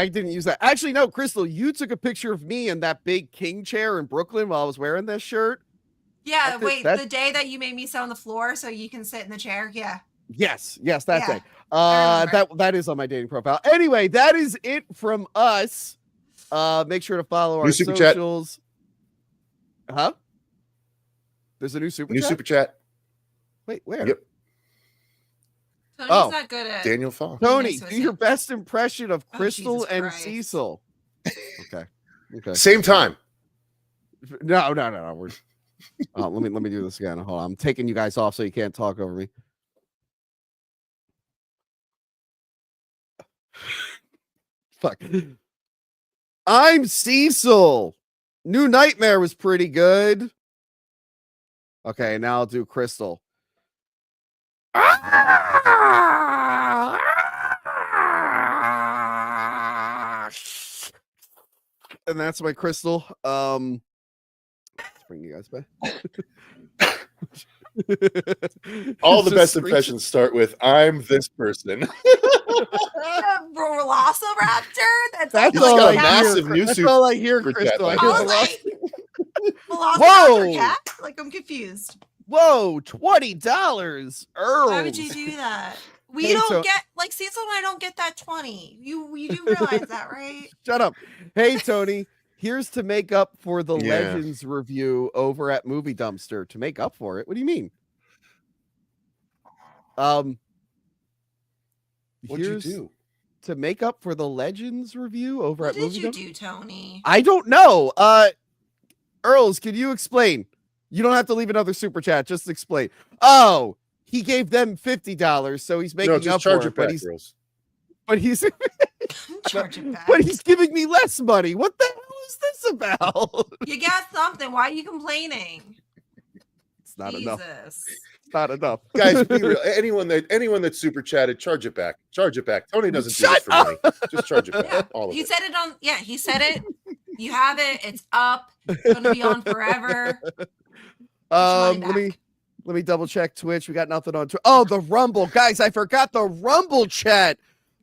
Speaker 1: didn't use that. Actually, no, Crystal, you took a picture of me in that big king chair in Brooklyn while I was wearing this shirt.
Speaker 2: Yeah, the day that you made me sit on the floor so you can sit in the chair. Yeah.
Speaker 1: Yes, that
Speaker 2: Yeah,
Speaker 1: day.
Speaker 2: I remember.
Speaker 1: That is on my dating profile. Anyway, that is it from us. Make sure to follow our
Speaker 3: super chat.
Speaker 1: socials. Huh? There's a new super
Speaker 3: New
Speaker 1: chat?
Speaker 3: super chat.
Speaker 1: Wait, where?
Speaker 3: Yep.
Speaker 2: Tony's not good at
Speaker 3: Daniel Fall.
Speaker 1: Tony,
Speaker 2: Nice
Speaker 1: do your best impression of
Speaker 2: Oh,
Speaker 1: Crystal
Speaker 2: Jesus
Speaker 1: and
Speaker 2: Christ.
Speaker 1: Cecil. Okay.
Speaker 3: Same time.
Speaker 1: No. We're let me do this again. Hold on. I'm taking you guys off so you can't talk over me. Fuck. I'm Cecil. New Nightmare was pretty good. Okay, now I'll do Crystal. And that's my Crystal. Let's bring you guys back.
Speaker 3: All the
Speaker 1: Just
Speaker 3: best
Speaker 1: screech-
Speaker 3: impressions start with "I'm this person."
Speaker 2: Velociraptor. That's
Speaker 1: That's
Speaker 3: He's
Speaker 1: all
Speaker 3: got
Speaker 1: I
Speaker 3: a massive
Speaker 1: hear.
Speaker 3: new
Speaker 1: That's
Speaker 3: super
Speaker 1: all I hear,
Speaker 3: chat,
Speaker 1: Crystal. I
Speaker 3: by
Speaker 1: hear
Speaker 3: the
Speaker 2: way.
Speaker 1: Velociraptor.
Speaker 2: Velociraptor
Speaker 1: Whoa!
Speaker 2: cat. Like I'm confused.
Speaker 1: Whoa, $20. Earl.
Speaker 2: Why would you do that? We
Speaker 1: Hey,
Speaker 2: don't get like Cecil and I don't get that 20. You do realize that, right?
Speaker 1: Shut up. Hey, Tony. Here's to make up for the
Speaker 3: Yeah.
Speaker 1: Legends review over at Movie Dumpster. To make up for it? What do you mean?
Speaker 3: What'd you
Speaker 1: Here's
Speaker 3: do?
Speaker 1: to make up for the Legends review over
Speaker 2: What
Speaker 1: at
Speaker 2: did
Speaker 1: Movie
Speaker 2: you
Speaker 1: Dumpster.
Speaker 2: do, Tony?
Speaker 1: I don't know. Earls, can you explain? You don't have to leave another super chat. Just explain. Oh, he gave them $50, so he's making
Speaker 3: No,
Speaker 1: up
Speaker 3: just
Speaker 1: for
Speaker 3: charge
Speaker 1: it.
Speaker 3: it back, girls.
Speaker 1: But he's
Speaker 2: Charge it back.
Speaker 1: but he's giving me less money. What the hell is this about?
Speaker 2: You got something. Why are you complaining?
Speaker 1: It's not enough.
Speaker 2: Jesus.
Speaker 1: It's not enough.
Speaker 3: Guys, be real. Anyone that super chatted, charge it back. Charge it back. Tony doesn't do this
Speaker 1: Shut
Speaker 3: for money. Just charge it back.
Speaker 2: Yeah,
Speaker 3: All of
Speaker 2: he
Speaker 3: it.
Speaker 2: said it on. Yeah, he said it. You have it. It's up. It's gonna be on forever. mine
Speaker 1: Let me double check Twitch. We got nothing on Twitch. Oh, the Rumble, guys! I forgot the Rumble chat.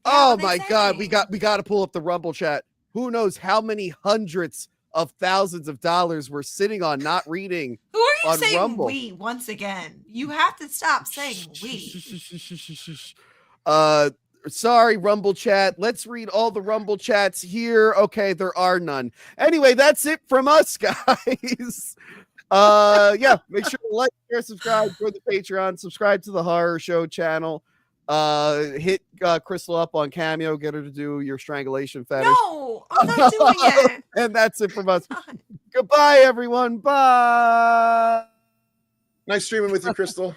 Speaker 2: Yeah,
Speaker 1: Oh
Speaker 2: what
Speaker 1: my
Speaker 2: they
Speaker 1: God, we
Speaker 2: saying?
Speaker 1: got to pull up the Rumble chat. Who knows how many hundreds of thousands of dollars we're sitting on not reading.
Speaker 2: Who are you
Speaker 1: on
Speaker 2: saying
Speaker 1: Rumble.
Speaker 2: we once again? You have to stop saying we.
Speaker 1: Sorry, Rumble chat. Let's read all the Rumble chats here. Okay, there are none. Anyway, that's it from us, guys. Yeah, make sure to like, share, subscribe, join the Patreon, subscribe to the Horror Show channel. Hit Crystal up on Cameo, get her to do your strangulation fetish.
Speaker 2: No, I'm not doing it.
Speaker 1: And that's it from us. Goodbye, everyone. Bye.
Speaker 3: Nice streaming with you, Crystal.